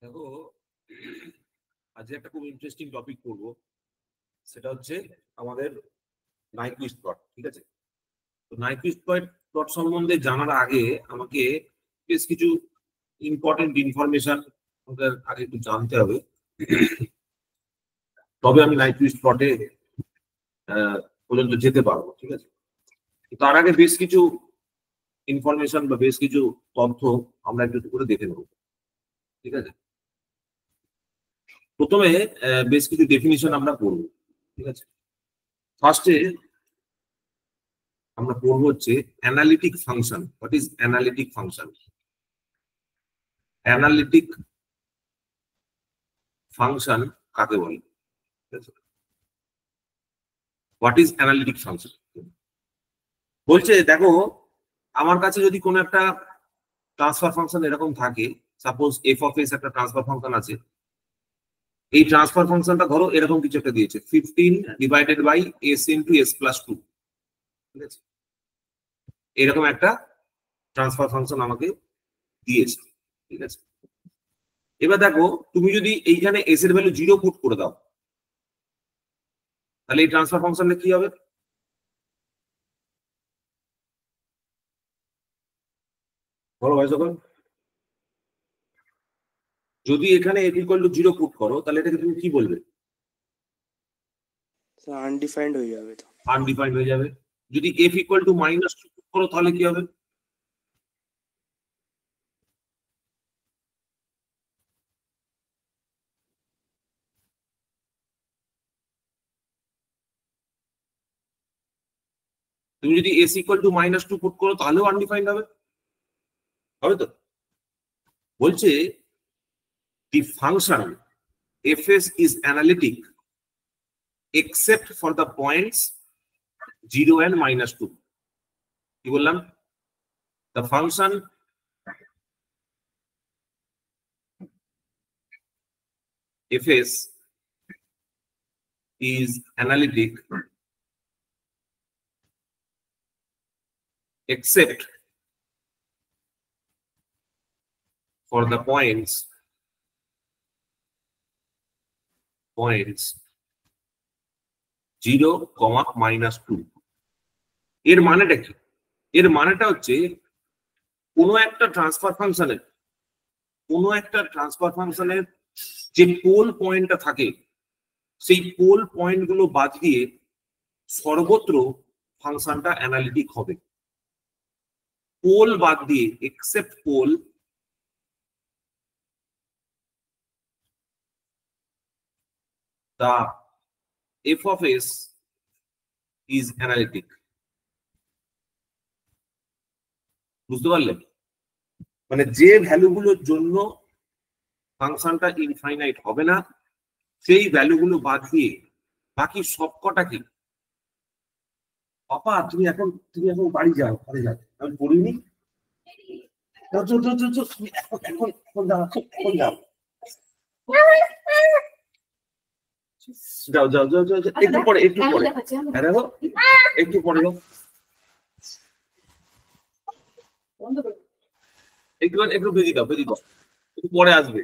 দেখো, আজকে একটা খুব ইন্টারেস্টিং টপিক করবো, সেটা হচ্ছে আমাদের নাইকুইস্ট প্লট। ঠিক আছে, তো নাইকুইস্ট প্লট সম্বন্ধে জানার আগে আমাকে বেশ কিছু ইম্পর্টেন্ট ইনফরমেশন আমাদের আগে একটু জানতে হবে, তবে আমি নাইকুইস্ট প্লটে পর্যন্ত যেতে পারবো। ঠিক আছে, তার আগে বেশ কিছু ইনফরমেশন বা বেশ কিছু তথ্য আমরা একটু করে দেখে নেব। ঠিক আছে, প্রথমে বেশ কিছু ডেফিনিশন আমরা পড়বো। ঠিক আছে, ফার্স্টে আমরা পড়বো হচ্ছে analytic function. What is analytic function? Analytic function কাকে বলে? What is analytic function? বলছে দেখো, আমার কাছে যদি কোনো একটা ট্রান্সফার ফাংশন এরকম থাকে, সাপোজ এফ অফ এস একটা ট্রান্সফার ফাংশন আছে, এই ট্রান্সফার ফাংশনটা ধরো এরকম কিছু একটা দিয়েছে 15 divided by S into S plus 2। ঠিক আছে, এরকম একটা ট্রান্সফার ফাংশন আমাকে দিয়েছে। ঠিক আছে, এবার দেখো, তুমি যদি এইখানে এস এর ভ্যালু 0 পুট করে দাও, তাহলে এই ট্রান্সফার ফাংশনটা কি হবে? বলো ভাই সকল। যদি এখানে এফ ইকুয়াল টু 0 পুট করো, তাহলে এটাকে তুমি কি বলবে? আনডিফাইন্ড হয়ে যাবে। তো আনডিফাইন্ড হয়ে যাবে। যদি F equal to minus 2 put করো, তাহলে কি হবে? তুমি যদি S equal two minus 2 put করো, তাহলেও আনডিফাইন্ড হবে। হবে তো? বলছে the function fs is analytic except for the points 0 and -2. কি বললাম? the function fs is analytic except for the points 0, -2। এর মানেটা কি? এর মানেটা হচ্ছে কোনো একটা ট্রান্সফার ফাংশনের যে পোল পয়েন্টটা থাকে, সেই পোল পয়েন্ট গুলো বাদ দিয়ে সর্বত্র ফাংশনটা অ্যানালিটিক হবে। পোল বাদ দিয়ে, except pole, the f of s is analytic। বুঝতে পারলেন? মানে যে ভ্যালুগুলোর জন্য ফাংশনটা ইনফাইনাইট হবে না, সেই ভ্যালুগুলো বাদ দিয়ে বাকি সবকটা কি? পাপা, তুমি এখন বাড়ি যাও, ঘরে যাও, আমি পড়িনি। তুমি এখন যাও, এখন যাও, যাও যাও যাও যাও, একটু পরে হ্যাঁ দেখো, একটু পরে যাও, একটু বেরিয়ে দাও, একটু পরে আসবে।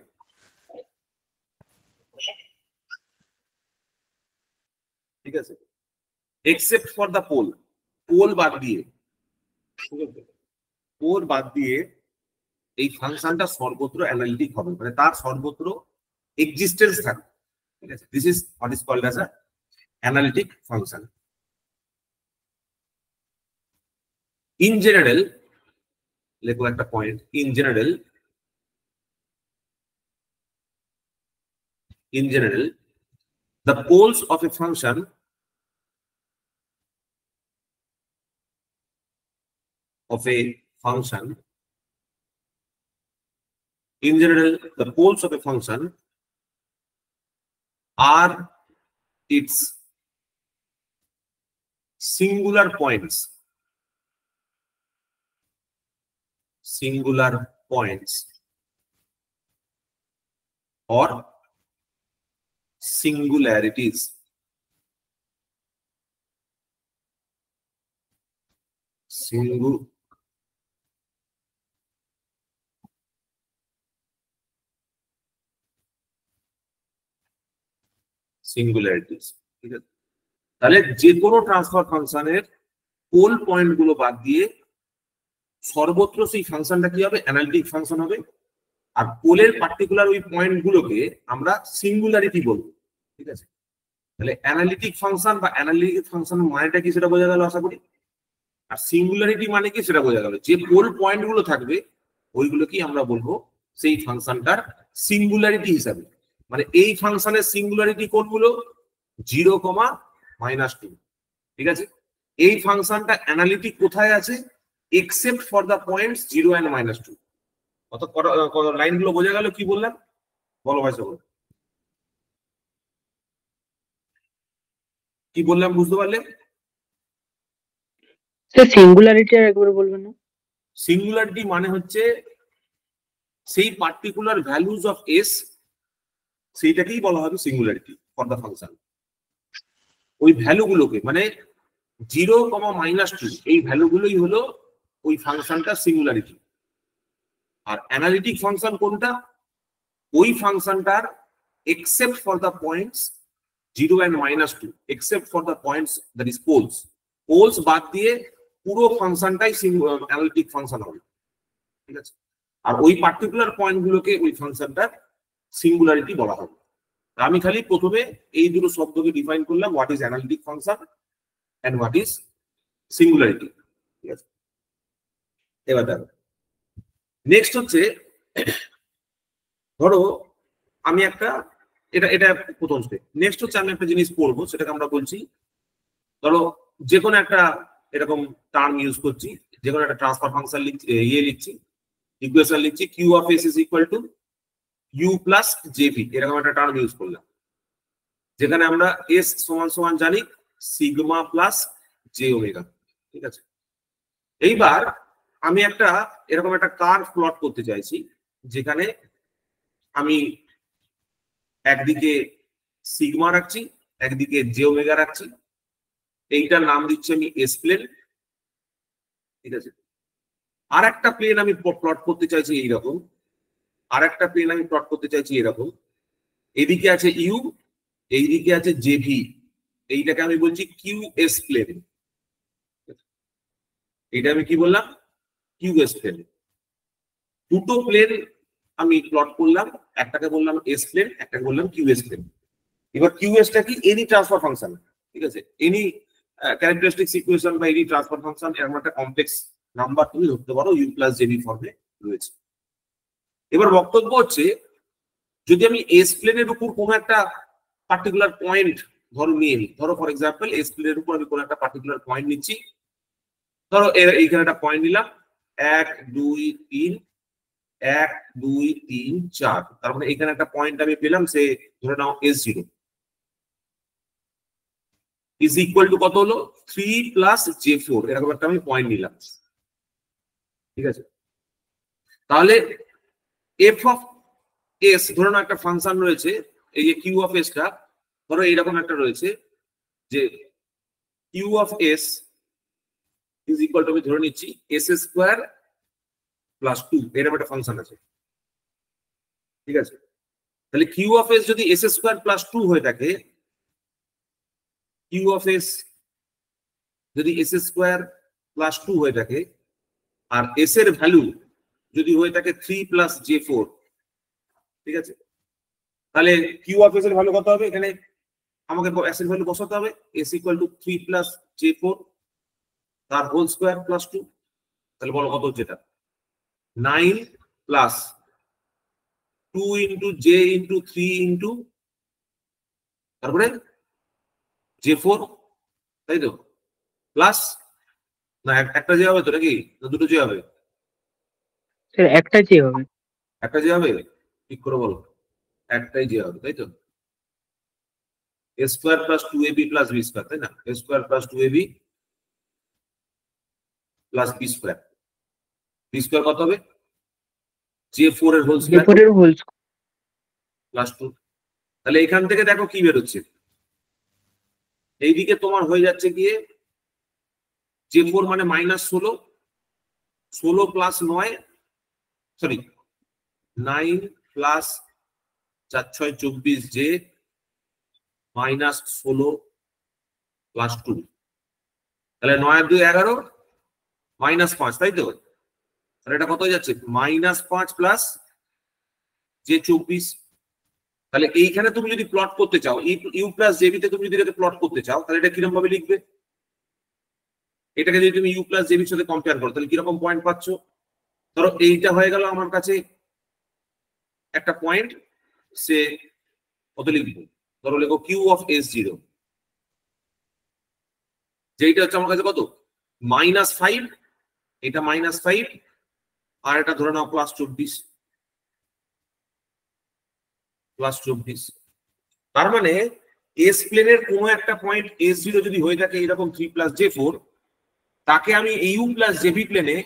ঠিক আছে, except for the pole, pole বাদ দিয়ে, এই ফাংশনটা সর্বত্র অ্যানালিটিক হবে, মানে তার সর্বত্র এক্সিস্টেন্স থাকবে। ঠিক আছে, this is what is called as a analytic function. In general, লেখো একটা point, in general the poles of a function in general the poles of a function are its singular points or singularities। সিঙ্গুলারিটিস। ঠিক আছে, তাহলে যে কোনো transfer ফাংশনের pole point গুলো বাদ দিয়ে সর্বত্র সেই ফাংশনটা কি হবে, অ্যানালিটিক ফাংশন হবে। আর পোলের পার্টিকুলার ওই পয়েন্ট গুলোকে আমরা সিঙ্গুলারিটি বলবো। ঠিক আছে, তাহলে অ্যানালিটিক ফাংশন বা অ্যানালিটিক ফাংশন মানেটা কি সেটা বোঝা গেল আশা করি। আর সিঙ্গুলারিটি মানে কি সেটা বোঝা গেল, যে পোল পয়েন্ট গুলো থাকবে ওইগুলোকেই আমরা বলবো সেই ফাংশনটার সিঙ্গুলারিটি হিসাবে। মানে এই ফাংশনের সিঙ্গুলারিটি কোনগুলো, 0,-2। ঠিক আছে, এই ফাংশনটা অ্যানালিটিক কোথায় আছে, except for the points 0 and -2। অর্থাৎ লাইনগুলো বোঝা গেল কি বললাম, বলো ভাই সকল কি বললাম, বুঝতে পারলে? স্যার সিঙ্গুলারিটি আর একবার বলবেন না? সিঙ্গুলারিটি মানে হচ্ছে সেই পার্টিকুলার ভ্যালুজ অফ এস, সেইটাকেই বলা হবে সিঙ্গুলারিটি ফর দ্য ফাংশন। ওই ভ্যালুগুলোকে মানে 0,-2 এই ভ্যালুগুলোই হলো ওই ফাংশনটা সিঙ্গুলারিটি। আর অ্যানালিটিক ফাংশন কোনটা, ওই ফাংশনটার except for the points 0 and -2, except for the points that is poles, poles বাদ দিয়ে পুরো ফাংশনটাই অ্যানালিটিক ফাংশন হবে। ঠিক আছে, আর ওই পার্টিকুলার পয়েন্ট গুলোকে ওই ফাংশনটার সিঙ্গুলারিটি বলা হবে। আমি খালি প্রথমে এই দুটো শব্দকে ডিফাইন করলাম, what is analytic function and what is singularity. ঠিক আছে, এবার দেখো নেক্সট হচ্ছে, ধরো আমি একটা, এটা এটা প্রথম স্টেপ। নেক্সট হচ্ছে আমি একটা জিনিস পড়বো, সেটাকে আমরা বলছি, ধরো যে কোনো একটা এরকম টার্ম ইউজ করছি, যে কোনো একটা ট্রান্সফার ফাংশন লিখছি, ইকুয়েশন লিখছি, Q of S is equal to U plus JV, এরকম একটা টার্ম ইউজ করলাম, যেখানে আমরা এস সমান সমান জানি সিগমা প্লাস জে ওমেগা। ঠিক আছে, এইবার আমি একটা এরকম একটা কার্ভ প্লট করতে চাইছি, যেখানে আমি একদিকে সিগমা রাখছি, একদিকে জে ওমেগা রাখছি, এইটার নাম দিচ্ছি আমি এস প্লেন। ঠিক আছে, আর একটা প্লেন আমি প্লট করতে চাইছি এইরকম, আর একটা প্লেন আমি প্লট করতে চাইছি এরকম, এদিকে আছে ইউ, এইদিকে আছে জেভি, এইটাকে আমি বলছি কিউ এস প্লেন। এইটা আমি কি বললাম, কিউ এস প্লেন। দুটো প্লেন আমি প্লট করলাম, একটাকে বললাম এস প্লেন, একটাকে বললাম কিউ এস প্লেন। এবার কিউ এসটা কি, এনি ট্রান্সফার ফাংশন। ঠিক আছে, এনি ক্যারেক্টারিস্টিক্স ইকুয়েশন বা এনি ট্রান্সফার ফাংশন, এরকম একটা কমপ্লেক্স নাম্বার তুমি ধরতে পারো, ইউ প্লাস জেভি ফর্মে রয়েছে। এবার বক্তব্য হচ্ছে, যদি আমি এস প্লেনের উপর কোনো একটা পার্টিকুলার পয়েন্ট ধরো নিয়ে নিই, ধরো ফর এক্সাম্পল এস প্লেনের উপর আমি কোনো একটা পার্টিকুলার পয়েন্ট নিচ্ছি, ধরো এইখানে একটা পয়েন্ট নিলাম 1 2 3, 1 2 3 4, তার মানে এখানে একটা পয়েন্ট আমি পেলাম, সে ধরে নাও S0 ইজ ইকুয়াল টু কত হলো, 3 + J4, এরকম একটা আমি পয়েন্ট নিলাম। ঠিক আছে, তাহলে এফ অফ এস, ধরো না একটা ফাংশন রয়েছে, এই যে কিউ অফ এস টা ধরো এইরকম একটা রয়েছে, যে Q of S is equal to, আমি ধরে নিচ্ছি s² + 2, এরকম একটা ফাংশন আছে। ঠিক আছে, তাহলে কিউ অফ এস যদি s² + 2 হয়ে থাকে, কিউ অফ এস যদি s² + 2 হয়ে থাকে, আর এস এর ভ্যালু যদি হয়ে থাকে 3 + J4, ঠিক আছে, তাহলে কিউ অফ এস এর ভ্যালু কত হবে, এখানে আমাকে এস এর ভ্যালু বসাতে হবে, s = 3 + J4 তার হোল স্কয়ার + 2, তাহলে বলো কত হচ্ছে, এটা 9 + 2 × J × 3 × তারপরে J4, তাই তো, প্লাস না একটা যে হবে তো নাকি, না দুটো যে হবে? স্যার একটা যে হবে। একটা যে হবে, ঠিক করে বলো, একটাই যে হবে, তাই তো, a² + 2ab + b², তাই না, a² + 2ab + b², b² কত হবে, J4 এর হোল স্কয়ার J4 এর হোল + 2। তাহলে এখান থেকে দেখো কি বের হচ্ছে, এইদিকে তোমার হয়ে যাচ্ছে গিয়ে J4 মানে -16, 16 + 9, সরি 9 + 4 6 24 J -16 প্লাস 2, তাহলে 9 আর 2 11 -5, তাই তো? তাহলে এটা কত হয়ে যাচ্ছে? -5 প্লাস যে 24। তাহলে এইখানে তুমি যদি প্লট করতে চাও, ইউ প্লাস জেবি তে তুমি যদি এটাকে প্লট করতে চাও, তাহলে এটা কিরকম ভাবে লিখবে? এটাকে যদি তুমি ইউ প্লাস জেবির সাথে কম্পেয়ার করো, তাহলে কিরকম পয়েন্ট পাচ্ছ? ধরো এইটা হয়ে গেল আমার কাছে একটা পয়েন্ট, সে কত লিখবো? ধরো লেখো কিউ অফ S0, যেটা হচ্ছে আমার কাছে কত? -5, এটা -5, আর এটা ধরে নাও +24, +24। তার মানে এস প্লেনের কোনো একটা পয়েন্ট S0 যদি হয়ে থাকে এরকম 3 + J4, তাকে আমি ইউ প্লাস জেবি প্লেনে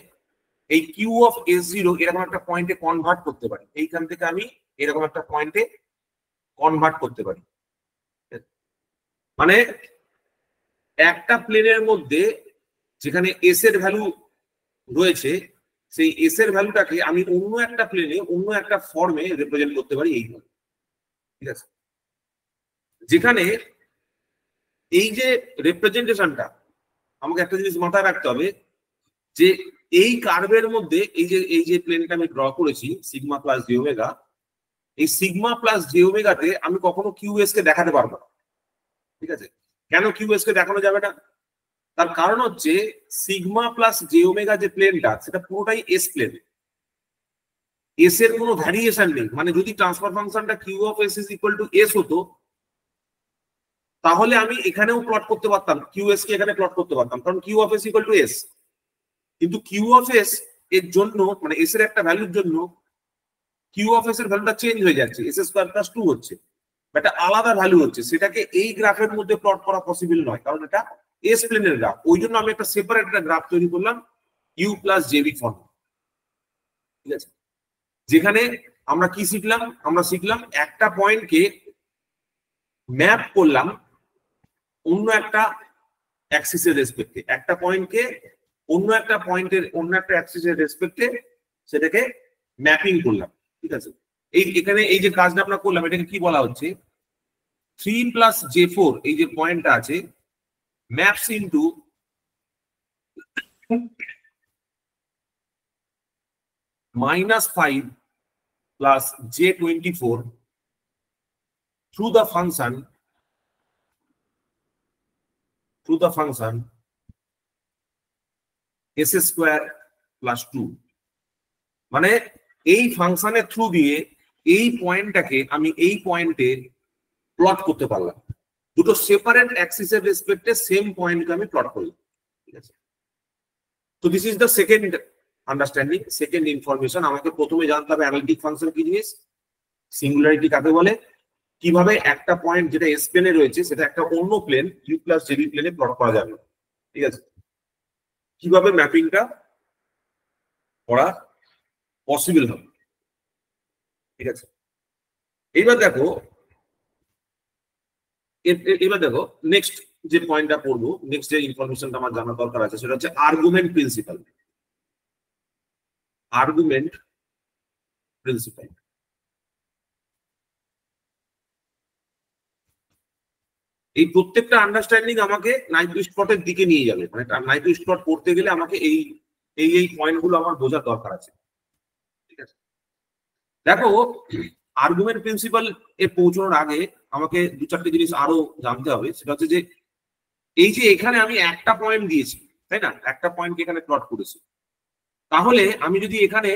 এই কিউ অফ S0 এরকম একটা পয়েন্টে কনভার্ট করতে পারি। এইখান থেকে আমি এরকম একটা পয়েন্টে কনভার্ট করতে পারি। মানে একটা প্লেনের মধ্যে যেখানে এস এর ভ্যালু রয়েছে, সেই এস এর ভ্যালুটাকে আমি অন্য একটা প্লেনে অন্য একটা ফর্মে রিপ্রেজেন্ট করতে পারি এইভাবে। ঠিক আছে? যেখানে এই যে রিপ্রেজেন্টেশনটা, আমাকে একটা জিনিস মাথায় রাখতে হবে যে এই কার্ভের মধ্যে এই যে প্লেনটা আমি ড্র করেছি সিগমা প্লাস জে ওমেগা, এই সিগমা প্লাস জে ওমেগাতে আমি কখনো কিউএস কে দেখাতে পারবো না। ঠিক আছে? কেন কিউএস কে দেখানো যাবে না? তার কারণ হচ্ছে সিগমা প্লাস জে ওমেগা যে প্লেনটা, সেটা পুরোটাই এস প্লেন। এস এর কোনো ভ্যারিয়েশন নেই। মানে যদি ট্রান্সফার ফাংশনটা Q of S is equal to S হতো, তাহলে আমি এখানেও প্লট করতে পারতাম, কিউএস কে এখানে প্লট করতে পারতাম, কারণ Q of S equal to S. কিন্তু কিউ অফ এস এর জন্য, মানে এস এর একটা ভ্যালুর জন্য কিউ অফ এস এর ভ্যালুটা চেঞ্জ হয়ে যাচ্ছে, এস স্কয়ার প্লাস 2 হচ্ছে, একটা আলাদা ভ্যালু হচ্ছে। সেটাকে এই গ্রাফের মধ্যে প্লট করা পসিবল নয়, কারণ এটা এস প্লেনের গ্রাফ। ওই জন্য আমি একটা সেপারেট একটা গ্রাফ তৈরি করলাম ইউ প্লাস জেবি ফর্ম। ঠিক আছে? যেখানে আমরা কি শিখলাম? আমরা শিখলাম একটা পয়েন্টকে ম্যাপ করলাম অন্য একটা অ্যাক্সিসের রেসপেক্টে, একটা পয়েন্টকে অন্য একটা পয়েন্টের অন্য একটা অ্যাক্সিসের রেসপেক্টে সেটাকে ম্যাপিং করলাম। ঠিক আছে? এখানে এই যে কাজটা আমরা করলাম, এটাকে কি বলা হচ্ছে? 3 + J4 এই যে পয়েন্টটা আছে, maps into -5 + J24 through the function s² + 2। মানে এই ফাংশনের থ্রু দিয়ে এই পয়েন্টটাকে আমি এই পয়েন্টে প্লট করতে পারলাম। দুটো সেপারেট অ্যাক্সিসের রেসপেক্টে সেম পয়েন্টকে আমি প্লট করলাম। ঠিক আছে? তো this is the second understanding, second information. আমাকে প্রথমে জানতে হবে অ্যানালিটিক ফাংশন কি জিনিস, সিঙ্গুলারিটি কাকে বলে, কিভাবে একটা পয়েন্ট যেটা এস প্লেনে রয়েছে সেটা একটা অন্য প্লেন ইউ প্লাস জেবি প্লেনে প্লট করা যাবে। ঠিক আছে? কিভাবে ম্যাপিংটা করা পসিবল হবে। ঠিক আছে? এইবার দেখো নেক্সট যে পয়েন্টটা পড়বো, নেক্সট যে ইনফরমেশনটা আমার জানা দরকার আছে সেটা হচ্ছে আর্গুমেন্ট প্রিন্সিপাল। আর্গুমেন্ট প্রিন্সিপাল এই প্রত্যেকটা আন্ডারস্ট্যান্ডিং আমাকে নাইকুইস্ট প্লটের দিকে নিয়ে যাবে। মানে নাইকুইস্ট প্লট করতে গেলে আমাকে এই এই পয়েন্টগুলো আমার বোঝার দরকার আছে। ঠিক আছে? দেখো, আর্গুমেন্ট প্রিন্সিপাল এ পৌঁছানোর আগে আমাকে 2-4টে জিনিস আরো জানতে হবে। সেটা হচ্ছে যে এই যে এখানে আমি একটা পয়েন্ট দিয়েছি, তাই না? একটা পয়েন্ট এখানে প্লট করেছি। তাহলে আমি যদি এখানে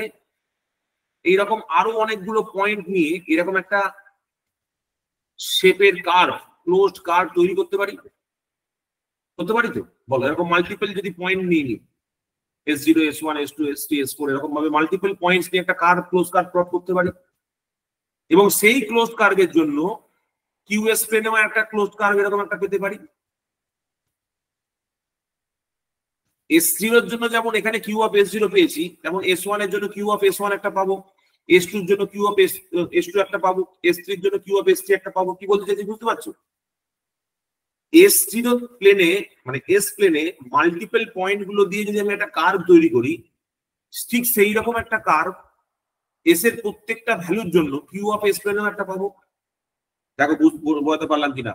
এইরকম আরো অনেকগুলো পয়েন্ট নিয়ে এরকম একটা শেপের কার্ভ, ক্লোজড কার্ভ তৈরি করতে পারি তো? বলো, এরকম মাল্টিপল যদি পয়েন্ট নিয়ে নিই, S0, S1, S2, S3, S4 এরকম ভাবে মাল্টিপল পয়েন্টস নিয়ে একটা কার্ভ, ক্লোজ কার্ভ প্লট করতে পারি। এবং সেই ক্লোজ কার্ভের জন্য কিউএস প্লেনেও একটা ক্লোজ কার্ভ এরকম একটা পেতে পারি। S0 এর জন্য যেমন এখানে কিউ অফ S0 পেয়েছি, তেমন S1 এর জন্য কিউ অফ S1 একটা পাবো, S2 এর জন্য কিউ অফ S2 একটা পাবো, S3 এর জন্য কিউ অফ S3 একটা পাবো। কি বলতে চাইছি বুঝতে পারছো? S0 প্লেনে, মানে এস প্লেনে মাল্টিপল পয়েন্ট গুলো দিয়ে যদি আমি একটা কার্ভ তৈরি করি, ঠিক সেই রকম একটা কার্ভ এস এর প্রত্যেকটা ভ্যালুর জন্য কিউ অফ এস প্লেনেও একটা পাবো। দেখো বোঝাতে পারলাম কিনা?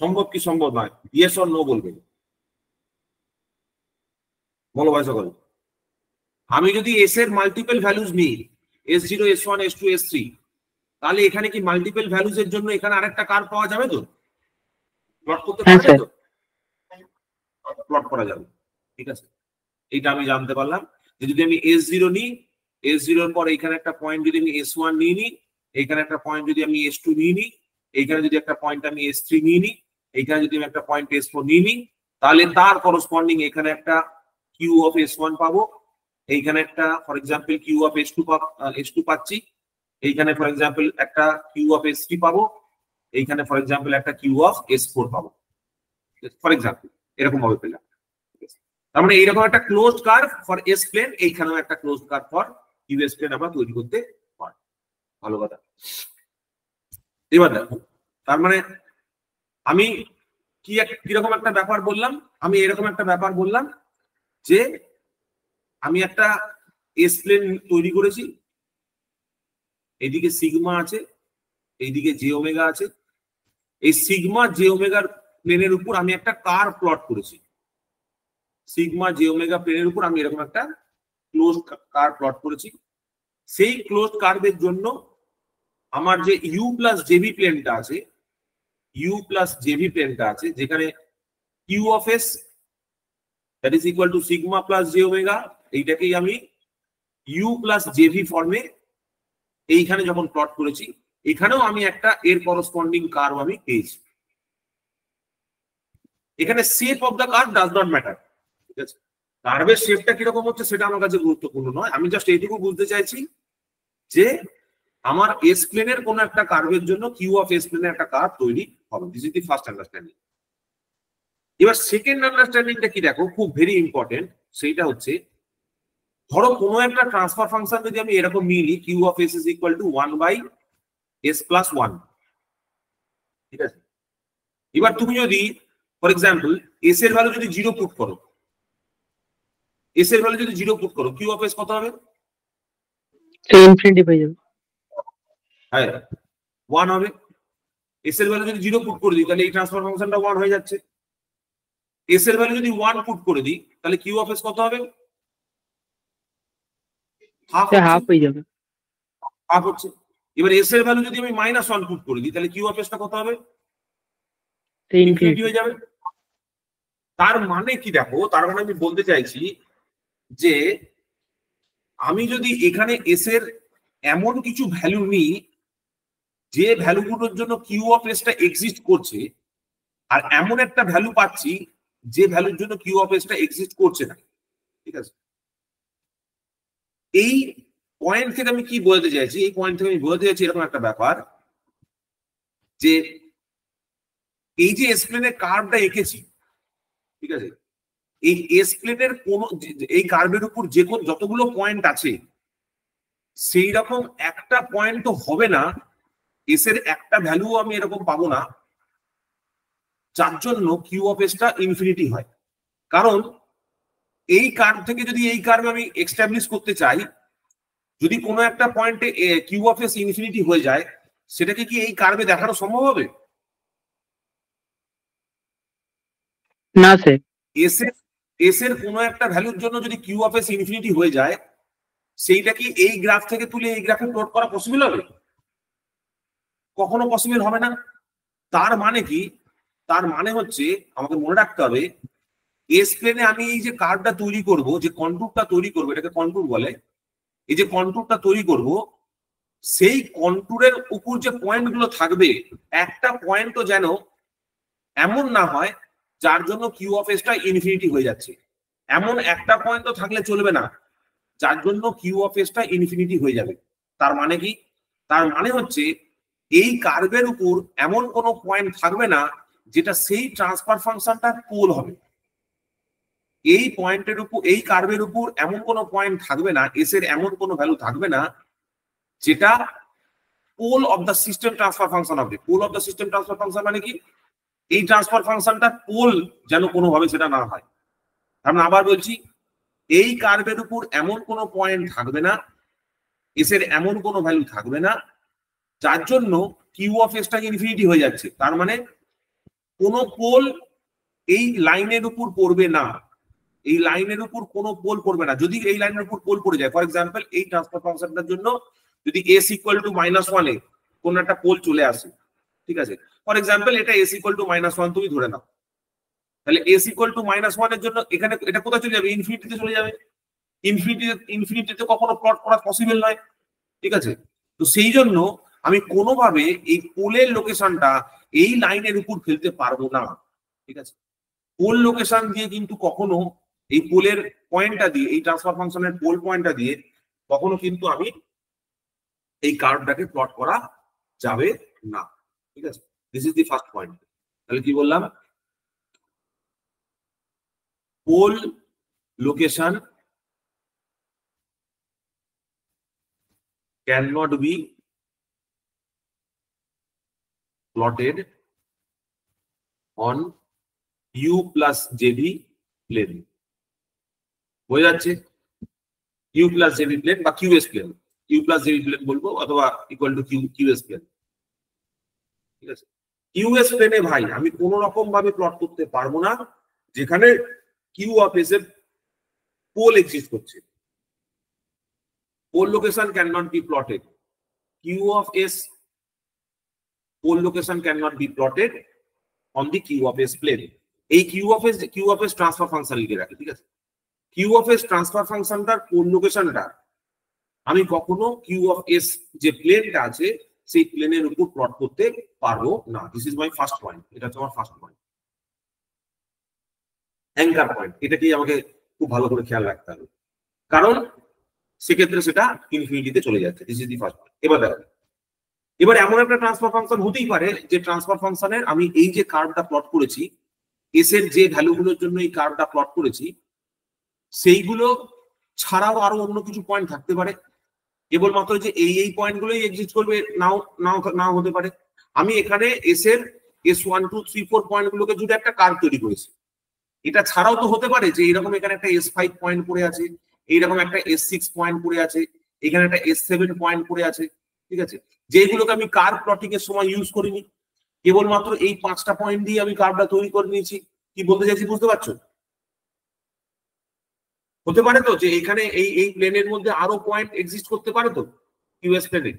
সম্ভব কি সম্ভব নয়? ইয়েস অর নো বলবেন, বলো ভাই সকল। আমি যদি এস এর মাল্টিপল ভ্যালুজ নিই, S0, S1, S2, S3, তাহলে এখানে কি মাল্টিপল ভ্যালুজ এর জন্য এখানে আরেকটা কার্ভ পাওয়া যাবে তো? প্লট করতে হ্যাঁ পারবে স্যার। তো? প্লট করা যাবে, ঠিক আছে। এইটা আমি জানতে পারলাম যে যদি আমি S0 নিই, S0 এর পর এইখানে একটা পয়েন্ট যদি আমি S1 নিয়ে নিই, এইখানে একটা পয়েন্ট যদি আমি S2 নিয়ে নিই, এইখানে যদি একটা পয়েন্ট আমি S3 নিয়ে নিই, এইখানে যদি আমি একটা পয়েন্ট S4 নিয়ে নিই, তাহলে তার করসপন্ডিং এখানে একটা কিউ অফ S1 পাবো, এইখানে একটা for example Q of S2 পাচ্ছি, এইখানে ফর এক্সাম্পল একটা কিউ অফ S3 পাবো, এইখানে ফর এক্সাম্পল একটা কিউ অফ S4 পাবো, ফর এক্সাম্পল এরকম ভাবে পেলাম। তার মানে এইরকম একটা closed curve for S plane, এইখানেও একটা closed curve for Q S plane আমরা তৈরি করতে পারি। ভালো কথা। এবার দেখো, তার মানে আমি কিরকম একটা ব্যাপার বললাম, আমি এরকম একটা ব্যাপার বললাম যে আমি একটা এস প্লেন তৈরি করেছি, এইদিকে সিগমা আছে, এইদিকে জে ওমেগা আছে, এই সিগমা জে ওমেগার প্লেনের উপর আমি একটা কার্ভ প্লট করেছি, সিগমা জে ওমেগা প্লেনের উপর আমি এরকম একটা ক্লোজড কার্ভ প্লট করেছি। সেই ক্লোজড কার্ভের জন্য আমার যে ইউ প্লাস জেভি প্লেনটা আছে, ইউ প্লাস জেভি প্লেনটা আছে, যেখানে Q of S that is equal to sigma plus J omega, এইটাকেই আমি ইউ প্লাস জেভি ফর্মে এইখানে যখন প্লট করেছি, এখানেও আমি একটা এর করসপন্ডিং কার্ভ আমি পেয়েছি। এখানে shape of the curve does not matter, ঠিক আছে। কার্ভের শেপটা কিরকম হচ্ছে সেটা আমার কাছে গুরুত্বপূর্ণ নয়, আমি জাস্ট এইটুকু বুঝতে চাইছি যে আমার এস প্লেনের কোন একটা কার্ভের জন্য কিউ অফ এস প্লেনের একটা কার্ভ তৈরি হবে। This is the first understanding. এবার সেকেন্ড আন্ডারস্ট্যান্ডিংটা কি দেখো, খুব ভেরি ইম্পর্টেন্ট, সেইটা হচ্ছে ধরো কোনো একটা ট্রান্সফার ফাংশন যদি আমি এরকম নিয়ে নিই, Q of S is equal to 1/s + 1, ঠিক আছে। এবার তুমি যদি ফর এক্সাম্পল এস এর ভ্যালু যদি 0 পুট করো, এস এর ভ্যালু যদি 0 পুট করো, কিউ অফ এস কত হবে? ইনফিনিটি পেয়ে যাবে। হ্যাঁ 1 হবে। এস এর ভ্যালু যদি 0 পুট করে দিই তাহলে এই ট্রান্সফার ফাংশনটা 1 হয়ে যাচ্ছে। এস এর ভ্যালু যদি 1 পুট করে দিই তাহলে কিউ অফ এস কত হবে? হাফ হয়ে যাবে। হাফ হচ্ছে। এবার এস এর ভ্যালু যদি আমি -1 পুট করে দিই তাহলে কিউ অফ এসটা কত হবে? ইনফিনিটি হয়ে যাবে। তার মানে কি দেখো, তার মানে আমি বলতে চাইছি যে আমি যদি এখানে এস এর এমন কিছু ভ্যালু নিই যে ভ্যালুগুলোর জন্য কিউ অফ এসটা এক্সিস্ট করছে, আর এমন একটা ভ্যালু পাচ্ছি যে ভ্যালুর জন্য কিউ অফ এসটা এক্সিস্ট করছে না, ঠিক আছে। এই পয়েন্ট থেকে আমি কি বলতে চাইছি, এই পয়েন্ট থেকে আমি বলতে চাইছি এরকম একটা ব্যাপার যে এই যে এস প্লেনের কার্ভটা এঁকেছি, ঠিক আছে, এই এস প্লেনের কোন এই কার্ভের উপর যে যতগুলো পয়েন্ট আছে সেই রকম একটা পয়েন্ট তো হবে না, এস এর একটা ভ্যালু আমি এরকম পাবো না যার জন্য কিউ অফ এসটা ইনফিনিটি হয়। কারণ এই কার্ভ থেকে যদি এই কার্ভ আমি এস্টাবলিশ করতে চাই, যদি কোনো একটা পয়েন্টে কিউ অফ এস ইনফিনিটি হয়ে যায়, সেটাকে কি এই কার্ভে দেখানো সম্ভব হবে? না স্যার। এস এর কোনো একটা ভ্যালুর জন্য যদি কিউ অফ এস ইনফিনিটি হয়ে যায়, সেইটা কি এই গ্রাফ থেকে তুলে এই গ্রাফে প্লট করা পসিবল হবে? কখনো পসিবল হবে না। তার মানে কি? তার মানে হচ্ছে আমাকে মনে রাখতে হবে এস প্লেনে আমি এই যে কার্ভটা তৈরি করব, যে কন্টুরটা তৈরি করবো, এটাকে কন্টুর বলে, এই যে কন্টুরটা তৈরি করব, সেই কন্টুরের উপর যে পয়েন্ট গুলো থাকবে, একটা পয়েন্টও যেন এমন না হয় যার জন্য কিউ অফ এসটা ইনফিনিটি হয়ে যাচ্ছে। এমন একটা পয়েন্ট তো থাকলে চলবে না যার জন্য কিউ অফ এসটা ইনফিনিটি হয়ে যাবে। তার মানে কি? তার মানে হচ্ছে এই কার্ভের উপর এমন কোনো পয়েন্ট থাকবে না যেটা সেই ট্রান্সফার ফাংশনটা পোল হবে। এই পয়েন্টের উপর, এই কার্ভের উপর এমন কোনো পয়েন্ট থাকবে না, এস এর এমন কোনো ভ্যালু থাকবে না যেটা pole of the system transfer function হবে। Pole of the system transfer function মানে কি? এই ট্রান্সফার ফাংশনটা পোল যেন কোনোভাবে সেটা না হয়। আমরা আবার বলছি, এই কার্ভের উপর এমন কোনো পয়েন্ট থাকবে না, এস এর এমন কোনো ভ্যালু থাকবে না যার জন্য কিউ অফ এসটা ইনফিনিটি হয়ে যাচ্ছে। তার মানে কোনো পোল এই লাইনের উপর পড়বে না, এই লাইনের উপর কোনো পোল পড়বে না। যদি এই লাইনের উপর পোল পড়ে যায়, ফর এক্সাম্পল এই ট্রান্সফার ফাংশনটার জন্য যদি s ইকুয়াল টু -1 এ কোন একটা পোল চলে আসে, ঠিক আছে, ফর এক্সাম্পল এটা s ইকুয়াল টু -1 তুমি ধরে নাও, তাহলে s ইকুয়াল টু -1 এর জন্য এখানে এটা কোথায় চলে যাবে? ইনফিনিটিতে চলে যাবে। ইনফিনিটিতে কখনো প্লট করা পসিবল নয়, ঠিক আছে। তো সেই জন্য আমি কোনোভাবে এই পোলের লোকেশনটা এই লাইনের উপর ফেলতে পারবো না, ঠিক আছে। পোল লোকেশন দিয়ে কিন্তু কখনো এই পোলের পয়েন্টটা দিয়ে, এই ট্রান্সফার ফাংশনের পোল পয়েন্টটা দিয়ে কখনো কিন্তু আমি এই কার্ভটাকে প্লট করা যাবে না, ঠিক আছে। This is the first point. তাহলে কি বললাম? Pole location cannot be plotted on u plus jv plane। বোঝা যাচ্ছে? u plus jv plane বা qs plane, u plus jv plane বলবো অথবা ইকুয়াল টু qs plane, ঠিক আছে। qs প্লেনে ভাই আমি কোন রকম ভাবে প্লট করতে পারবো না যেখানে q অফ s এর পোল এক্সিস্ট করছে। Pole location cannot be plotted, q of s pole location cannot be plotted on the q of s plane। এই q of s transfer function লিখে রাখি, ঠিক আছে। q of s ট্রান্সফার ফাংশনটার pole লোকেশনটা আমি কখনো q of s যে প্লেনটা আছে সেই প্লেনের উপর প্লট করতে পারবো না। This is my first point. এটা হচ্ছে আমার ফার্স্ট পয়েন্ট, অ্যাঙ্কার পয়েন্ট। এটাকেই আমাকে খুব ভালো করে খেয়াল রাখতে হবে, কারণ সেক্ষেত্রে সেটা ইনফিনিটিতে চলে যাচ্ছে। This is the first point. এবার দেখো, এবার এমন একটা ট্রান্সফার ফাংশন হতেই পারে যে ট্রান্সফার ফাংশনের আমি এই যে কার্ভটা প্লট করেছি, এস এর যে ভ্যালুগুলোর জন্য এই কার্ভটা প্লট করেছি, সেইগুলো ছাড়াও আরো অন্য কিছু পয়েন্ট থাকতে পারে। কেবলমাত্র যে এই পয়েন্টগুলোই এক্সিস্ট করবে নাও নাও নাও হতে পারে। আমি এখানে এস এর S1 2 3 4 পয়েন্টগুলোকে জুড়ে একটা কার্ভ তৈরি করেছি। এটা ছাড়াও তো হতে পারে যে এরকম এখানে একটা S5 পয়েন্ট পড়ে আছে, এইরকম একটা S6 পয়েন্ট পড়ে আছে, এখানে একটা S7 পয়েন্ট পড়ে আছে, ঠিক আছে, যেগুলোকে আমি কার্ভ প্লটিং এর সময় ইউজ করিনি। কেবলমাত্র এই 5টা পয়েন্ট দিয়ে আমি কার্ভটা তৈরি করে নিয়েছি। কি বলতে চাইছি বুঝতে পারছো? হতে পারে তো যে এখানে এই প্লেনের মধ্যে আরো পয়েন্ট এক্সিস্ট করতে পারে তো কিউএস প্লেনে,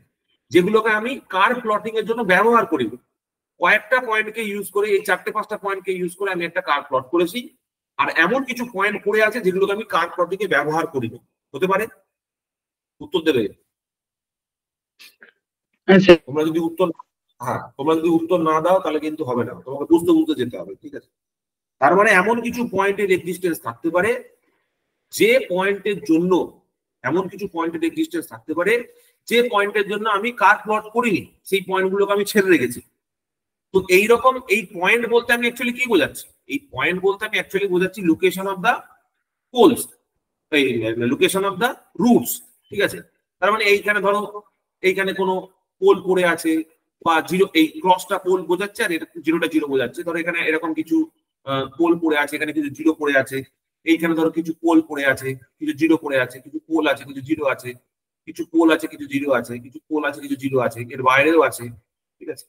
যেগুলোকে আমি কার্ভ প্লটিং এর জন্য ব্যবহার করি। কয়েকটা পয়েন্টকে ইউজ করে, এই 4টে 5টা পয়েন্টকে ইউজ করে আমি একটা কার্ভ প্লট করেছি। আর এমন কিছু পয়েন্ট পড়ে আছে যেগুলোকে আমি কার্ভ প্লটিং এ ব্যবহার করিনি। হতে পারে? উত্তর দেবে? তোমরা যদি উত্তর না দাও তাহলে কিন্তু হবে না, তোমাকে বুঝতে যেতে হবে, ঠিক আছে। তার মানে এমন কিছু পয়েন্টের এক্সিস্টেন্স থাকতে পারে যে পয়েন্টের জন্য, এমন কিছু পয়েন্টের এক্সিস্টেন্স থাকতে পারে যে পয়েন্টের জন্য আমি কার্ভ প্লট করিনি, সেই পয়েন্টগুলোকে আমি ছেড়ে রেখেছি। তো এইরকম এই পয়েন্ট বলতে আমি অ্যাকচুয়ালি কি বোঝাচ্ছি? এই পয়েন্ট বলতে আমি অ্যাকচুয়ালি বোঝাচ্ছি লোকেশন অফ দা পোলস, এই লোকেশন অফ দা রুটস, ঠিক আছে। তার মানে এইখানে ধরো এইখানে কোনো পোল পড়ে আছে বা জিরো, এই ক্রসটা পোল বোঝাচ্ছে আর এটা জিরোটা জিরো বোঝাচ্ছে। ধরো এখানে এরকম কিছু পোল পড়ে আছে, এখানে কিছু জিরো পড়ে আছে, এইখানে ধরো কিছু পোল পড়ে আছে, কিছু জিরো পড়ে আছে, কিছু পোল আছে, কিছু জিরো আছে, কিছু পোল আছে, কিছু জিরো আছে, কিছু পোল আছে, কিছু জিরো আছে, এর বাইরেও আছে, ঠিক আছে।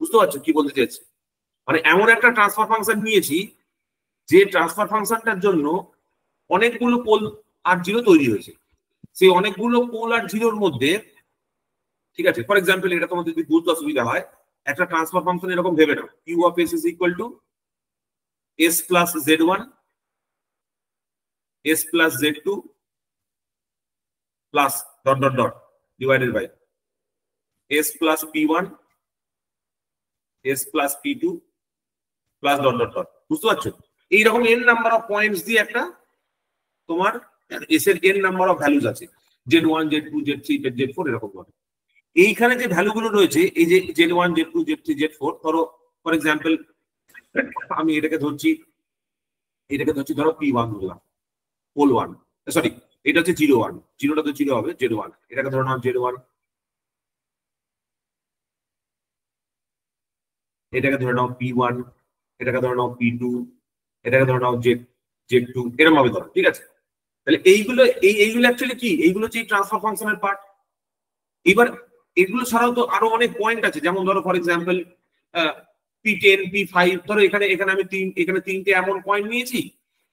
বুঝতে পারছো কি বলতে চাইছি? মানে এমন একটা ট্রান্সফার ফাংশন নিয়েছি যে ট্রান্সফার ফাংশনটার জন্য অনেকগুলো পোল আর জিরো তৈরি হয়েছে। সেই অনেকগুলো পোল আর জিরোর মধ্যে, ঠিক আছে, ফর এক্সাম্পল এটা তোমাদের যদি বুঝতে অসুবিধা হয়, একটা ট্রান্সফার ফাংশন এরকম ভেবে নাও, Q of S is equal to s plus z1 s plus z2 plus dot dot dot divided by s plus p1 s plus p2 plus dot dot dot. বুঝতে পারছো? এইরকম n নাম্বার অফ পয়েন্টস দিয়ে একটা তোমার s এর n number of values আছে, z1 z2 z3 z4 এরকম ভাবে। এইখানে যে ভ্যালুগুলো রয়েছে, এই যে z1 z2 z3 z4, ধরো ফর এক্সাম্পল আমি এটাকে ধরছি ধরো p1 ধরলাম, পোল 1, সরি এটা হচ্ছে 0 1, জিরোটা তো জিরো হবে, z1, এটাকে ধরে নাও z1, এটাকে ধরে নাও p1, এটাকে ধরে নাও p2, এটাকে ধরে নাও z2, এরকম ভাবে ধরো, ঠিক আছে। তাহলে এইগুলো অ্যাকচুয়ালি কি, এইগুলো হচ্ছে ট্রান্সফার ফাংশনের পার্ট। এবার এগুলো ছাড়াও তো আরো অনেক পয়েন্ট আছে, যেমন ধরো ফর এক্সাম্পল P10 P5, ধরো এখানে এখানে আমি এখানে তিনটে এমন পয়েন্ট নিয়েছি,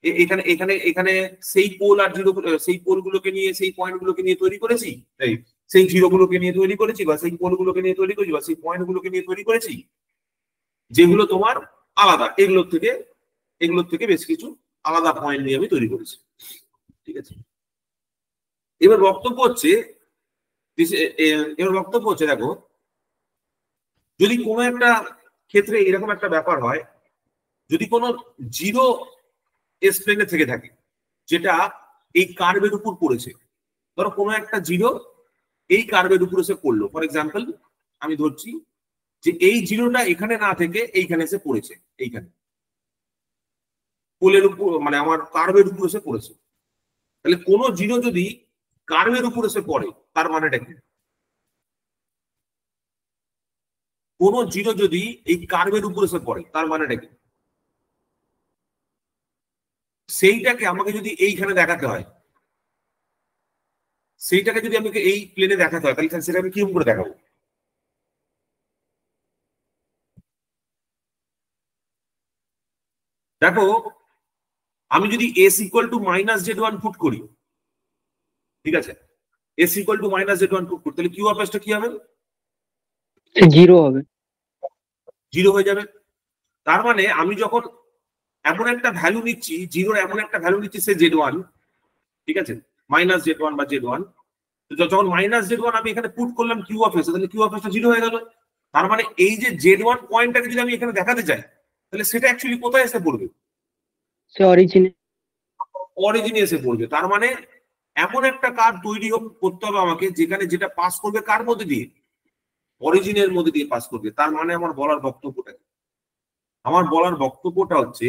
এখানে এখানে এখানে সেই পোল আর জিরো, সেই পোল গুলোকে নিয়ে সেই পয়েন্ট গুলোকে নিয়ে তৈরি করেছি, সেই জিরো গুলোকে নিয়ে তৈরি করেছি, বা সেই পোল গুলোকে নিয়ে তৈরি করেছি, বা সেই পয়েন্ট গুলোকে নিয়ে তৈরি করেছি, যেগুলো তোমার আলাদা, এগুলোর থেকে বেশ কিছু আলাদা পয়েন্ট নিয়ে আমি তৈরি করেছি। ঠিক আছে, এবার বক্তব্য হচ্ছে দেখো, যদি কোনো একটা ক্ষেত্রে এরকম একটা ব্যাপার হয়, যদি কোনো জিরো এস প্লেনে থেকে থাকে যেটা এই কার্ভের উপর পড়েছে, ধরো কোনো একটা জিরো এই কার্ভের উপর এসে পড়লো, ফর এক্সাম্পল আমি ধরছি যে এই জিরোটা এখানে না থেকে এইখানে এসে পড়েছে, এইখানে পোলের উপর, মানে আমার কার্ভের উপর এসে পড়েছে। তাহলে কোনো জিরো যদি কার্ভের উপর এসে পড়ে তার মানেটা কি? কোনো জিরো যদি এই কার্ভের উপর এসে পড়ে তার মানেটা কি? সেইটাকে আমাকে যদি এইখানে দেখাতে হয়, সেইটাকে যদি আমাকে এই প্লেনে দেখাতে হয়, তাহলে সেটা আমি কিরকম করে দেখাবো? দেখো, আমি যদি S equal two minus z1 put করি, ঠিক আছে, S equal two minus z1 put করি, তাহলে কিউ অফ এসটা কি হবে? জিরো হবে, জিরো হয়ে যাবে। তার মানে আমি যখন এমন একটা ভ্যালু নিচ্ছি, জিরোর এমন একটা ভ্যালু নিচ্ছি সে z1, ঠিক আছে, মাইনাস z1 বা z1, যখন মাইনাস z1 আমি এখানে পুট করলাম কিউ অফ এস, তাহলে কিউ অফ এসটা জিরো হয়ে গেল। তার মানে এই যে z1 পয়েন্টটাকে যদি আমি এখানে দেখাতে চাই, তাহলে সেটা অ্যাকচুয়ালি কোথায় এসে পড়বে? সে অরিজিনে এসে পড়বে। তার মানে এমন একটা কার্ভ তৈরি করতে হবে আমাকে যেখানে যেটা পাস করবে কার মধ্যে দিয়ে? অরিজিনের মধ্যে দিয়ে পাস করবে। তার মানে আমার বলার বক্তব্যটা হচ্ছে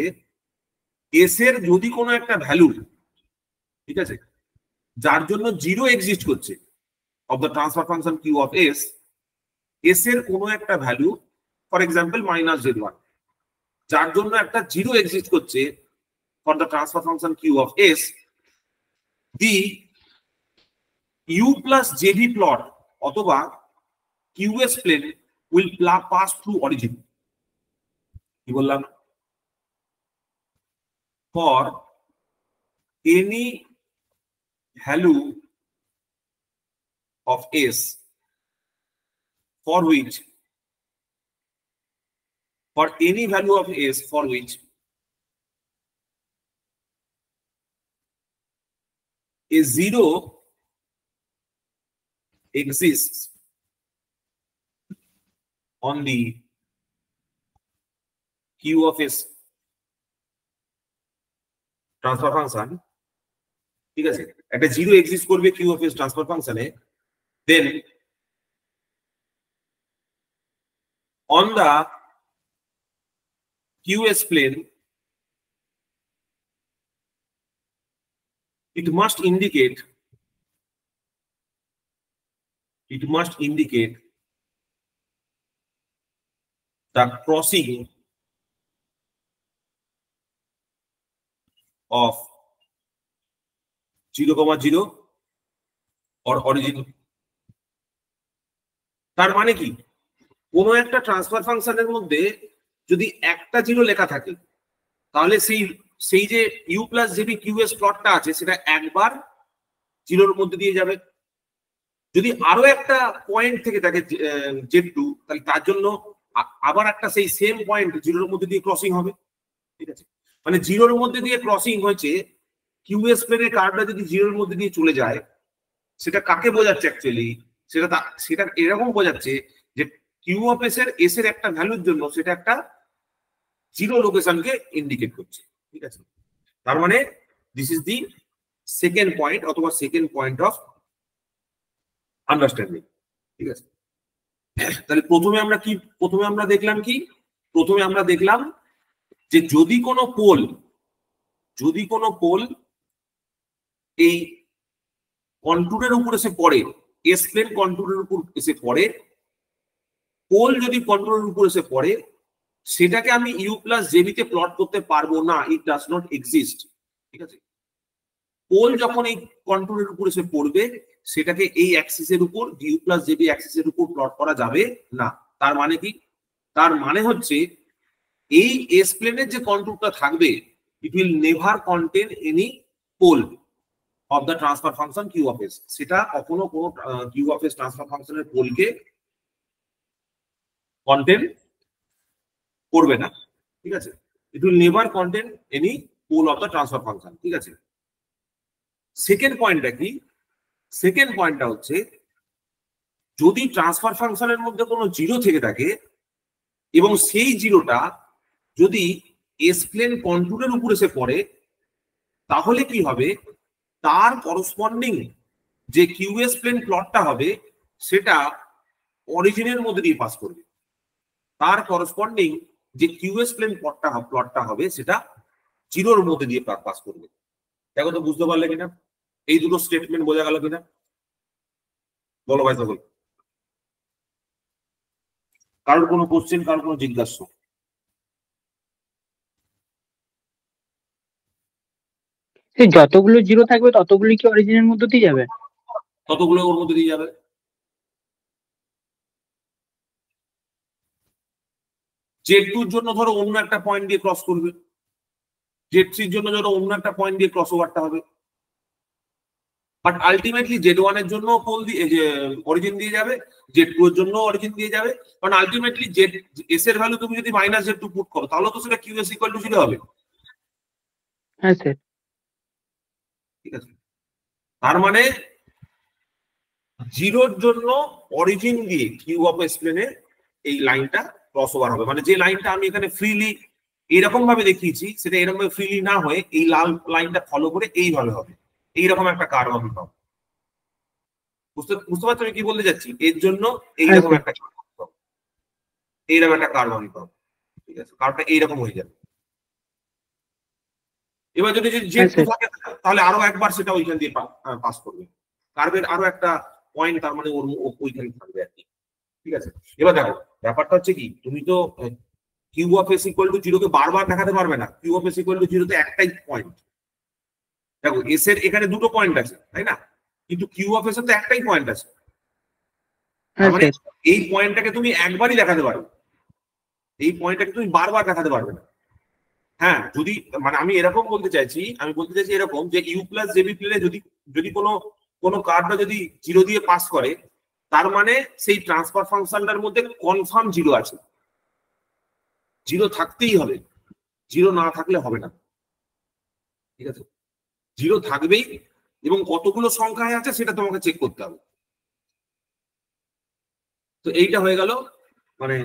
এস এর যদি কোনো একটা ভ্যালু, ঠিক আছে, যার জন্য জিরো এক্সিস্ট করছে of the transfer function Q of S, S এর কোনো একটা value, for example minus z1, যার জন্য একটা জিরো এক্সিস্ট করছে for the transfer function Q of S, the u plus jv plot অথবা qs plane will pass through origin। কি বললাম? for any value of s for which a zero exists on the q of s transfer function, ঠিক আছে, একটা zero exist করবে Q of S transfer ফাংশনে, দেন on the qs plane it must indicate the crossing of 0,0 or origin। তার মানে কি, কোনো একটা ট্রান্সফার ফাংশনের মধ্যে যদি একটা জিরো লেখা থাকে, তাহলে সেই যে ইউ প্লাস জেবি কিউএস প্লটটা আছে সেটা একবার জিরোর মধ্যে দিয়ে যাবে। যদি আরো একটা পয়েন্ট থেকে থাকে z2, তাহলে তার জন্য আবার একটা সেই সেম পয়েন্ট জিরোর মধ্যে দিয়ে ক্রসিং হবে। ঠিক আছে, মানে জিরোর মধ্যে দিয়ে ক্রসিং হয়েছে, কিউএস প্লেনের কার্ভটা যদি জিরোর মধ্যে দিয়ে চলে যায়, সেটা কাকে বোঝাচ্ছে অ্যাকচুয়ালি? সেটা এরকম বোঝাচ্ছে যে কিউ অফ এস এর একটা ভ্যালুর জন্য সেটা একটা জিরো লোকেশনকে ইন্ডিকেট করছে। ঠিক আছে, তার মানে this is the second point অথবা সেকেন্ড পয়েন্ট অফ আন্ডারস্ট্যান্ডিং। ঠিক আছে, তাহলে প্রথমে আমরা দেখলাম যে যদি কোনো পোল এই কন্টুরের উপর এসে পড়ে, এস প্লেন কন্টুরের উপর এসে পড়ে, পোল যদি কন্টুরের উপর এসে পড়ে, সেটাকে আমি ইউ প্লাস জেবিতে প্লট করতে পারবো না, ইট ডাজ নট এক্সিস্ট। ঠিক আছে, পোল যখন এই কন্টুরের উপর এসে পড়বে, সেটাকে এই অ্যাক্সিসের উপর ইউ প্লাস জেবি অ্যাক্সিসের উপর প্লট করা যাবে না। তার মানে কি? তার মানে হচ্ছে এই এস প্লেনের যে কন্ট্যুরটা থাকবে it will never contain any pole of the transfer function Q of S. সেটা কখনো কোনো কিউ অফ এস ট্রান্সফার ফাংশনের পোলকে কন্টেন করবে না, ঠিক আছে। It will never contain any pole of the transfer function, ঠিক আছে। সেকেন্ড পয়েন্টটা কি? সেকেন্ড পয়েন্টটা হচ্ছে যদি ট্রান্সফার ফাংশনের মধ্যে কোনো জিরো থেকে থাকে এবং সেই জিরোটা যদি এস প্লেন কন্ট্যুরের উপর এসে পড়ে, তাহলে কি হবে? তার করসপন্ডিং যে কিউএস প্লেন প্লটটা হবে সেটা অরিজিনের মধ্যে দিয়ে পাস করবে। তার করসপন্ডিং যে কিউএস প্লেন প্লটটা হবে সেটা জিরোর মধ্যে দিয়ে পাস করবে। দেখো তো বুঝতে পারলে কিনা? এই দুটো স্টেটমেন্ট বোঝা গেল কিনা? বলো ভাই সকল। কারোর কোনো কোশ্চেন, কারোর কোনো জিজ্ঞাসা? যতগুলো জিরো থাকবে ততগুলো কি অরিজিনের মধ্যে দিয়ে যাবে? ততগুলো ওর মধ্যে দিয়ে যাবে। জেড টুর জন্য ধরো অন্য একটা পয়েন্ট দিয়ে ক্রস করবে, জেড থ্রির জন্য ধরো অন্য একটা পয়েন্ট দিয়ে ক্রস ওভারটা হবে, বাট আলটিমেটলি জেড ওয়ান এর জন্য পোল দিয়ে যে অরিজিন দিয়ে যাবে, জেড টু এর জন্য অরিজিন দিয়ে যাবে। কারণ আলটিমেটলি জেড এস এর ভ্যালু তুমি যদি মাইনাস জেড টু পুট করো তাহলে তো সেটা Q S equal to zero হবে। হ্যাঁ স্যার। ঠিক আছে, তার মানে জিরোর জন্য অরিজিন দিয়ে কিউ অফ এস প্লেনে এই লাইনটা ক্রস ওভার হবে। মানে যে লাইনটা আমি এখানে ফ্রিলি এরকম ভাবে দেখিয়েছি সেটা এরকম ভাবে ফ্রিলি না হয়ে এই লাল লাইনটা ফলো করে এইভাবে হবে, এইরকম একটা কার্ভ আমি পাবো। বুঝতে পারছো আমি কি বলতে যাচ্ছি? এর জন্য এইরকম একটা এইরকম একটা কার্ভ আমি পাবো, ঠিক আছে। কার্ভটা এইরকম হয়ে যাবে। এবার যদি জেড টু থাকে তাহলে আরো একবার সেটা ওইখান দিয়ে পাস করবে, কার্ভের আরো একটা পয়েন্ট, তার মানে ওর ওইখানে থাকবে আর কি, ঠিক আছে। এবার দেখো ব্যাপারটা হচ্ছে কি, তুমি তো Q of S equal to zero কে বারবার দেখাতে পারবে না। Q of S equal to zero তে একটাই পয়েন্ট। দেখো এস এর এখানে দুটো পয়েন্ট আছে তাই না, কিন্তু কিউ অফ এস এর তো একটাই পয়েন্ট আছে। মানে এই পয়েন্টটাকে তুমি একবারই দেখাতে পারবে, এই পয়েন্টটাকে তুমি বারবার দেখাতে পারবে না। হ্যাঁ, যদি মানে আমি এরকম বলতে চাইছি, আমি বলতে চাইছি এরকম যে ইউ প্লাস জেবি প্লেনে যদি যদি কোনো কার্ডটা যদি জিরো দিয়ে পাস করে, তার মানে সেই ট্রান্সফার ফাংশনটার মধ্যে কনফার্ম জিরো আছে, জিরো থাকতেই হবে, জিরো না থাকলে হবে না, ঠিক আছে। জিরো থাকবেই, এবং কতগুলো সংখ্যায় আছে সেটা তোমাকে চেক করতে হবে। তো এইটা হয়ে গেল মানে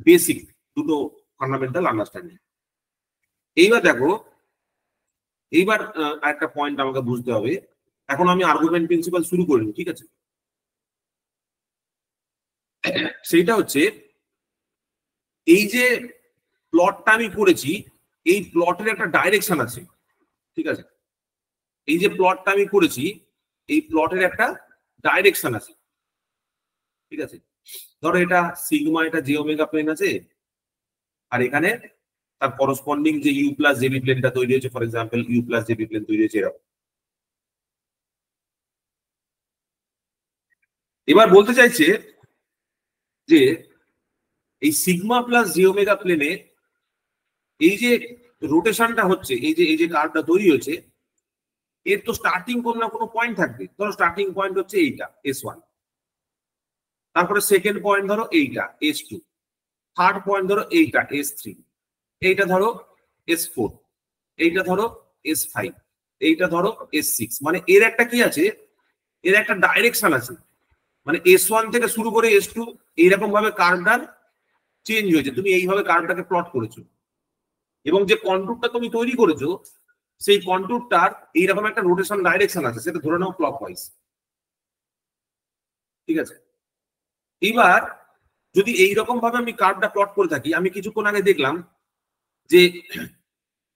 বেসিক দুটো ফান্ডামেন্টাল আন্ডারস্ট্যান্ডিং। এইবার দেখো, এইবার একটা পয়েন্ট আমাকে বুঝতে হবে। এখন আমি আর্গুমেন্ট প্রিন্সিপাল শুরু করিনি, ঠিক আছে। সেইটা হচ্ছে এই যে প্লটটা আমি করেছি, এই প্লটের একটা ডাইরেকশন আছে, ঠিক আছে। এই যে প্লটটা আমি করেছি এই প্লটের একটা ডাইরেকশন আছে, ঠিক আছে। ধরো এটা সিগমা, এটা জে ওমেগা প্লেন আছে, আর এখানে তার করসপন্ডিং যে ইউ প্লাস জেবি প্লেনটা তৈরি হয়েছে, for example U plus JV plane তৈরি হয়েছে এরকম। এবার বলতে চাইছে যে এই সিগমা প্লাস জে ওমেগা প্লেনে এই যে রোটেশনটা হচ্ছে, এই যে কার্ভটা তৈরি হয়েছে, এর তো স্টার্টিং কোনো না কোনো পয়েন্ট থাকবে। ধরো স্টার্টিং পয়েন্ট হচ্ছে এইটা S1, তারপরে সেকেন্ড পয়েন্ট ধরো এইটা S2, থার্ড পয়েন্ট ধরো এইটা S3, এইটা ধরো S4, এইটা ধরো S5, এইটা ধরো S6। মানে এর একটা কি আছে, এর একটা ডাইরেকশন আছে। মানে S1 থেকে শুরু করে S2 এইরকম ভাবে কার্ভটা চেঞ্জ হয়েছে, তুমি এইভাবে কার্ভটাকে প্লট করেছো, এবং যে কন্ট্যুরটা তুমি তৈরি করেছো সেই কন্ট্যুরটার এইরকম একটা রোটেশন ডাইরেকশন আছে, সেটা ধরে নাও ক্লকওয়াইজ, ঠিক আছে। এবার যদি এইরকম ভাবে আমি কার্ভটা প্লট করে থাকি, আমি কিছুক্ষণ আগে দেখলাম যে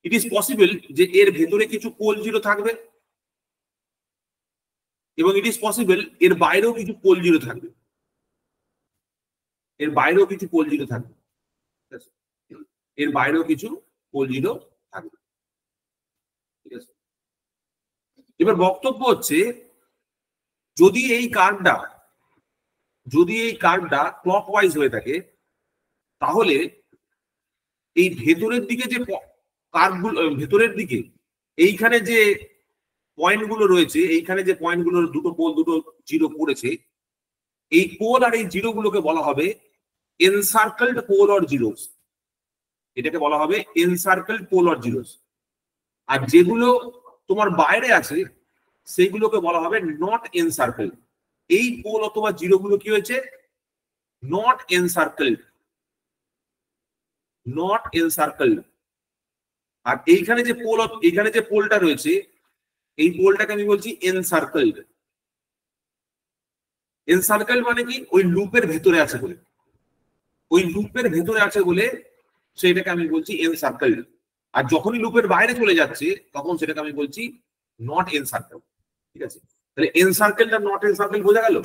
ইট ইজ পসিবল যে এর ভেতরে কিছু পোল জিরো থাকবে, এবং ইট ইজ পসিবল এর বাইরেও কিছু পোল জিরো থাকবে, এর বাইরেও কিছু পোল জিরো থাকবে, এর বাইরেও কিছু পোল জিরো থাকবে, ঠিক আছে। এবার বক্তব্য হচ্ছে যদি এই কার্ভটা ক্লকওয়াইজ হয়ে থাকে, তাহলে এই ভেতরের দিকে যে কার্ভগুলো, ভেতরের দিকে এইখানে যে পয়েন্ট গুলো রয়েছে, এইখানে যে পয়েন্ট গুলোর দুটো পোল দুটো জিরো পড়েছে, এই পোল আর এই জিরো গুলোকে বলা হবে এনসার্কেলড পোল অর জিরোস। এটাকে বলা হবে এনসার্কেলড পোল অর জিরোস। আর যেগুলো তোমার বাইরে আছে সেইগুলোকে বলা হবে নট এনসার্কেল। এই পোল অথবা জিরো গুলো কি হয়েছে? Not encircle, not encircle. আর এইখানে যে পোল, এইখানে যে পোলটা রয়েছে, এই পোলটাকে আমি বলছি এনসার্কেলড। এনসার্কেল মানে কি? ওই লুপের ভেতরে আছে বলে, ওই লুপের ভেতরে আছে বলে সেটাকে আমি বলছি এনসার্কেলড। আর যখনই লুপের বাইরে চলে যাচ্ছে তখন সেটাকে আমি বলছি নট এনসার্কেল। ঠিক আছে, তাহলে এনসার্কেল আর নট এনসার্কেল বোঝা গেল।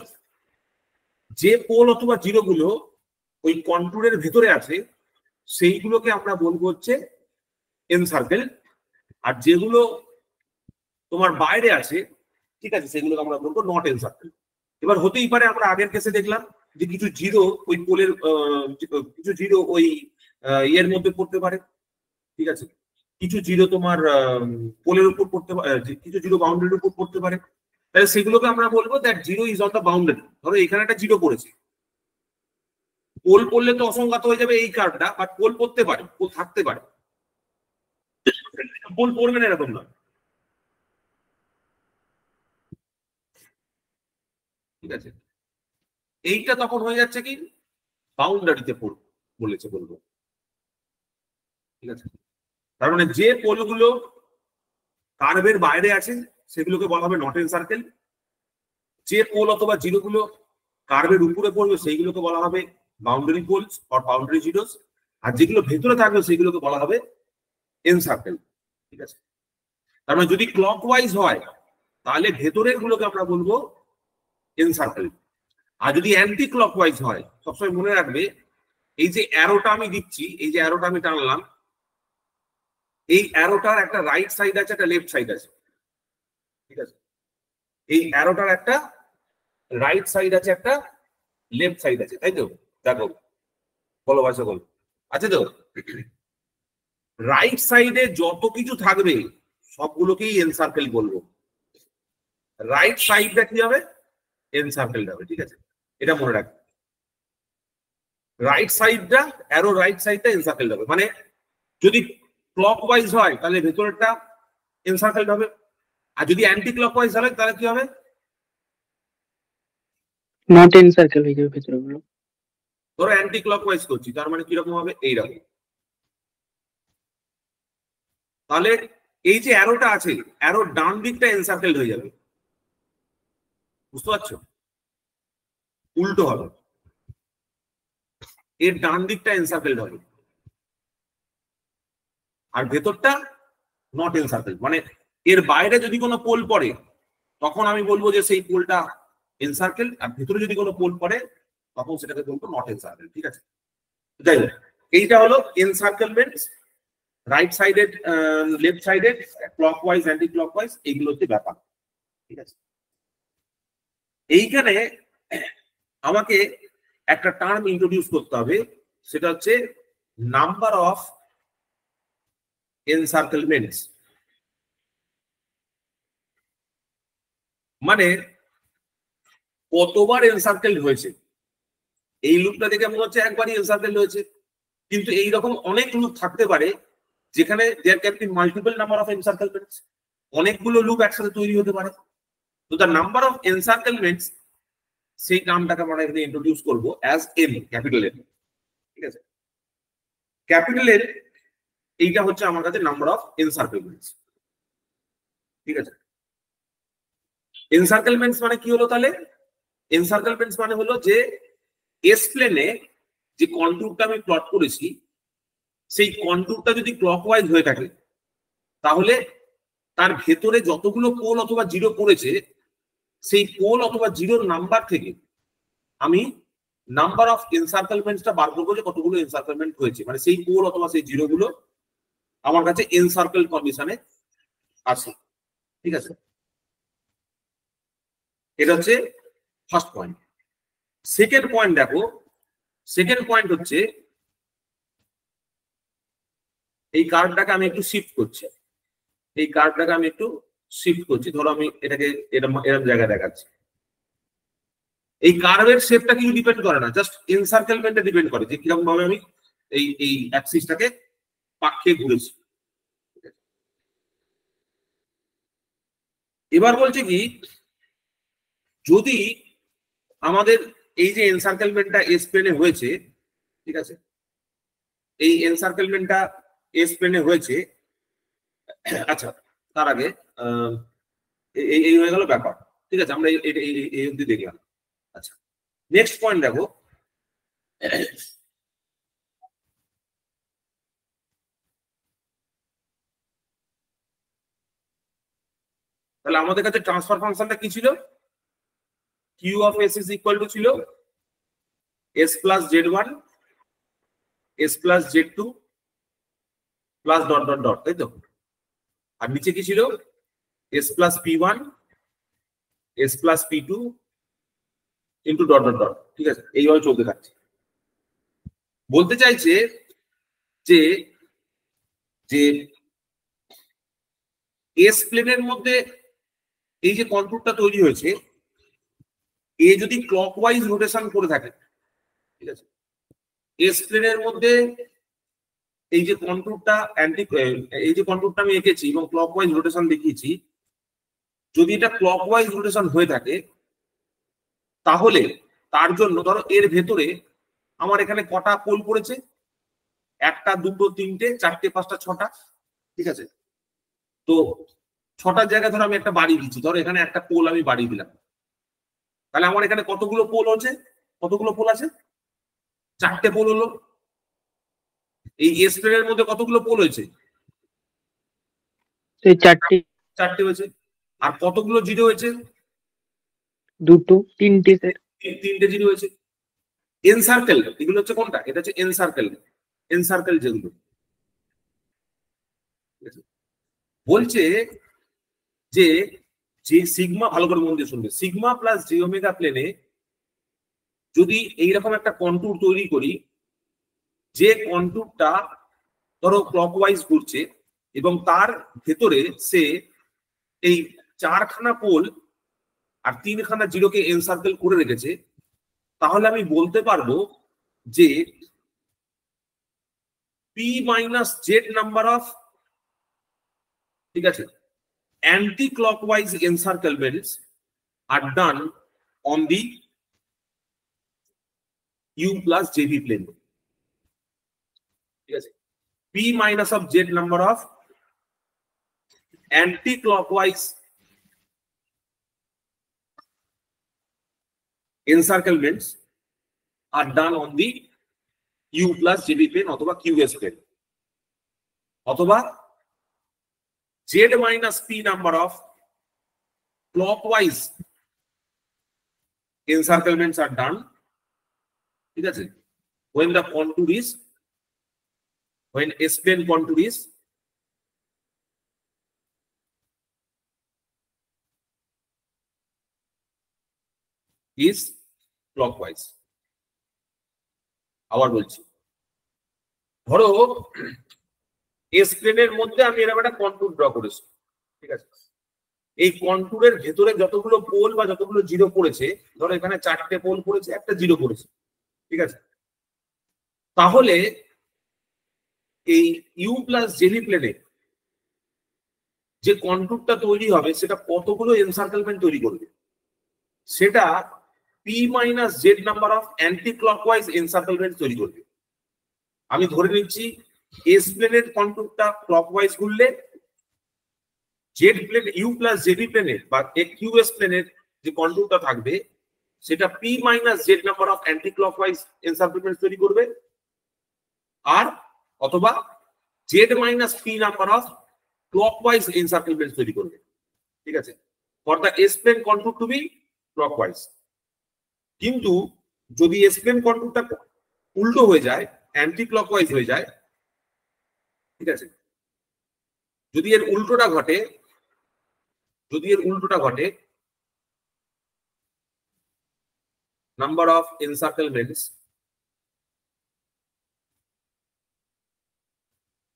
যে পোল অথবা জিরো গুলো ওই কন্ট্রোলের ভেতরে আছে সেইগুলোকে আমরা বলবো হচ্ছে এনসার্কেল, আর যেগুলো তোমার বাইরে আছে, ঠিক আছে, সেগুলোকে আমরা বলবো নট এনসার্কেল। এবার হতেই পারে আমরা আগের কেসে দেখলাম যে কিছু জিরো ওই পোলের, কিছু জিরো ওই ইয়ের মধ্যে পড়তে পারে, ঠিক আছে, কিছু জিরো তোমার পোলের উপর পড়তে পারে, কিছু জিরো বাউন্ডারির উপর পড়তে পারে। তাহলে সেগুলোকে আমরা বলবো that zero is on the boundary. ধরো এখানে একটা জিরো পড়েছে, পোল পড়লে তো অসংখ্যাত হয়ে যাবে এই কার্ভটা, বাট পোল পড়তে পারে, পোল থাকতে পারে, পোল পড়বে না এরকম না। ঠিক আছে, এইটা তখন হয়ে যাচ্ছে কি বাউন্ডারিতে বলেছে বলবো। ঠিক আছে, তার মানে যে পোলগুলো কার্ভের বাইরে আছে সেগুলোকে বলা হবে নট এনসার্কেল। যে পোল অথবা জিরো গুলো কার্ভের উপরে পড়বে সেইগুলোকে বলা হবে boundary poles or boundary zeros. আর যেগুলো ভেতরে থাকবে সেগুলোকে বলা হবে এনসার্কেল। ঠিক আছে, তার মানে যদি ক্লকওয়াইজ হয় তাহলে ভেতরের গুলোকে আমরা বলবো এনসার্কেল। আর যদি অ্যান্টি ক্লকওয়াইজ হয়, সবসময় মনে রাখবে এই যে অ্যারোটা আমি দিচ্ছি, এই যে অ্যারোটা আমি টানলাম, এই অ্যারোটার একটা রাইট সাইড আছে, একটা লেফট সাইড আছে। ঠিক আছে, এই অ্যারোটার একটা রাইট সাইড আছে, একটা লেফট সাইড আছে, তাই তো? দেখো, বলো ভাই সকল, আছে তো? রাইট সাইডে যত কিছু থাকবে সবগুলোকেই এনসার্কেল বলবো। রাইট সাইডটা কি হবে? এনসার্কেল হবে। ঠিক আছে, এটা মনে রাখবে। রাইট সাইডটা, অ্যারো রাইট সাইডটা এনসার্কেল হবে। মানে যদি ক্লকওয়াইজ হয় তাহলে ভেতরেরটা এনসার্কেল হবে, আর যদি অ্যান্টি ক্লকওয়াইজ হয় তাহলে কি হবে? নট এনসার্কেল হয়ে যাবে ভেতরে গুলো। ধরো অ্যান্টি ক্লকওয়াইজ করছি, তার মানে কিরকম হবে? এইরকম। তাহলে এই যে অ্যারোটা আছে, অ্যারোর ডান দিকটা এনসার্কেল হয়ে যাবে, বুঝতে পারছো? উল্টো হবে, এর ডান দিকটা এনসার্কেল হবে আর ভেতরটা নট এনসার্কেল। মানে এর বাইরে যদি কোনো পোল পড়ে তখন আমি বলবো যে সেই পোলটা এনসার্কেল, আর ভেতরে যদি কোনো পোল পড়ে তখন সেটাকে বলবো নট এনসার্কেল। ঠিক আছে, যাই হোক, এইটা হলো encirclement, right sided, left sided, clockwise, anti clockwise, এইগুলো হচ্ছে ব্যাপার। ঠিক আছে, এইখানে আমাকে একটা টার্ম ইন্ট্রোডিউস করতে হবে, সেটা হচ্ছে নাম্বার অফ এনসার্কেলমেন্টস। মানে কতবার এনসার্কেল হয়েছে। এই লুপটা দেখে মনে হচ্ছে একবারই এনসার্কেল হয়েছে, কিন্তু এইরকম অনেক লুপ থাকতে পারে যেখানে there can be multiple number of encirclements, অনেকগুলো লুপ একসাথে তৈরি হতে পারে। তো দ্য নাম্বার অফ এনসার্কেলমেন্টস, সেই নামটাকে আমরা এখানে ইন্ট্রোডিউস করব অ্যাজ এন, ক্যাপিটাল এন। ঠিক আছে, ক্যাপিটাল এন, এইটা হচ্ছে আমার কাছে নাম্বার অফ এনসার্কেলমেন্টস। ঠিক আছে, এনসার্কেলমেন্টস মানে কি হলো তাহলে? এনসার্কেলমেন্টস মানে হলো যে এস প্লেনে যে কন্ট্যুরটা আমি প্লট করেছি, সেই কন্ট্যুরটা যদি ক্লকওয়াইজ হয়ে থাকে তাহলে তার ভেতরে যতগুলো পোল অথবা জিরো পড়েছে সেই পোল অথবা জিরোর নাম্বার থেকে আমি নাম্বার অফ এনসার্কেলমেন্টসটা বার করবো, যে কতগুলো এনসার্কেলমেন্ট হয়েছে। মানে সেই পোল অথবা সেই জিরো গুলো আমার কাছে এনসার্কেল কন্ডিশনে আছে। ঠিক আছে, এটা হচ্ছে ফার্স্ট পয়েন্ট। সেকেন্ড পয়েন্ট দেখো, সেকেন্ড পয়েন্ট হচ্ছে এই কার্ভটাকে আমি একটু শিফট করছি, এই কার্ভটাকে আমি একটু শিফট করছি, ধরো আমি এটাকে এরকম জায়গায় দেখাচ্ছি। এই কার্ভের শেপটা কিছু ডিপেন্ড করে না, জাস্ট এনসার্কেলমেন্টে ডিপেন্ড করে যে কিরকম ভাবে আমি এই অ্যাক্সিসটাকে পাক ঘুরেছি। এবার বলছে কি, যদি আমাদের এই যে এনসার্কেলমেন্টটা এস প্লেনে হয়েছে, ঠিক আছে, এই এনসার্কেলমেন্টটা এস প্লেনে হয়েছে, আচ্ছা তার আগে এই হয়ে গেল ব্যাপার, ঠিক আছে, আমরা এই অবধি দেখলাম। আচ্ছা নেক্সট পয়েন্ট দেখো, তাহলে আমাদের কাছে ট্রান্সফার ফাংশনটা কি ছিল? Q of S is equal to ছিল S plus Z one S plus Z two plus dot dot dot, তাই তো? আর নিচে কি ছিল? S plus P one S plus P two into dot dot dot, ঠিক আছে, এইভাবে চলতে থাকছে। বলতে চাইছে যে যে এস প্লেনের মধ্যে এই যে কন্ট্যুরটা তৈরি হয়েছে, এ যদি ক্লকওয়াইজ রোটেশন করে থাকে, ঠিক আছে, এস প্লেনের মধ্যে এই যে কন্ট্যুরটা এই যে কন্ট্যুরটা আমি এঁকেছি এবং ক্লকওয়াইজ রোটেশন দেখিয়েছি, যদি এটা ক্লকওয়াইজ রোটেশন হয়ে থাকে, তাহলে তার জন্য ধরো এর ভেতরে আমার এখানে কটা পোল পড়েছে? একটা, দুটো, তিনটে, চারটে, পাঁচটা, ছটা, ঠিক আছে। তো ছটার জায়গায় ধরো আমি একটা বাড়ি দিচ্ছি, ধরো এখানে একটা পোল আমি বাড়িয়ে দিলাম, তাহলে আমার এখানে কতগুলো পোল আছে? কতগুলো পোল আছে? চারটে পোল হলো। এই এস প্লেনের মধ্যে কতগুলো পোল হয়েছে? চারটে হয়েছে। আর কতগুলো জিরো হয়েছে? দুটো, তিনটে স্যার। তিনটে জিরো হয়েছে। এনসার্কেল এগুলো হচ্ছে কোনটা? এটা হচ্ছে এনসার্কেল। এনসার্কেল যেগুলো বলছে যে যে সিগমা, ভালো করে মন দিয়ে শুনবে, সিগমা প্লাস জি ওমেগা প্লেনে যদি এইরকম একটা কন্ট্যুর তৈরি করি, যে কন্ট্যুরটা ধরো ক্লকওয়াইজ ঘুরছে এবং তার ভেতরে সে এই চারখানা পোল আর তিনখানা জিরোকে এনসার্কেল করে রেখেছে, তাহলে আমি বলতে পারবো যে P minus Z number of, ঠিক আছে, অ্যান্টি ক্লকওয়াইজ এনসার্কেলমেন্টস আর done on the U plus JV plane, ঠিক আছে। P minus of Z number of anti clockwise encirclements are done on the U plus JB plane অথবা QS plane, অথবা Z minus P number of clockwise encirclements are done, ঠিক আছে, when the contour is, when S plane contour is clockwise। আবার বলছি, ধরো S প্লেনের মধ্যে আমি এরকম একটা কন্ট্যুর ড্র করেছি, ঠিক আছে, এই কন্ট্যুরের ভেতরে যতগুলো পোল বা যতগুলো জিরো পড়েছে, ধরো এখানে চারটে পোল পড়েছে, একটা জিরো পড়েছে, ঠিক আছে, তাহলে এই ইউ প্লাস জেবি প্লেনে যে কন্ট্যুরটা তৈরি হবে সেটা কতগুলো এনসার্কেলমেন্ট তৈরি করবে? সেটা P minus Z number of anti clockwise encirclement তৈরি করবে। আমি ধরে নিচ্ছি এস প্লেনের কন্ট্যুরটা ক্লকওয়াইজ ঘুরলে Z plane U plus JV প্লেনের বা কিউএস প্লেনের যে কন্ট্যুরটা থাকবে সেটা P minus Z number of anti clockwise encirclement তৈরি করবে, আর অথবা Z minus P number of clockwise encirclement তৈরি করবে, ঠিক আছে, for the S plane contour to be clockwise. কিন্তু যদি এস প্লেন কন্ট্যুরটা উল্টো হয়ে যায়, অ্যান্টি ক্লকওয়াইজ হয়ে যায়, ঠিক আছে, যদি এর উল্টোটা ঘটে, number of encirclements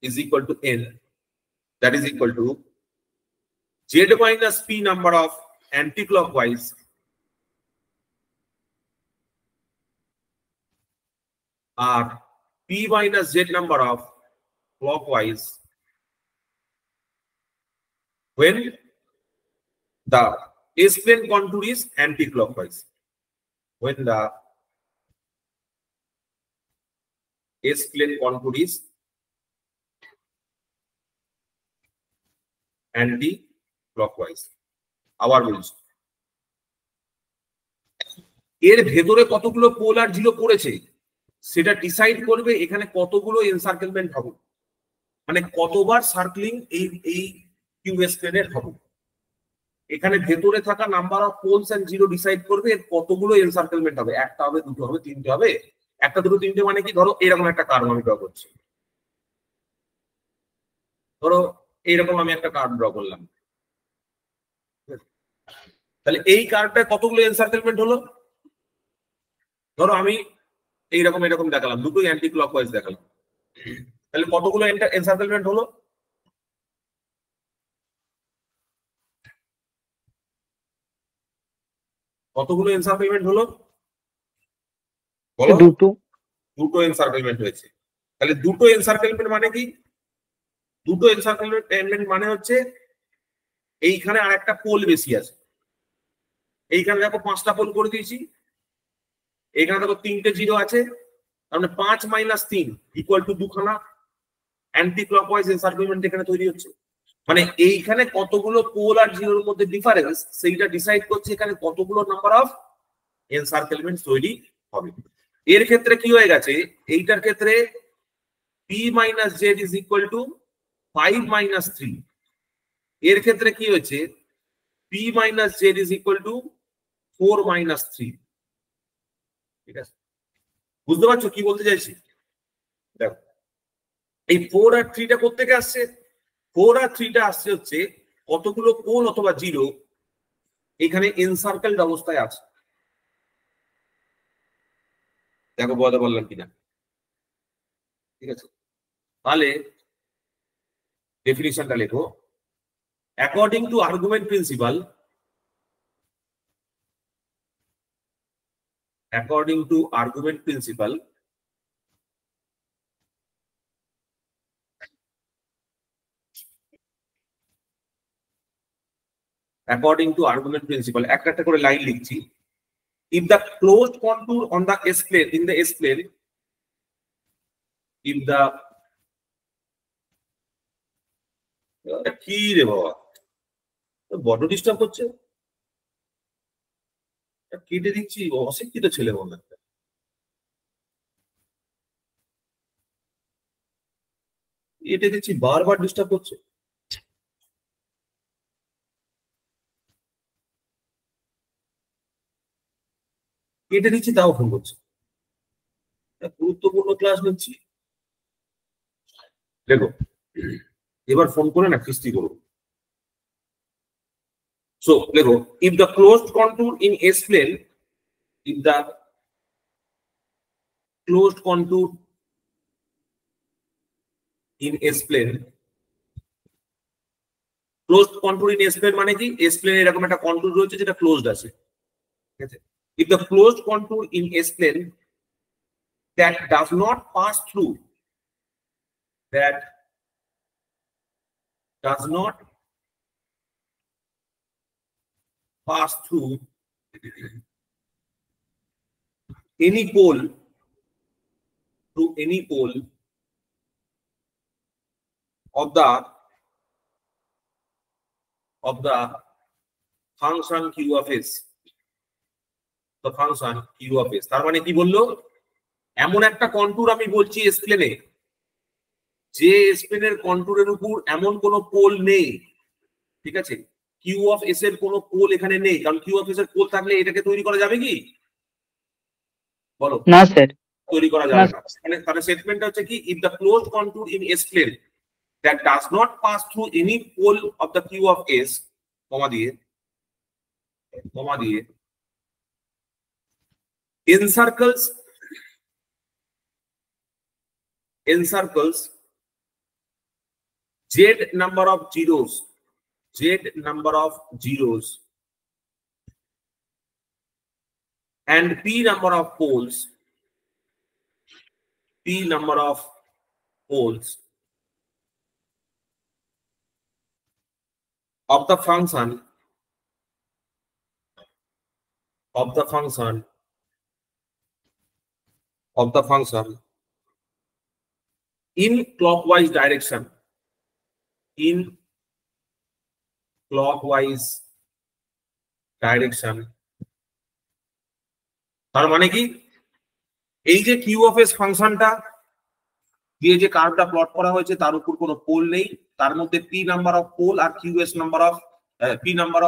is equal to n, that is equal to z minus p number of anti-clockwise are p minus z number of clockwise when the S-plane contour is anti-clockwise. When the S-plane contour is anti-clockwise. আবার বলছি, এর ভেতরে কতগুলো pole আর zero পড়েছে সেটা decide করবে এখানে কতগুলো এনসার্কেলমেন্ট হবে, মানে কতবার সার্কলিং এই কিউএস প্লেনের হবে। এখানে ভেতরে থাকা number of poles and zero decide করবে এর কতগুলো এনসার্কেলমেন্ট হবে, একটা হবে, দুটো হবে, তিনটে হবে। একটা, দুটো, তিনটে মানে কি, ধরো এরকম একটা কার্ভ আমি ড্র করছি, ধরো এইরকম আমি একটা কার্ভ ড্র করলাম, তাহলে এই কার্ভটা কতগুলো এনসার্কেলমেন্ট হলো, ধরো আমি এইরকম এরকম দেখালাম, দুটোই অ্যান্টি ক্লকওয়াইজ দেখালাম, তাহলে কতগুলো এনসার্কেলমেন্ট হলো, কতগুলো এনসার্কেলমেন্ট হলো বলো? দুটো। দুটো এনসার্কেলমেন্ট হয়েছে। তাহলে দুটো এনসার্কেলমেন্ট মানে কি, দুটো এনসার্কেলমেন্ট মানে হচ্ছে এইখানে আর একটা পোল বেশি আছে, এইখানে দেখো 5টা পোল করে দিয়েছি, এইখানে দেখো 3টে জিরো আছে, তার মানে 5 - 3 ইকুয়াল টু 2খানা অ্যান্টি ক্লকওয়াইজ এনসার্কেলমেন্ট এখানে তৈরি হচ্ছে। মানে এইখানে কতগুলো পোল আর জিরোর মধ্যে ডিফারেন্স সেইটা ডিসাইড করছে এখানে কতগুলো নাম্বার অফ এনসার্কেলমেন্ট তৈরি হবে। এর ক্ষেত্রে কি হয়ে গেছে, এইটার ক্ষেত্রে p - z is equal to 5 - 3, এর ক্ষেত্রে কি হয়েছে p - z is equal to 4 - 3। ঠিক আছে, বুঝতে পারছো কি বলতে চাইছি? দেখো এই 4 আর 3টা কোত্থেকে আসছে, 4 আর 3টা আসছে হচ্ছে কতগুলো পোল অথবা জিরো এখানে এনসার্কেলড অবস্থায় আছে। দেখো বলতে বললাম কিনা, ঠিক আছে? তাহলে ডেফিনিশনটা লেখো, according to argument principal, according to argument principle, according to argument principle একটা একটা করে লাইন লিখছি। if the closed contour on the S plane, in the S plane, if the কি রে বাবা বড় ডিস্টার্ব করছে, কেটে দিচ্ছি, অশিক্ষিত ছেলে মনে একটা, কেটে দিচ্ছি, বারবার ডিস্টার্ব করছে। কেটে দিচ্ছি তাও ফোন করছে, গুরুত্বপূর্ণ ক্লাস নিচ্ছি। দেখো এবার ফোন করে না কিস্তি করবো। So, দেখো, if the closed contour in S plane, if the closed contour in S plane, closed contour in S plane মানে কি, S plane এরকম একটা কন্ট্যুর রয়েছে যেটা ক্লোজড আছে, ঠিক আছে? If the closed contour in S plane that does not pass through, that does not pass through any pole, through any pole of the function q of s, the function q of s, তার মানে কি বললো, এমন একটা contour আমি বলছি S প্লেনে, যে এস প্লেনের কন্ট্যুরের উপর এমন কোনো পোল নেই, ঠিক আছে? কিউ অফ এস এর কোনো পোল এখানে নেই, কারণ কিউ অফ এস এর পোল থাকলে এটাকে তৈরি করা যাবে কি বলো? না স্যার, তৈরি করা যাবে না। তাহলে স্টেটমেন্টটা হচ্ছে কি, if the closed contour in S plane that does not pass through any pole of the q of s, comma দিয়ে encircles Z number of zeros, and P number of poles, of the function in clockwise direction, তার মানে কি, এই যে Q of S ফাংশনটা দিয়ে যে কার্ভটা plot করা হয়েছে তার উপর কোনো পোল নেই, তার মধ্যে পি নাম্বার অফ পোল আর Q S number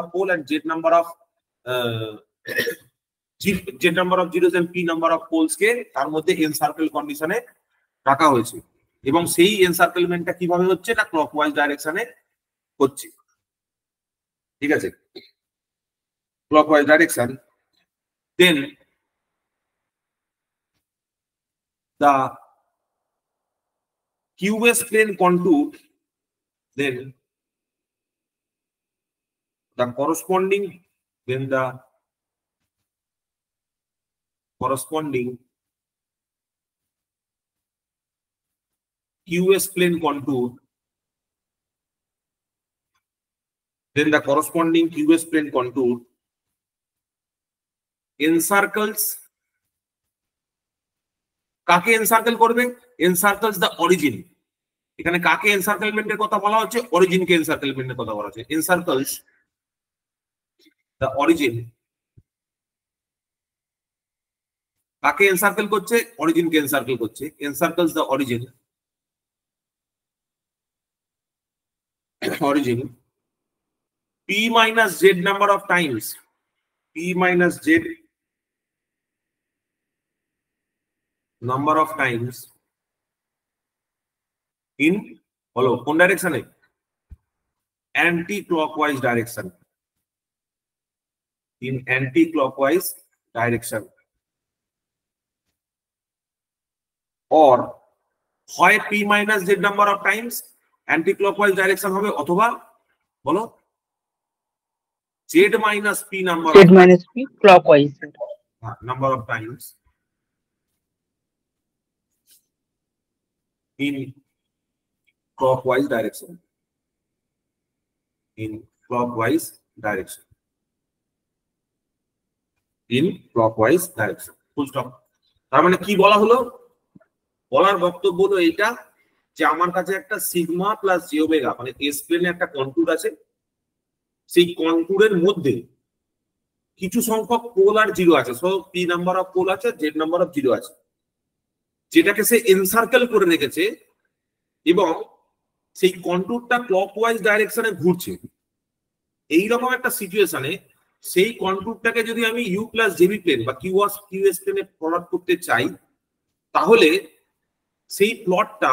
of pole and Z number of zeros and P number of poles কে তার মধ্যে এনসার্কেল কন্ডিশনে রাখা হয়েছে, এবং সেই এনসার্কেলমেন্টটা কিভাবে হচ্ছে না ক্লকওয়াইজ ডাইরেকশনে হচ্ছে। ঠিক আছে, clockwise direction. Then the QS plane contour, then the corresponding QS plane contour, encircles, কাকে এনসার্কেল করবে? এনসার্কেলস দ্য অরিজিন। এখানে কাকে এনসার্কেলমেন্টের কথা বলা হচ্ছে? অরিজিনকে এনসার্কেলমেন্টের কথা বলা হচ্ছে। এনসার্কেলস দ্য অরিজিন, কাকে এনসার্কেল করছে? অরিজিনকে এনসার্কেল করছে। Encircles the origin p minus z number of times, in বলো কোন ডাইরেকশনে? Anti clockwise direction, in anti-clockwise direction, or হয় p minus z number of times anti-clockwise direction হবে, অথবা বলো z minus p number clockwise of times in clockwise direction, full stop. তার মানে কি বলা হলো? বলার বক্তব্য হলো এইটা যে আমার কাছে একটা সিগমা প্লাস জি ওমেগা মানে এস প্লেনে একটা কন্টুর আছে, সেই কন্টুরের মধ্যে কিছু সংখ্যক পোল আর জিরো আছে, so P number of pole আছে, জেড নাম্বার অফ জিরো আছে, যেটাকে সে এনসার্কেল করে রেখেছে, এবং সেই কন্টুরটা ক্লকওয়াইজ ডাইরেকশনে ঘুরছে। এইরকম একটা সিচুয়েশনে সেই কন্টুরটাকে যদি আমি ইউ প্লাস জেবি প্লেন বা কিউএস প্লেনে প্লট করতে চাই, তাহলে সেই প্লটটা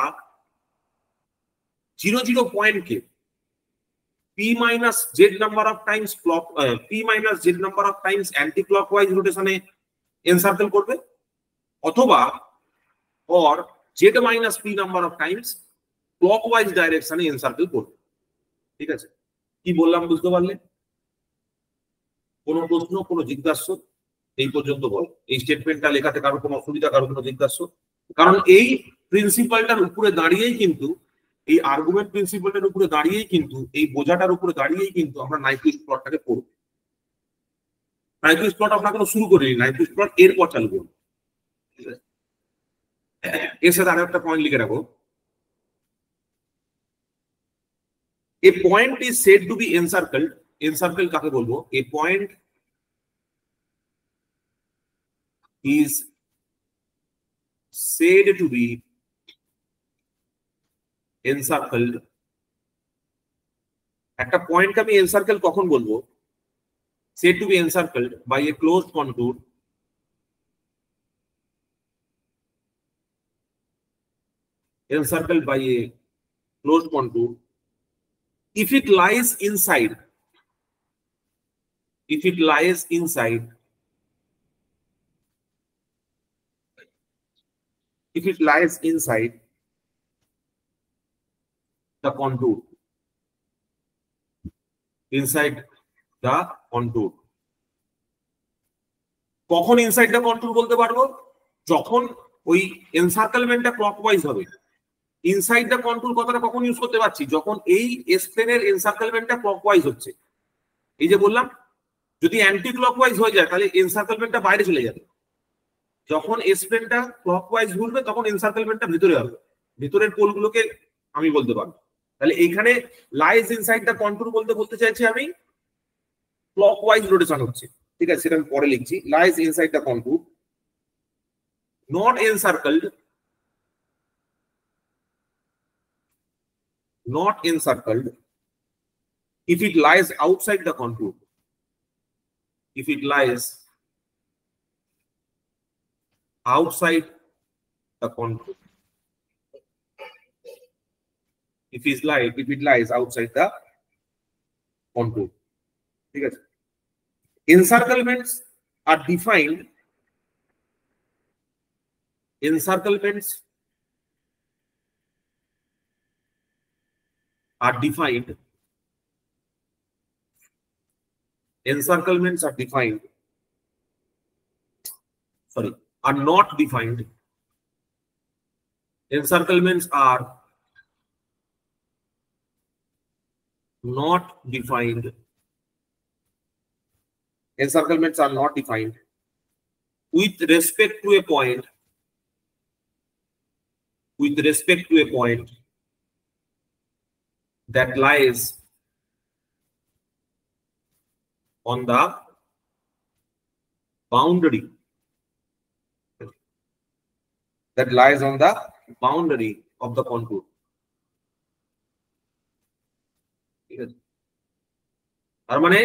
0 পয়েন্টকে p minus z number of times anti clockwise রোটেশনে এনসার্কেল করবে, অথবা or z minus p number of times clockwise ডাইরেকশনে এনসার্কেল করবে। ঠিক আছে, কি বললাম বুঝতে পারলে? কোনো প্রশ্ন, কোনো জিজ্ঞাসা এই পর্যন্ত বল। এই স্টেটমেন্টটা লেখাতে কারো কোনো অসুবিধা, কারো কোনো জিজ্ঞাসা? কারণ এই প্রিন্সিপালটার উপরে দাঁড়িয়েই কিন্তু, এই আর্গুমেন্ট প্রিন্সিপালটার উপরে দাঁড়িয়েই কিন্তু, এই বোঝাটার উপরে দাঁড়িয়েই কিন্তু আমরা নাইকুইস্ট প্লটটাকে পড়ব। নাইকুইস্ট প্লট আমরা কোনো শুরু করিনি, নাইকুইস্ট প্লট এরপর চালু করব। এর সাথে আরো একটা পয়েন্ট লিখে রাখো, a point is said to be encircled. Encircle কাকে বলবো? A point is said to be encircled। একটা পয়েন্টকে আমি এনসার্কেল কখন বলবো? said to be encircled by a closed contour if it lies inside the contour, inside the contour. কখন inside the control বলতে পারবো? যখন ওই এনসার্কেলমেন্টটা ক্লকওয়াইজ হবে। ইনসাইড দ্য কন্ট্রোল কথাটা কখন ইউজ করতে পারছি? যখন এই এস প্লেনের এনসার্কেলমেন্টটা ক্লকওয়াইজ হচ্ছে। এই যে বললাম, যদি অ্যান্টি ক্লকওয়াইজ হয়ে যায় তাহলে এনসার্কেলমেন্টটা বাইরে চলে যাবে। যখন এস প্লেনটা ক্লকওয়াইজ ঘুরবে তখন এনসার্কেলমেন্টটা ভিতরে হবে, ভিতরের পোলগুলোকে আমি বলতে পারবো। তাহলে এখানে লাইজ ইনসাইড দ্য কন্ট্রোল বলতে চাইছি আমি ক্লকওয়াইজ রোটেশন হচ্ছে, ঠিক আছে? সেটা আমি পরে লিখছি। Lies inside the control, not encircled, not encircled if it lies outside the contour. If it lies outside the contour, if it lies outside the contour, ঠিক আছে? Encirclements are defined. Encirclements are defined. Encirclements are defined. Sorry, are not defined. Encirclements are not defined. Encirclements are not defined with respect to a point. With respect to a point that lies on the boundary, that lies on the boundary of the contour. তার মানে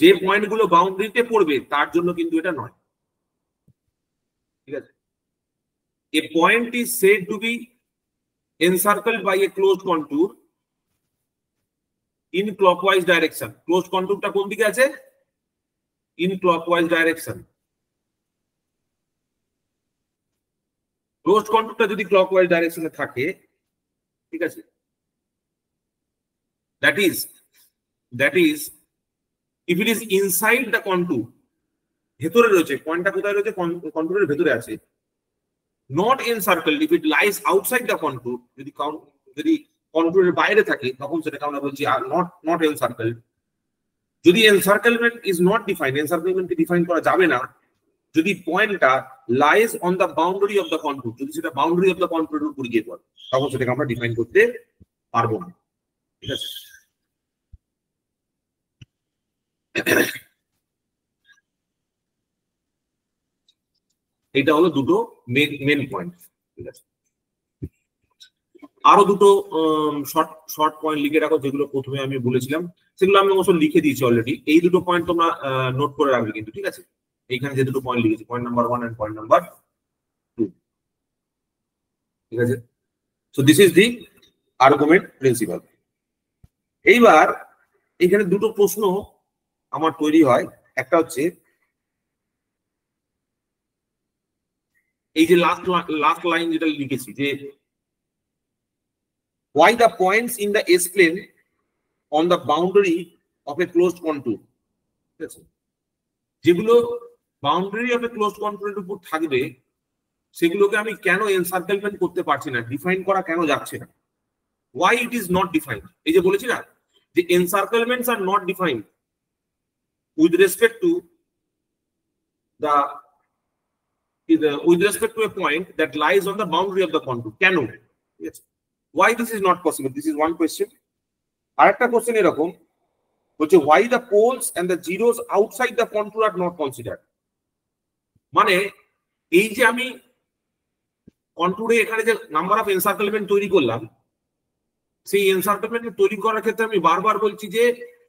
যে পয়েন্টগুলো বাউন্ডারিতে পড়বে তার জন্য কিন্তু এটা নয়, ঠিক আছে? A point is said to be encircled by a closed contour in clockwise direction. Closed contourটা কোন দিকে আছে? In clockwise direction. Closed contourটা যদি clockwise direction এ থাকে, ঠিক আছে? That is if it is inside the contour, ভেতরে রয়েছে, পয়েন্টটা কোথায় রয়েছে? কন্ট্রোলের ভেতরে আছে। Not encircled if it lies outside the contour, যদি কন্ট্রোলের বাইরে থাকে তখন সেটাকে আমরা বলছি not encircled. যদি encirclement is not defined, encirclement K define করা যাবে না যদি পয়েন্টটা lies on the boundary of the contour, যদি সেটা boundary of the contour এর উপর গিয়ে পড়ে তখন সেটাকে আমরা ডিফাইন করতে পারবো না, ঠিক আছে? এটা হলো দুটো মেন পয়েন্ট, ঠিক আছে? আরো দুটো শর্ট পয়েন্ট লিখে রাখো যেগুলো প্রথমে আমি বলেছিলাম, সেগুলো আমি অবশ্য লিখে দিয়েছি অলরেডি। এই দুটো পয়েন্ট তোমরা নোট করে রাখবে কিন্তু, ঠিক আছে? এইখানে যে দুটো পয়েন্ট লিখেছি, point number 1 end point number 2, ঠিক আছে? So this is the argument principal. এইবার এখানে দুটো প্রশ্ন আমার তৈরি হয়। একটা হচ্ছে এই যে লাস্ট লাইন যেটা লিখেছি যে why the points in the S plane on the boundary of a closed contour, ঠিক আছে? যেগুলো বাউন্ডারি অফ এ ক্লোজড কন্ট্রোলের উপর থাকবে সেগুলোকে আমি কেন এনসার্কেলমেন্ট করতে পারছি না, ডিফাইন করা কেন যাচ্ছে না? why it is not defined? এই যে বলেছি না যে encirclements are not defined with respect to a point that lies on the boundary of the contour. কেন? Yes. Why this is not possible? This is one question. আরেকটা question এরকম বলছে why the poles and the zeros outside the contour are not considered. মানে এই যে আমি কন্ট্যুরে এখানে যে নাম্বার অফ এনসার্কেলমেন্ট তৈরি করলাম, সেই এনসার্কেলমেন্ট তৈরি করার ক্ষেত্রে আমি বারবার বলছি যে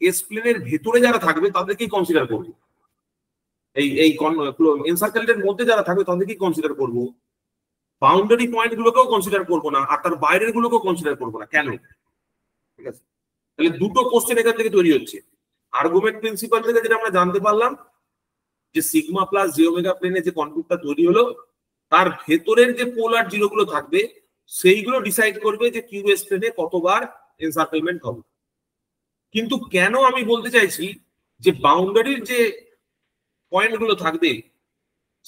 এস প্লেনের ভেতরে যারা থাকবে তাদেরকেই কনসিডার করব। এই এনসার্কেলের মধ্যে যারা থাকবে তাদেরকেই কনসিডার করব, বাউন্ডারি পয়েন্ট গুলোকেও কনসিডার করবো না, আর তার বাইরের গুলোকেও কনসিডার করবো না। কেন? ঠিক আছে, তাহলে দুটো কোশ্চেন এখান থেকে তৈরি হচ্ছে। আর্গুমেন্ট প্রিন্সিপাল থেকে যেটা আমরা জানতে পারলাম যে সিগমা প্লাস জি ওমেগা প্লেনে যে কন্ট্যুরটা তৈরি হলো তার ভেতরের যে পোলার জিরো গুলো থাকবে সেইগুলো ডিসাইড করবে যে কিউএস প্লেনে কতবার এনসার্কেলমেন্ট হবে। কিন্তু কেন আমি বলতে চাইছি যে বাউন্ডারির যে পয়েন্টগুলো থাকবে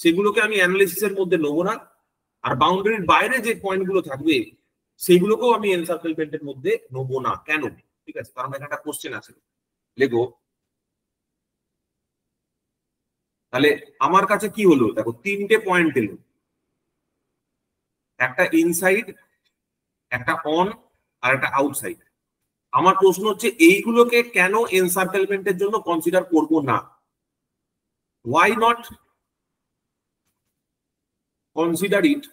সেগুলোকে আমি অ্যানালিসিসের মধ্যে নেবো না, আর বাউন্ডারির বাইরে যে পয়েন্টগুলো থাকবে সেইগুলোকেও আমি এনসার্কেলমেন্টের মধ্যে নেবো না। কেন? ঠিক আছে, কারণ এখানে একটা কোশ্চেন আছে, লেখো। তাহলে আমার কাছে কি হলো, দেখো তিনটে পয়েন্ট এলো, একটা ইনসাইড, একটা অন, আর একটা আউটসাইড। আমার প্রশ্ন হচ্ছে এইগুলোকে কেন এনসার্কেলমেন্টের জন্য কনসিডার করব না? Why not consider it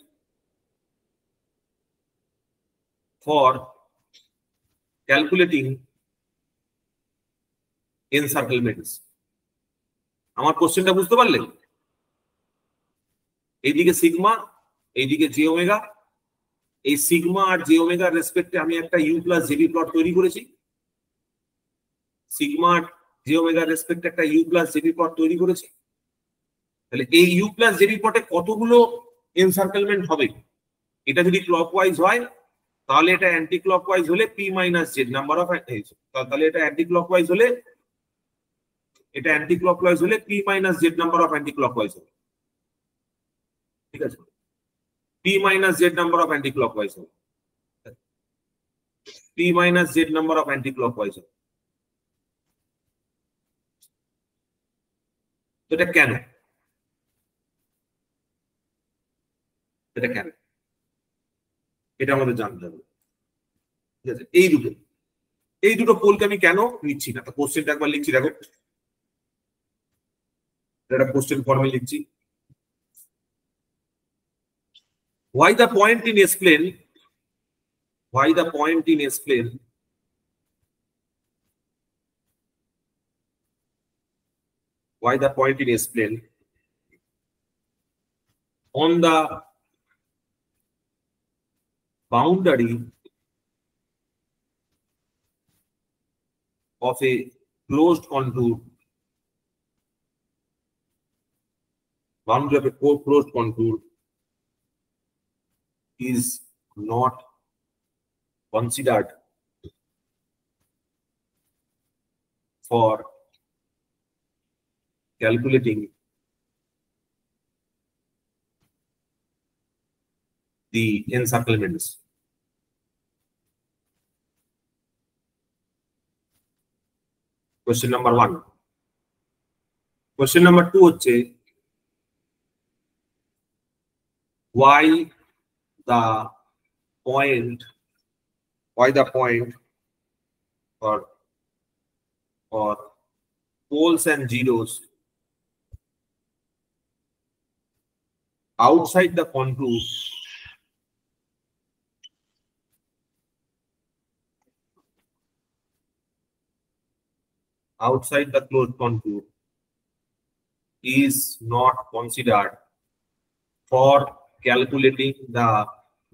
for calculating encirclements? আমার কোশ্চেনটা বুঝতে পারলেন? এইদিকে সিগমা, এইদিকে জে ওমেগা, এই সিগমা আর জে ওমেগার রেসপেক্টে আমি একটা ইউ প্লাস জেবি প্লট তৈরি করেছি। সিগমা আর জে ওমেগার রেসপেক্টে একটা ইউ প্লাস জেবি প্লট তৈরি করেছি। তাহলে এই ইউ প্লাস জেবি প্লটে কতগুলো এনসার্কেলমেন্ট হবে? এটা যদি ক্লকওয়াইজ হয় তাহলে এটা অ্যান্টি ক্লকওয়াইজ হলে P minus Z number of, তাহলে এটা অ্যান্টি ক্লকওয়াইজ হলে, এটা অ্যান্টি ক্লকওয়াইজ হলে P minus Z number of anti clockwise হবে। ঠিক আছে, P minus Z number of anti clockwise হবে, P minus Z number of anti clockwise হবে। এটা কেন? এটা কেন এটা আমাদের জানতে হবে। ঠিক আছে, এই দুটো পোলকে আমি কেন নিচ্ছি না? কোশ্চেনটা একবার লিখছি, দেখো এটা কোশ্চেন ফর্মে লিখছি। Why the point in explain? Why the point in explain? Why the point in explain on the boundary of a closed contour, boundary of a closed contour is not considered for calculating the encirclements. Question number 1. Question number 2 হচ্ছে why the point or poles and zeros outside the contour outside the closed contour is not considered for calculating the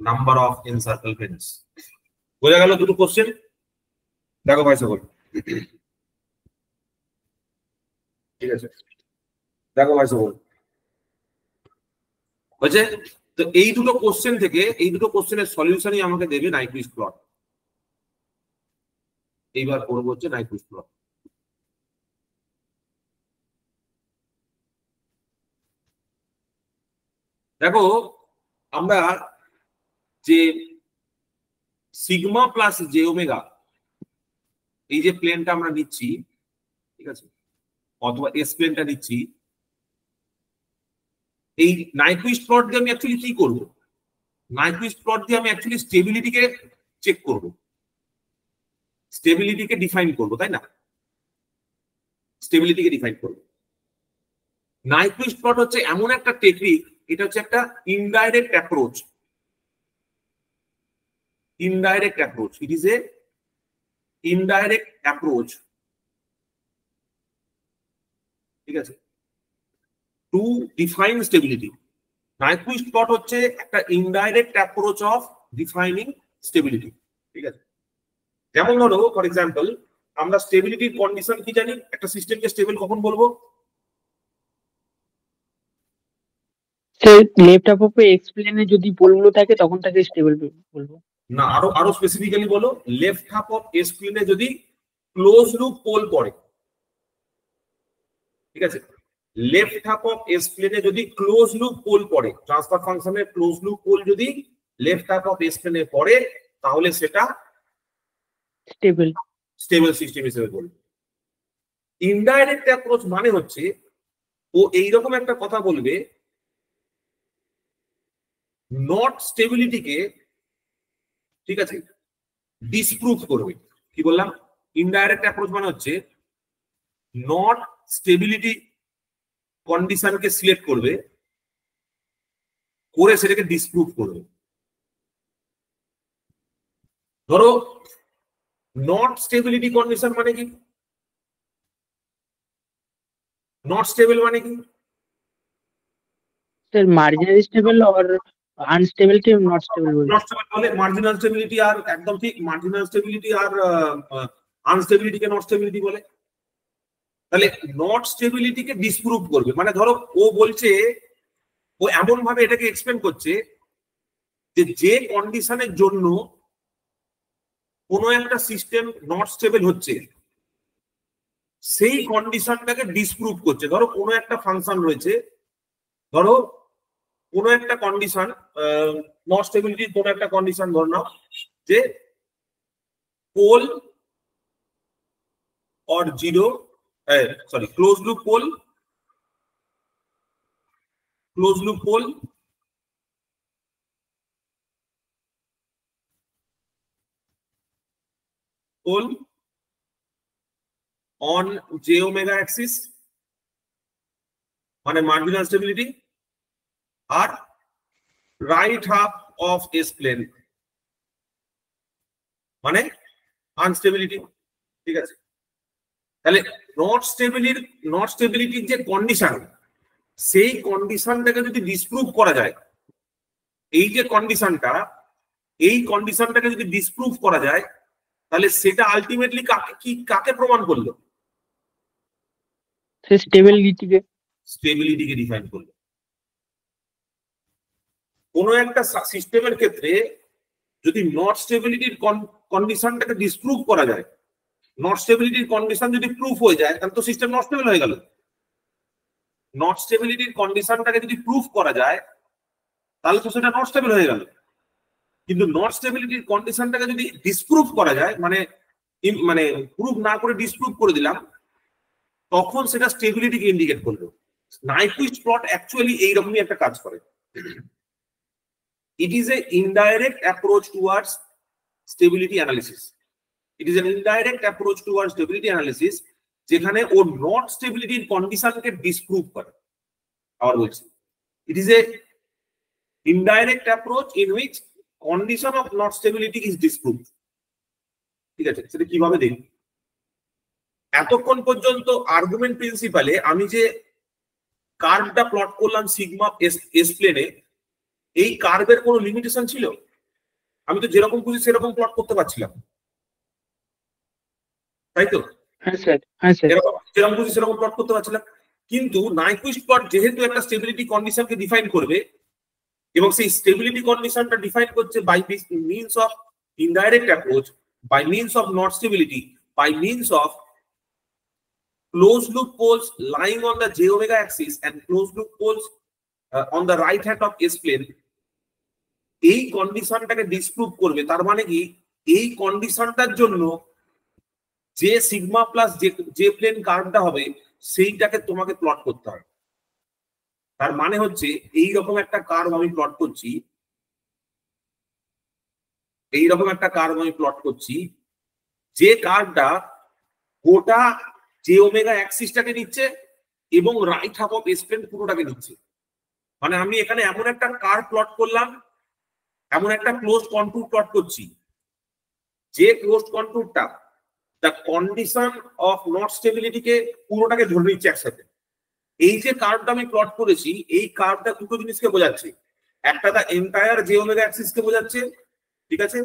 number of encirclements. বোঝা গেল দুটো question? দেখো ভাই সকল, ঠিক আছে, দেখো ভাই সকল বুঝছে তো? এই দুটো কোশ্চেন থেকে, এই দুটো কোশ্চেনের সলিউশনই আমাকে দেবে নাইকুইস্ট প্লট। এইবার করবো হচ্ছে নাইকুইস্ট প্লট। দেখো আমরা যে সিগমা প্লাস জে ওমেগা, এই যে প্লেনটা আমরা নিচ্ছি, ঠিক আছে, অথবা এস প্লেনটা নিচ্ছি, এই নাইকুইস্ট প্লট দিয়ে আমি অ্যাকচুয়ালি কি করব? নাইকুইস্ট প্লট দিয়ে আমি অ্যাকচুয়ালি স্টেবিলিটিকে চেক করব, স্টেবিলিটিকে ডিফাইন করব, তাই না? স্টেবিলিটিকে ডিফাইন করব। নাইকুইস্ট প্লট হচ্ছে এমন একটা টেকনিক, এটা হচ্ছে একটা indirect approach. Indirect approach. It is a indirect approach. ঠিক আছে, to define stability. Nyquist plot হচ্ছে একটা indirect approach of defining stability. ঠিক আছে, যেমন ধরো ফর এক্সাম্পল আমরা স্টেবিলিটির কন্ডিশন কি জানি? একটা সিস্টেমকে স্টেবল কখন বলবো? লেফট হাফ অফ এক্স প্লেনে যদি পোলগুলো থাকে তখন তাকে স্টেবল বলবো। না, আরো স্পেসিফিক্যালি বলো, লেফট হাফ অফ এস প্লেনে যদি ক্লোজ লুপ পোল পড়ে, ঠিক আছে, লেফট হাফ অফ এস প্লেনে যদি ক্লোজ লুপ পোল পড়ে, ট্রান্সফার ফাংশনের ক্লোজ লুপ পোল যদি লেফট হাফ অফ এস প্লেনে পড়ে, তাহলে সেটা স্টেবল সিস্টেম হিসেবে বলবে। ইনডাইরেক্ট অ্যাপ্রোচ মানে হচ্ছে ও এইরকম একটা কথা বলবে, নট স্টেবিলিটিকে, ঠিক আছে, ডিসপ্রুভ করবে। কি বললাম? ইনডাইরেক্ট অ্যাপ্রোচ মানে হচ্ছে নট স্টেবিলিটি কন্ডিশনকে সিলেক্ট করবে, করে সেটাকে ডিসপ্রুভ করবে। ধরো নট স্টেবিলিটি কন্ডিশন মানে কি? নট স্টেবল মানে কি? Sir marginally stable or unstable কে নট স্টেবল বলে। নট স্টেবল বলে মার্জিনাল স্টেবিলিটি, আর একদম ঠিক মার্জিনাল স্টেবিলিটি আর আনস্টেবিলিটি কে নট স্টেবিলিটি বলে। তাহলে নট স্টেবিলিটিকে ডিসপ্রুভ করবে মানে ধরো ও বলছে, ও এমন ভাবে এটাকে এক্সপ্লেন করছে যে কন্ডিশনের জন্য কোনো একটা সিস্টেম নট স্টেবল হচ্ছে, সেই কন্ডিশনটাকে ডিসপ্রুভ করছে। ধরো কোনো একটা ফাংশন রয়েছে, ধরো কোনো একটা কন্ডিশন, নট স্টেবিলিটির কোনো একটা কন্ডিশন ধরে নাও যে pole or zero, sorry, closed loop pole on j omega axis মানে marginal stability, আর right half of s plane মানে আনস্টেবিলিটি। ঠিক আছে, তাহলে নট স্টেবিলিটির যে কন্ডিশন, সেই কন্ডিশনটাকে যদি ডিসপ্রুভ করা যায়, এই যে কন্ডিশনটা, এই কন্ডিশনটাকে যদি ডিসপ্রুভ করা যায়, তাহলে সেটা আলটিমেটলি কাকে প্রমাণ করলো? স্টেবিলিটিকে ডিফাইন করলো। কোনো একটা সিস্টেমের ক্ষেত্রে যদি নট স্টেবিলিটির কন্ডিশনটাকে ডিসপ্রুভ করা যায়, নট স্টেবিলিটির কন্ডিশন যদি প্রুফ হয়ে যায়, তাহলে তো সিস্টেম নট স্টেবল হয়ে গেল। নট স্টেবিলিটির কন্ডিশনটাকে যদি প্রুফ করা যায়, তাহলে তো সেটা নট স্টেবল হয়ে গেল। কিন্তু নট স্টেবিলিটির কন্ডিশনটাকে যদি ডিসপ্রুভ করা যায়, মানে প্রুফ না করে ডিসপ্রুভ করে দিলাম, তখন সেটা স্টেবিলিটিকে ইন্ডিকেট করলো। নাইকুইস্ট প্লট অ্যাকচুয়ালি এইরকমই একটা কাজ করে। It is an indirect approach towards stability analysis. It is an indirect approach towards stability analysis যেখানে ও নট স্টেবিলিটির কন্ডিশনকে ডিসপ্রুভ করে। আবার বলছি, it is a indirect approach in which condition of not stability is disproved. ঠিক আছে, সেটা কিভাবে দেখি? এতক্ষণ পর্যন্ত আর্গুমেন্ট প্রিন্সিপালে আমি যে কার্ভটা প্লট করলাম সিগমা এস প্লেনে, এই কার্ভের কোনো লিমিটেশন ছিল? আমি তো যেরকম খুশি সেরকম প্লট করতে পারছিলাম, তাই তো? যেরকম খুশি সেরকম প্লট করতে পারছিলাম। কিন্তু নাইকুইস্ট প্লট যেহেতু একটা স্টেবিলিটি কন্ডিশনকে ডিফাইন করবে, এবং সেই স্টেবিলিটি কন্ডিশনটা ডিফাইন করছে by means of indirect approach, by means of not stability, by means of closed loop poles lying on the j omega axis and closed loop poles on the right hand of s plane, এই কন্ডিশনটাকে disprove করবে। তার মানে কি, এই কন্ডিশনটার জন্য যে sigma plus যে plane কার্ভটা হবে, সেইটাকে তোমাকে প্লট করতে হবে। তার মানে হচ্ছে এইরকম একটা কার্ভ আমি প্লট করছি, এইরকম একটা কার্ভ আমি প্লট করছি, যে কার্ভটা গোটা যে ওমেগা অ্যাক্সিসটাকে নিচ্ছে এবং right half of S plane পুরোটাকে নিচ্ছে। মানে আমি এখানে এমন একটা কার্ভ প্লট করলাম, এমন একটা ক্লোজ কন্ট্যুর প্লট করছি, যে ক্লোজ কন্ট্যুরটা দ্য কন্ডিশন অফ নট স্টেবিলিটিকে পুরোটাকে ধরে নিচ্ছে একসাথে। এই যে কার্ভটা আমি প্লট করেছি, এই কার্ভটা দুটো জিনিসকে বোঝাচ্ছে। একটা দ্য এন্টায়ার জে ওমেগা অ্যাক্সিসকে বোঝাচ্ছে, ঠিক আছে,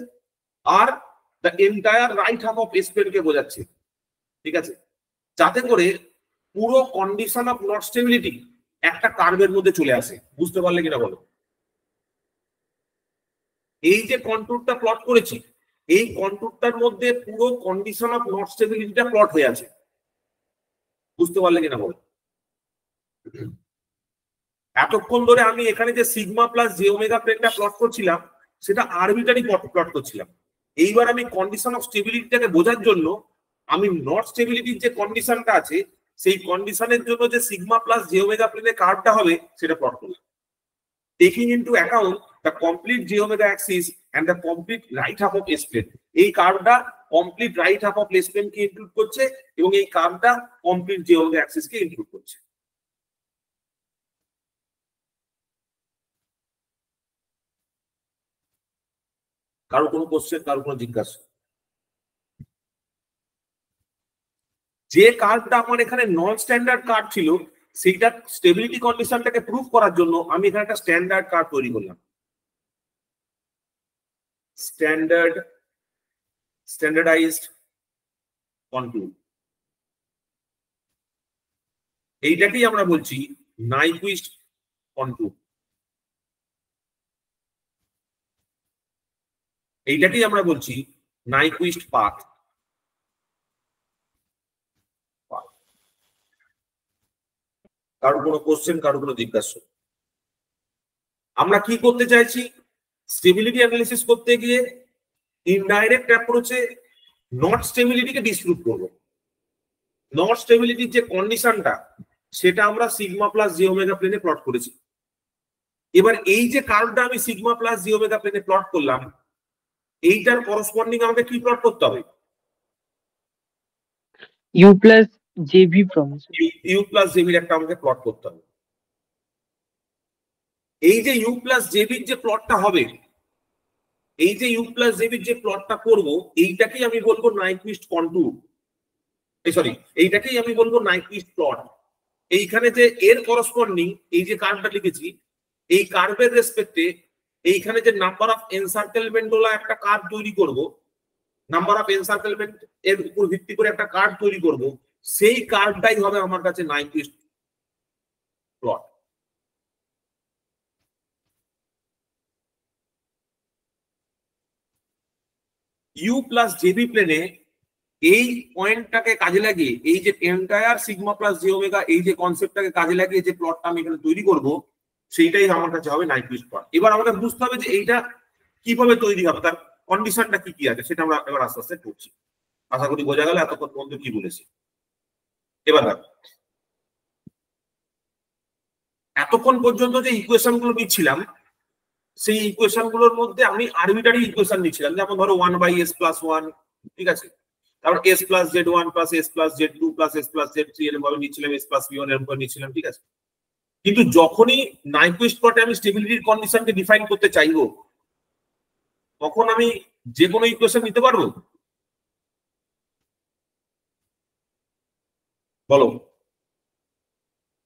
আর the entire right half of S প্লেনকে বোঝাচ্ছে, ঠিক আছে, যাতে করে পুরো কন্ডিশন অফ নট স্টেবিলিটি একটা কার্ভের মধ্যে চলে আসে। বুঝতে পারলে কিনা বলো? এই যে কন্ট্যুরটা প্লট করেছি, এই কন্ট্যুরটার মধ্যে পুরো কন্ডিশন অফ নট স্টেবিলিটিটা প্লট হয়ে আছে। বুঝতে পারলে কিনা বলো? এতক্ষণ ধরে আমি এখানে যে সিগমা প্লাস জে ওমেগা প্লেনটা প্লট করছিলাম, সেটা আরবিটারি প্লট করছিলাম। এইবার আমি কন্ডিশন অফ স্টেবিলিটিটাকে বোঝার জন্য আমি নট স্টেবিলিটির যে কন্ডিশনটা আছে, সেই কন্ডিশনের জন্য যে সিগমা প্লাস জে ওমেগা প্লেনের কার্ভটা হবে সেটা প্লট করলাম, taking into account the complete j omega axis and the complete right half of S plane. এই কার্ভটা complete right half of S প্লেনকে ইনক্লুড করছে এবং এই কার্ভটা কমপ্লিট জে ওমেগা অ্যাক্সিসকে ইনক্লুড করছে। কারো কোনো কোশ্চেন, কারো কোনো জিজ্ঞাসা? যে কার্ভটা আমার এখানে নন স্ট্যান্ডার্ড কার্ভ ছিল, সেইটা স্টেবিলিটি কন্ডিশনটাকে প্রুভ করার জন্য আমি এখানে একটা স্ট্যান্ডার্ড কার্ভ তৈরি করলাম। Standardised contour. এইটাকেই আমরা বলছি নাইকুইস্ট কন্ট্যুর। এইটাকেই আমরা বলছি নাইকুইস্ট পাথ। কারো কোনো কোশ্চেন, কারো কোনো জিজ্ঞাসা? আমরা কি করতে চাইছি? স্টেবিলিটি অ্যানালিসিস করতে গিয়ে ইনডাইরেক্ট অ্যাপ্রোচে নট স্টেবিলিটিকে ডিসপ্রুভ করব। নট স্টেবিলিটির যে কন্ডিশনটা, সেটা আমরা সিগমা প্লাস জি ওমেগা প্লেনে প্লট করেছি। এবার এই যে কার্ভটা আমি সিগমা প্লাস জি ওমেগা প্লেনে প্লট করলাম, এইটার করসপন্ডিং আমাকে কি প্লট করতে হবে? ইউ প্লাস জেভি প্রমিস। ইউ প্লাস জেবির একটা আমাকে প্লট করতে হবে। এই যে ইউ প্লাস জেবির যে প্লটটা হবে, এই যে ইউ প্লাস জেবির যে প্লটটা করব, এইটাকেই আমি বলবো নাইকুইস্ট কন্ট্যুর। সরি, এইটাকেই আমি বলবো নাইকুইস্ট প্লট। এইখানে যে এর করসপন্ডিং এই যে কার্ভটা লিখেছি, এই কার্ভের রেসপেক্টে এইখানে যে নাম্বার অফ এনসার্কেলমেন্ট হলো একটা কার্ভ তৈরি করব, নাম্বার অফ এনসার্কেলমেন্ট এর উপর ভিত্তি করে একটা কার্ভ তৈরি করব, সেই কার্ভটাই হবে আমার কাছে Nyquist plot. U plus JB প্লেনে এই পয়েন্টটাকে কাজে লাগিয়ে, এই যে entire sigma plus J omega এই যে কনসেপ্টটাকে কাজে লাগিয়ে যে প্লটটা আমি এখানে তৈরি করব, সেইটাই আমার কাছে হবে নাইকুইস্ট প্লট। এবার আমাকে বুঝতে হবে যে এইটা কিভাবে তৈরি হবে, তার কন্ডিশনটা কি কি আছে, সেটা আমরা এবার আস্তে আস্তে করছি। আশা করি বোঝা গেল এতক্ষণ পর্যন্ত কি বলেছি। এবার দেখো, এতক্ষণ পর্যন্ত যে ইকুয়েশন গুলো নিচ্ছিলাম, সেই ইকুয়েশন গুলোর মধ্যে আমি আরবিটারি ইকুয়েশন নিচ্ছিলাম, যেমন ধরো 1/s+1, ঠিক আছে, তারপর s+z1 plus s+z2 plus s+z3 এরকম ভাবে নিচ্ছিলাম, s+b1 এরকম করে নিচ্ছিলাম, ঠিক আছে। কিন্তু যখনই নাইকুইস্ট প্লটে আমি স্টেবিলিটির কন্ডিশনকে ডিফাইন করতে চাইবো, তখন আমি যে কোনো ইকুয়েশন নিতে পারবো? বলো,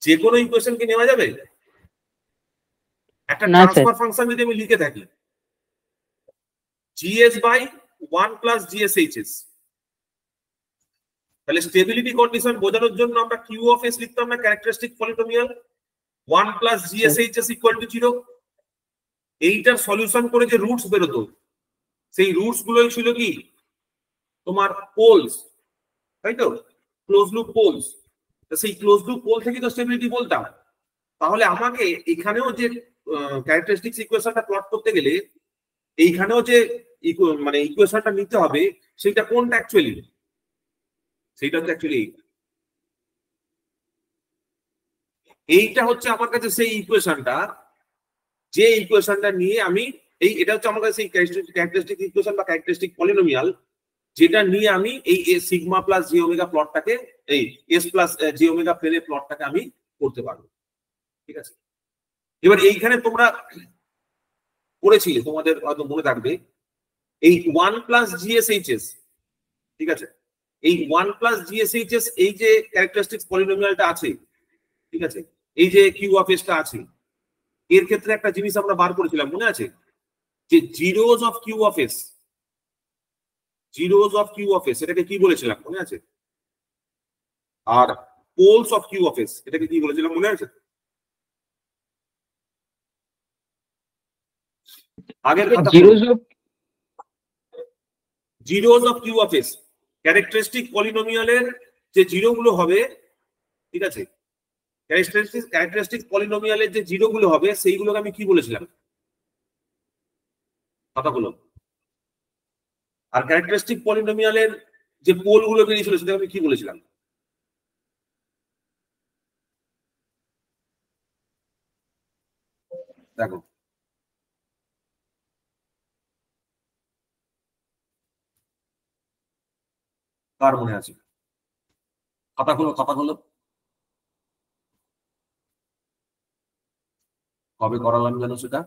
যে কোনো ইকুয়েশন কি নেওয়া যাবে? একটা ট্রান্সফার ফাংশন যদি আমি লিখে থাকি gs/1 প্লাস gshs, তাহলে স্টেবিলিটি কন্ডিশন বোঝানোর জন্য আমরা q অফ s লিখতাম না, characteristic polynomial 1 plus gshs equal two 0। এইটার সলিউশন করে যে রুটস বেরোতো, সেই রুটস গুলোই ছিল কি তোমার পোলস, তাই তো, ক্লোজ লুপ পোলস। সেই ক্লোজ লুপ পোল থেকে তো স্টেবিলিটি বলতাম। তাহলে আমাকে এখানেও যে ক্যারেক্টারিস্টিক্স ইকুয়েশনটা প্লট করতে গেলে এইখানেও যে মানে ইকুয়েশনটা নিতে হবে, সেটা কোনটা অ্যাকচুয়ালি? সেইটা হচ্ছে অ্যাকচুয়ালি এইটা হচ্ছে আমার কাছে সেই ইকুয়েশনটা, যে ইকুয়েশনটা নিয়ে আমি এটা হচ্ছে আমার কাছে সেই ক্যারেক্টারিস্টিক ইকুয়েশন বা ক্যারেক্টারিস্টিক পলিনোমিয়াল, যেটা নিয়ে আমি এই সিগমা প্লাস জি ওমেগা প্লটটাকে, এই এস প্লাস জি ওমেগা প্লেনের প্লটটাকে আমি করতে পারবো, ঠিক আছে। এবার এইখানে তোমরা করেছিলে, তোমাদের হয়তো মনে থাকবে, এই 1 প্লাস জিএসএইচএস, ঠিক আছে, এই 1 প্লাস জিএসএইচএস এই যে ক্যারেক্টারিস্টিক্স পলিনোমিয়ালটা আছে, ঠিক আছে, এই যে কিউ অফ এসটা আছে, এর ক্ষেত্রে একটা জিনিস আমরা বার করেছিলাম, মনে আছে, যে zeros of Q of s, zeros of Q of s এটাকে কি বলেছিলাম মনে আছে? আর poles of Q of s এটাকে কি বলেছিলাম মনে আছে? আগের কথা zeros of Q of s, characteristic পলিনোমিয়ালের যে জিরো গুলো হবে, ঠিক আছে, ক্যারেক্টারিস্টিক পলিনোমিয়ালের যে জিরো গুলো হবে সেইগুলোকে আমি কি বলেছিলাম, কথাগুলো। আর ক্যারেক্টারিস্টিক পলিনোমিয়ালের যে পোল গুলো বেরিয়েছিল সেটা আমি কি বলেছিলাম, দেখো কার মনে আছে, কথাগুলো কবে করালাম যেন সেটা,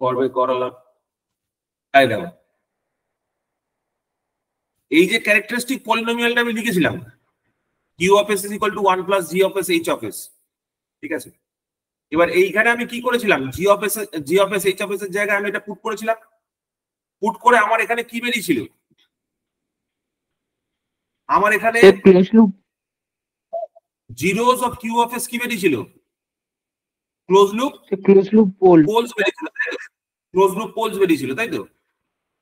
কবে করালাম, তাই দেখো এই যে ক্যারেক্টারিস্টিক পলিনোমিয়ালটা আমি লিখেছিলাম q of S is equal to 1 plus g of s h of s, ঠিক আছে। এবার এইখানে আমি কি করেছিলাম, g of s h of S এর জায়গায় আমি এটা পুট করেছিলাম, পুট করে আমার এখানে কি বেরিয়েছিল, আমার এখানে zeros of Q of s কি বেরিয়েছিল, ক্লোজ লুপ পোলস বেরিয়েছিল, ক্লোজ লুপ পোলস বেরিয়েছিল, তাই তো।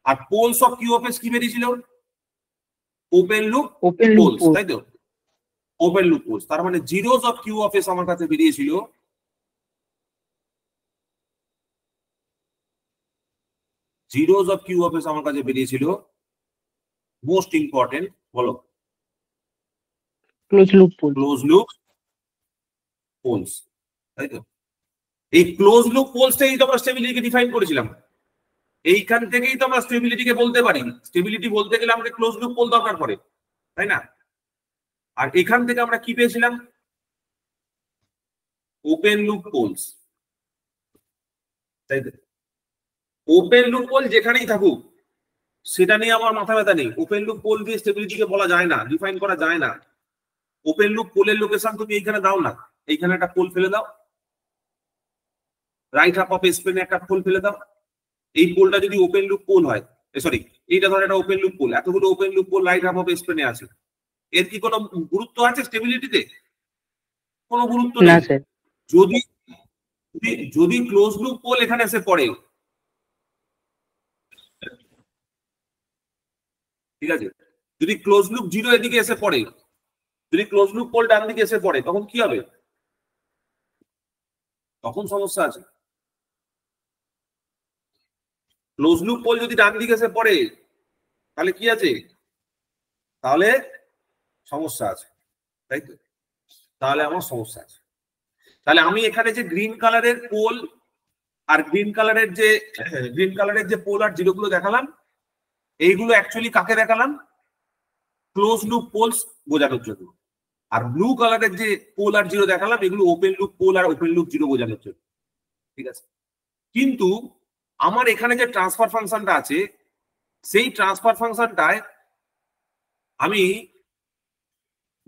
আর poles of Q of s কি বেরিয়েছিল, ওপেন লুপ পোলস, তাই তো, ওপেন লুপ পোলস। তার মানে zeros of Q of S আমার কাছে বেরিয়েছিল zeros of Q of S আমার কাছে বেরিয়েছিল মোস্ট ইম্পর্টেন্ট, বলো, ক্লোজ লুপ পোলস, তাই তো। এই ক্লোজ লুপ পোলসটাই তো আমরা স্টেবিলিটিকে ডিফাইন করেছিলাম, এইখান থেকেই তো আমরা স্টেবিলিটিকে বলতে পারি, স্টেবিলিটি বলতে গেলে আমাদের ক্লোজ লুপ পোল দরকার পড়ে, তাই না। আর এখান থেকে আমরা কি পেয়েছিলাম, ওপেন লুপ পোলস, তাই তো। ওপেন লুপ পোল যেখানেই থাকুক সেটা নিয়ে আমার মাথা ব্যথা নেই, ওপেন লুপ পোল দিয়ে স্টেবিলিটিকে বলা যায় না, ডিফাইন করা যায় না। ওপেন লুপ পোলের লোকেশন তুমি এইখানে দাও না, এইখানে একটা পোল ফেলে দাও, রাইট হাফ অফ স্পেনে একটা পোল ফেলে দাও, এই পোলটা যদি ওপেন লুপ পোল হয়, সরি এইটা ধর একটা ওপেন লুপ পোল, এতগুলো open loop pole right half of স্পেনে আছে, এর কি কোনো গুরুত্ব আছে স্টেবিলিটিতে? কোনো গুরুত্ব নেই। যদি যদি ক্লোজ লুপ পোল এখানে এসে পড়ে, ঠিক আছে, যদি ক্লোজ লুপ জিরো এদিকে এসে পড়ে, যদি ক্লোজ লুপ পোল ডান দিকে এসে পড়ে, তখন কি হবে? তখন সমস্যা আছে। ক্লোজ লুপ পোল যদি ডান দিকে এসে পড়ে তাহলে কি আছে? তাহলে সমস্যা আছে, তাই তো। তাহলে আমার সমস্যা আছে। তাহলে আমি এখানে যে গ্রিন কালারের পোল আর গ্রিন কালারের যে পোল আর জিরো গুলো দেখালাম, এইগুলো অ্যাকচুয়ালি কাকে দেখালাম? ক্লোজ লুপ পোলস বোঝানোর জন্য। আর ব্লু কালারের যে পোল আর জিরো দেখালাম, এগুলো ওপেন লুপ পোল আর ওপেন লুপ জিরো বোঝানোর জন্য, ঠিক আছে। কিন্তু আমার এখানে যে ট্রান্সফার ফাংশনটা আছে, সেই ট্রান্সফার ফাংশনটায় আমি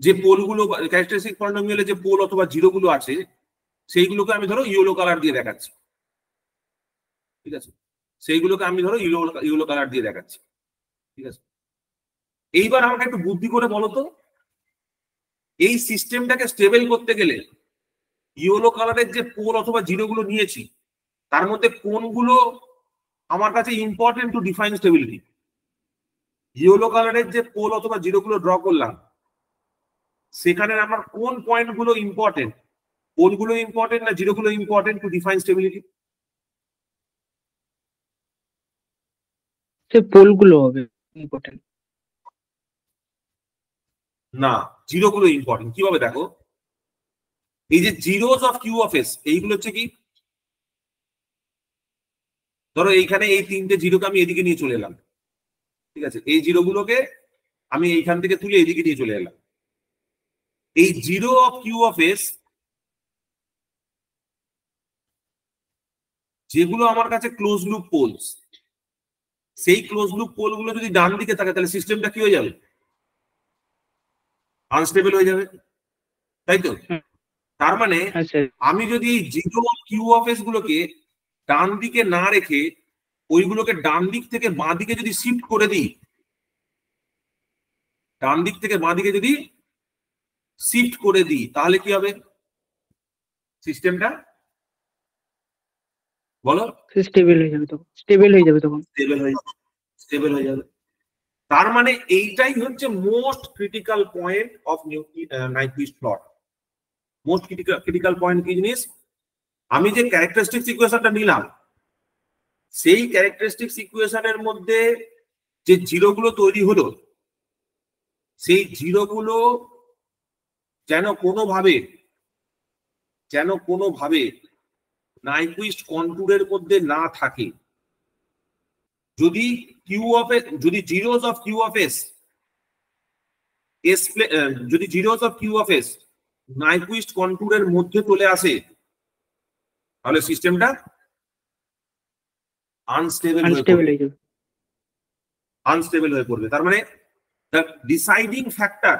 যে পোলগুলো, ক্যারেক্টারিস্টিক পলিনোমিয়ালে যে পোল অথবা জিরো গুলো আছে, সেইগুলোকে আমি ধরো ইয়েলো কালার দিয়ে দেখাচ্ছি, ঠিক আছে। সেইগুলোকে আমি ধরো ইয়েলো কালার দিয়ে দেখাচ্ছি, ঠিক আছে। এইবার আমাকে একটু বুদ্ধি করে বলো তো, এই সিস্টেমটাকে স্টেবল করতে গেলে ইয়েলো কালারের যে পোল অথবা জিরো গুলো নিয়েছি, তার মধ্যে কোনগুলো আমার কাছে important to define stability? Yellow কালারের যে পোল অথবা জিরো গুলো ড্র করলাম, সেখানে আমার কোন পয়েন্ট গুলো ইম্পর্টেন্ট? পোলগুলো ইম্পর্টেন্ট না জিরো গুলো ইম্পর্টেন্ট টু ডিফাইন স্টেবিলিটি? পোলগুলো হবে ইম্পর্টেন্ট। না, জিরো গুলো ইম্পর্টেন্ট। কিভাবে দেখো, এই যে zeros of Q of S, এইগুলো হচ্ছে কি, ধরো এইখানে এই তিনটে জিরোকে আমি এদিকে নিয়ে চলে এলাম, ঠিক আছে। এই জিরো গুলোকে আমি এইখান থেকে তুলে এদিকে নিয়ে চলে এলাম। এই zero of Q of S যেগুলো আমার কাছে ক্লোজ লুপ পোলস, সেই ক্লোজ লুপ পোল গুলো যদি ডান দিকে থাকে, তাহলে সিস্টেমটা কি হয়ে যাবে? আনস্টেবল হয়ে যাবে, তাই তো। তার মানে আমি যদি জিরো কিউ অফ এস গুলোকে ডান দিকে না রেখে ওইগুলোকে ডান দিক থেকে বাঁ দিকে যদি শিফট করে দিই, ডান দিক থেকে বাঁ দিকে যদি শিফট করে দিই তাহলে কি হবে সিস্টেমটা, বলো? স্টেবল হয়ে যাবে তখন, স্টেবল হয়ে যাবে তখন। স্টেবল হয়ে যাবে। তার মানে এইটাই হচ্ছে most critical point of নাইকুইস্ট plot. Most critical point কি জিনিস, আমি যে ক্যারেক্টারিস্টিক্স ইকুয়েশনটা নিলাম সেই ক্যারেক্টারিস্টিক্স ইকুয়েশনের মধ্যে যে জিরোগুলো তৈরি হলো সেই জিরোগুলো যেন কোনোভাবে নাইকুইস্ট কন্টুরের মধ্যে না থাকে। যদি যদি zeros of Q of s যদি zeros of Q of s Nyquist কন্টুরের মধ্যে চলে আসে তাহলে সিস্টেমটা আনস্টেবল হয়ে পড়বে। তার মানে ডিসাইডিং ফ্যাক্টর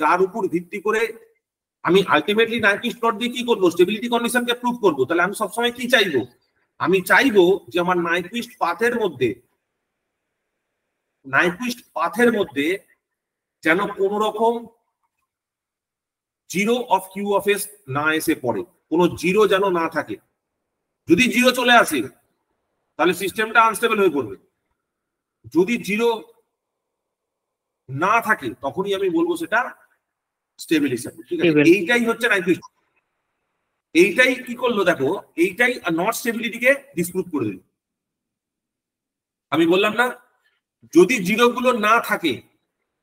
যার উপর ভিত্তি করে আমি আলটিমেটলি নাইকুইস্ট প্লট দিয়ে কি করবো, স্টেবিলিটি কন্ডিশনকে প্রুভ করবো। তাহলে আমি সবসময় কি চাইবো, আমি চাইবো যে আমার নাইকুইস্ট পাথের মধ্যে যেন কোন রকম zero of Q of S না এসে পড়ে, কোনো জিরো যেন না থাকে। যদি জিরো চলে আসে তাহলে সিস্টেমটা আনস্টেবল হয়ে পড়বে। যদি জিরো না থাকে তখনই আমি বলবো সেটা স্টেবল হিসাবে। ঠিক আছে, এইটাই হচ্ছে নাইকুইস্ট। এইটাই কি করলো দেখো, এইটাই নট স্টেবিলিটিকে ডিসপ্রুভ করে দিল। আমি বললাম না যদি জিরো গুলো না থাকে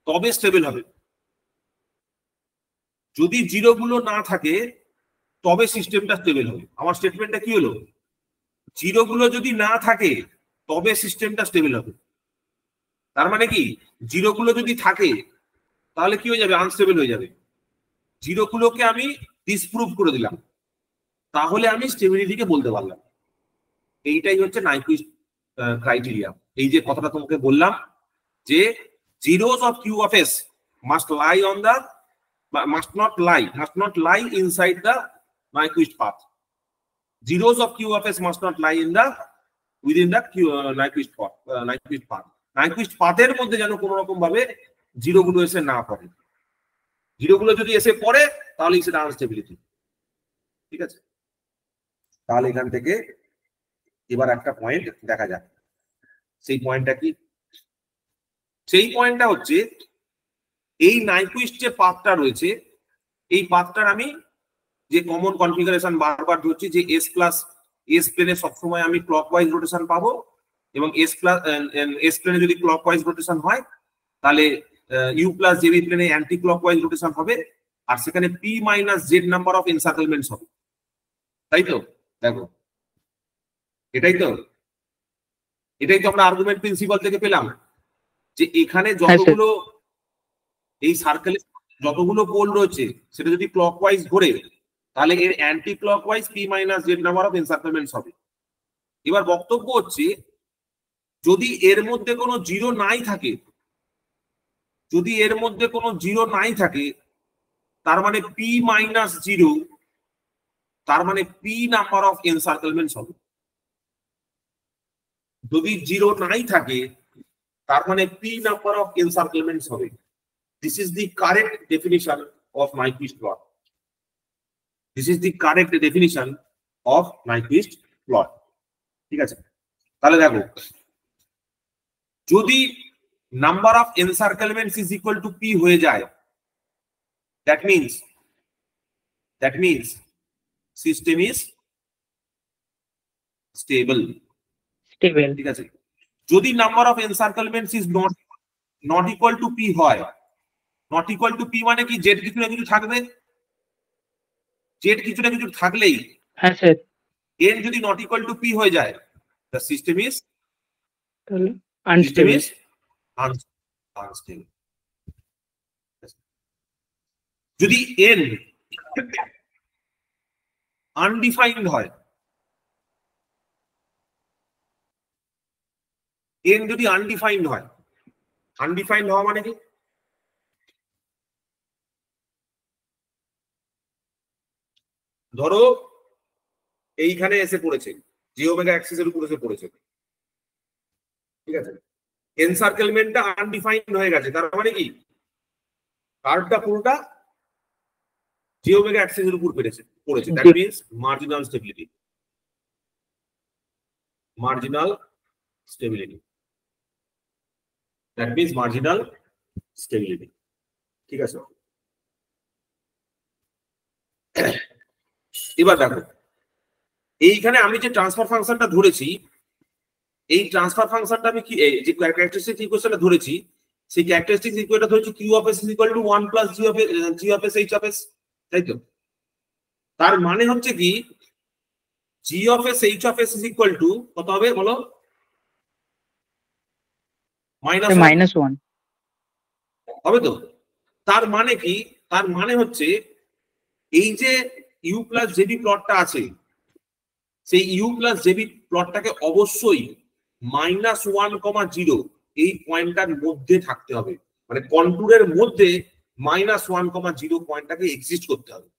তবে স্টেবল হবে, যদি জিরো গুলো না থাকে তবে সিস্টেমটা স্টেবল হবে। আমার স্টেটমেন্টটা কি হলো, জিরো গুলো যদি না থাকে তবে সিস্টেমটা স্টেবল হবে। তার মানে কি, জিরো গুলো যদি থাকে তাহলে কি হয়ে যাবে, আনস্টেবল হয়ে যাবে। জিরো গুলোকে আমি ডিসপ্রুভ করে দিলাম, তাহলে আমি স্টেবিলিটিকে বলতে পারলাম। এইটাই হচ্ছে নাইকুইস্ট ক্রাইটেরিয়া। এই যে কথাটা তোমাকে বললাম যে zeros of Q of S must not lie inside the Nyquist path. Zeros of Q of S must not lie within the Nyquist path. Nyquist pathের মধ্যে যেন কোনো রকম ভাবে জিরো গুলো এসে না পড়ে। জিরো গুলো যদি এসে পড়ে তাহলে সেটা আনস্টেবিলিটি। ঠিক আছে, তাহলে এখান থেকে এবার একটা পয়েন্ট দেখা যাক। সেই পয়েন্টটা কি, সেই পয়েন্টটা হচ্ছে এই নাইকুইস্ট যে পাথটা রয়েছে এই পাথটার আমি যে কমন কনফিগারেশন বারবার ধরছি যে এস প্লাস এস প্লেনে সবসময় আমি ক্লকওয়াইজ রোটেশন পাবো, এবং এস প্লেনে যদি ক্লকওয়াইজ রোটেশন হয় তাহলে ইউ প্লাস জেবি প্লেনে অ্যান্টি ক্লকওয়াইজ রোটেশন হবে, আর সেখানে p minus Z number of encirclements হবে। তাই তো, দেখো এটাই তো আমরা আর্গুমেন্ট প্রিন্সিপাল থেকে পেলাম যে এখানে যতগুলো এই সার্কেলে যতগুলো পোল রয়েছে সেটা যদি ক্লকওয়াইজ ঘোরে তাহলে এর anti clockwise p minus Z number of encirclements হবে। এবার বক্তব্য হচ্ছে যদি এর মধ্যে কোনো জিরো নাই থাকে, যদি এর মধ্যে কোনো জিরো নাই থাকে তার মানে পি মাইনাস জিরো, তার মানে পি নাম্বার অফ এনসার্কেলমেন্টস হবে। যদি জিরো নাই থাকে তার মানে পি নাম্বার অফ এনসার্কেলমেন্টস হবে। This is the correct definition of Nyquist plot. This is the correct definition of Nyquist plot. ঠিক আছে, তাহলে দেখো যদি number of encirclements is equal to P হয়ে যায়, that means system is stable. ঠিক আছে, যদি number of encirclements is not equal to p হয়, নট ইকুয়াল টু পি মানে কি, জেড কিছু না কিছু থাকবে, জেড কিছু না কিছু থাকলেই হ্যাঁ স্যার, এন যদি নট ইকুয়াল টু পি হয়ে যায় দ্য সিস্টেম ইজ আনস্টেবল। যদি এন আনডিফাইন্ড হয়, এন যদি আনডিফাইন্ড হয়, আনডিফাইন্ড হওয়া মানে কি, ধরো এইখানে এসে পড়েছে, জি ওমেগা অ্যাক্সিসের উপর এসে পড়েছে। ঠিক আছে, এনসার্কেলমেন্টটা আনডিফাইন্ড হয়ে গেছে, তার মানে কি কার্ভটা পুরোটা জি ওমেগা অ্যাক্সিসের উপর পড়েছে দ্যাট মিন্স মার্জিনাল স্টেবিলিটি ঠিক আছে। এবার দেখো এইখানে আমি যে ট্রান্সফার ফাংশনটা ধরেছি, এই ট্রান্সফার ফাংশনটা আমি কি যে ক্যারেক্টারিস্টিক ইকুয়েশনটা ধরেছি, সেই ক্যারেক্টারিস্টিক ইকুয়েশনটা ধরেছি q of S is equal to 1 plus g of s h of s, তাই তো? তার মানে হচ্ছে কি g of s h of S is equal to কত হবে বলো? -1 হবে তো? তার মানে কি? তার মানে হচ্ছে এই যে ইউ প্লাস জেবি প্লটটা আছে, সেই ইউ প্লাস জেবি প্লটটাকে অবশ্যই -1,0 এই পয়েন্টটার মধ্যে থাকতে হবে, মানে কন্টুরের মধ্যে -1,0 পয়েন্টটাকে এক্সিস্ট করতে হবে।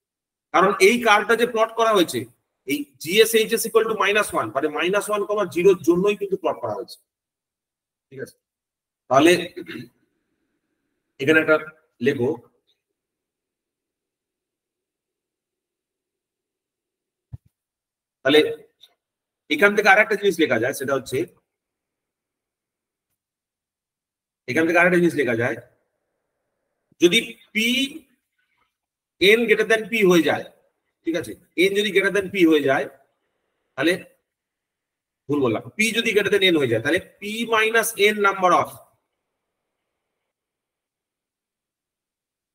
কারণ এই কার্ভটা যে প্লট করা হয়েছে এই জিএসএইচএস ইকুয়াল টু -1 মানে -1,0 জন্যই কিন্তু প্লট করা হয়েছে, ঠিক আছে? তাহলে এখানে একটা লেখো, তাহলে এখান থেকে আরেকটা জিনিস লেখা যায়, সেটা হচ্ছে এখান থেকে আরেকটা জিনিস লেখা যায়, যদি P N greater than P হয়ে যায়, ঠিক আছে, এন যদি গ্রেটার দেন পি হয়ে যায়, তাহলে ভুল বললাম, পি যদি গ্রেটার দেন এন হয়ে যায়, তাহলে P minus N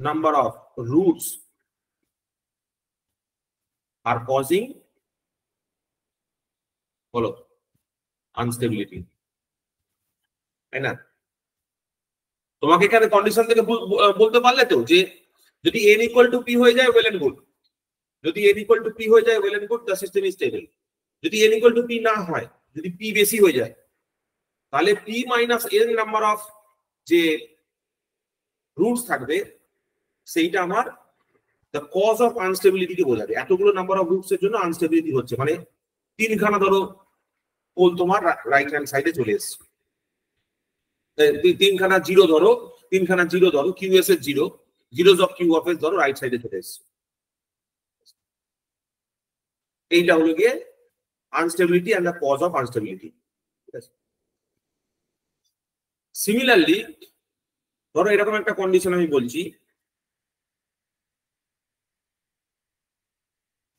number of roots are causing বলো আনস্টেবিলিটি, তাই না? তোমাকে এখানে কন্ডিশন থেকে বলতে পারলে তো যে যদি n ইকুয়াল টু পি হয়ে যায় ওয়েল এন্ড গুড, যদি n ইকুয়াল টু পি হয়ে যায় well and good, the system is stable. যদি n ইকুয়াল টু পি না হয়, যদি পি বেশি হয়ে যায়, তাহলে P minus N number of যে রুটস থাকবে সেইটা আমার দ্য কজ অফ আনস্টেবিলিটি কে বোঝাবে। এতগুলো নাম্বার অফ রুটস এর জন্য আনস্টেবিলিটি হচ্ছে, মানে তিনখানা ধরো পোল তোমার রাইট হ্যান্ড সাইডে চলে এসছে, তিনখানা জিরো ধরো কিউএস এর zeros of Q of S ধরো রাইট সাইডে চলে এসছে, এইটা হলো গিয়ে unstability and the cause of unstability, ঠিক আছে? সিমিলারলি ধরো এরকম একটা কন্ডিশন আমি বলছি,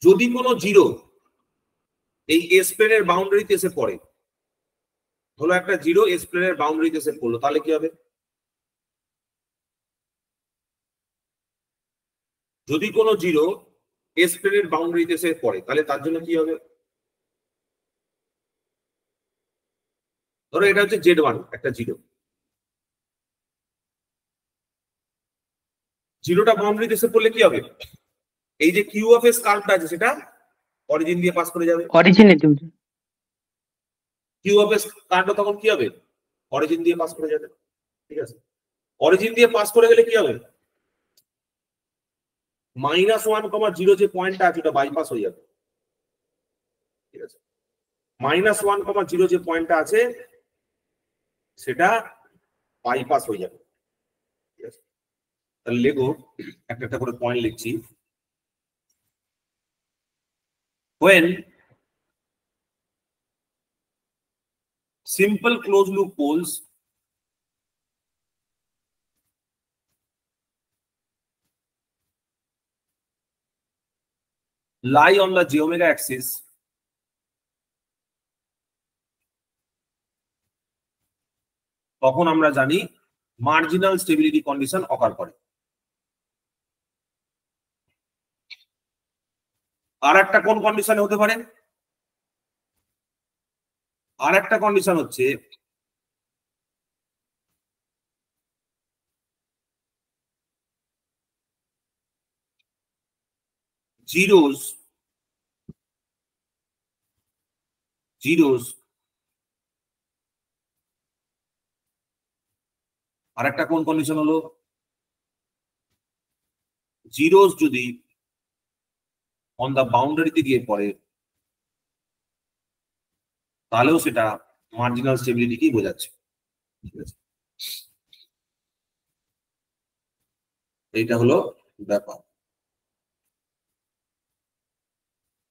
যদি কোনো জিরো এই এস প্লেনের বাউন্ডারিতে এসে পড়ে, হলো একটা জিরো এস প্লেনের বাউন্ডারিতে এসে পড়লো, তাহলে কি হবে? যদি কোনো জিরো এস প্লেনের বাউন্ডারিতে এসে পড়ে তাহলে তার জন্য কি হবে? ধরো এটা হচ্ছে Z1 একটা জিরোটা বাউন্ডারিতে এসে পড়লে কি হবে? এই যে কিউ অফ এস কার্ভটা আছে সেটা অরিজিন দিয়ে পাস করে যাবে, কিউ অফ এস কার্ভটা তখন কি হবে? অরিজিন দিয়ে পাস করে যাবে, ঠিক আছে? অরিজিন দিয়ে পাস করে গেলে কি হবে? -1,0 যে পয়েন্টটা আছে ওটা বাইপাস হয়ে যাবে, ঠিক আছে? -1,0 যে পয়েন্টটা আছে সেটা বাইপাস হয়ে যাবে, ঠিক আছে? তাহলে লেখো, একটা একটা করে পয়েন্ট লিখছি। when simple closed loop poles lie on the j omega axis, তখন আমরা জানি মার্জিনাল স্টেবিলিটি কন্ডিশন অকার করে। আর একটা কোন কন্ডিশনে হতে পারে? আর একটা কন্ডিশন হচ্ছে জিরোস আর একটা কোন কন্ডিশন হলো জিরোস যদি অন দা বাউন্ডারিতে গিয়ে পড়ে তাহলেও সেটা মার্জিনাল স্টেবিলিটিকেই বোঝাচ্ছে, ঠিক আছে? এইটা হলো ব্যাপার।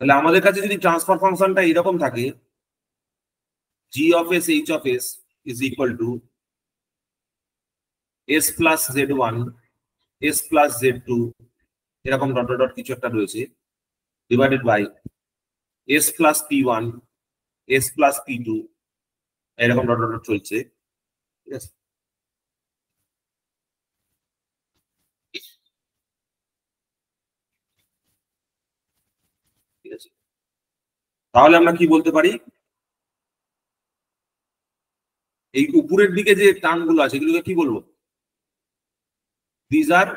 তাহলে আমাদের কাছে যদি ট্রান্সফার ফাংশনটা এরকম থাকে, g of s h of s is equal to s plus z1 s plus z2 এরকম ডট ডট কিছু একটা রয়েছে, divided by s plus p1 s plus p2 এরকম ডট ডট চলছে, ঠিক আছে। ঠিক আছে, তাহলে আমরা কি বলতে পারি, এই উপরের দিকে যে টার্মগুলো আছে এগুলোকে কি বলবো, these are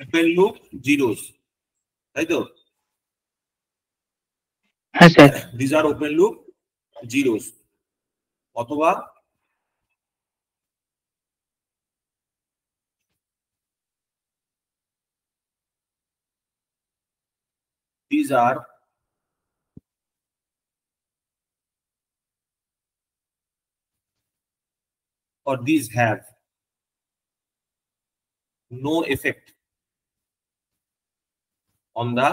open loop zeros, তাই তো? হ্যাঁ sir. These are open loop zeros, অথবা these are or these have no effect on the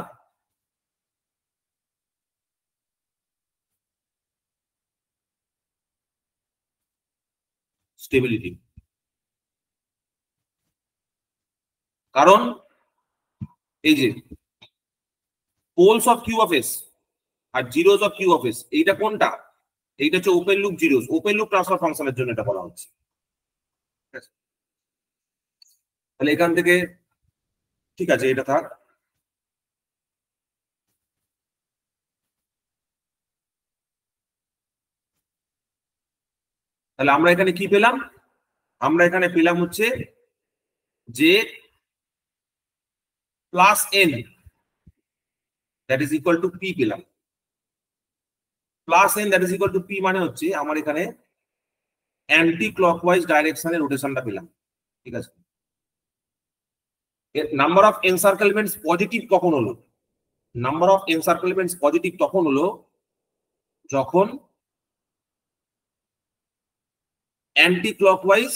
stability. কারণ এই যে poles of Q of S আর zeros of Q of S, এইটা কোনটা, এইটা হচ্ছে open loop zeros, open loop transfer ফাংশনের জন্য এটা বলা হচ্ছে। তাহলে এখান থেকে ঠিক আছে, এটা থাক। তাহলে আমরা এখানে কি পেলাম, আমরা এখানে পেলাম হচ্ছে যে plus n that is equal to p পেলাম। Plus n that is equal to p মানে হচ্ছে আমার এখানে অ্যান্টি ক্লকওয়াইজ ডাইরেকশনে রোটেশনটা পেলাম, ঠিক আছে। নাম্বার অফ এনসার্কেলমেন্টস পজিটিভ কখন হলো, নাম্বার অফ এনসার্কেলমেন্টস পজিটিভ তখন হলো যখন anti clockwise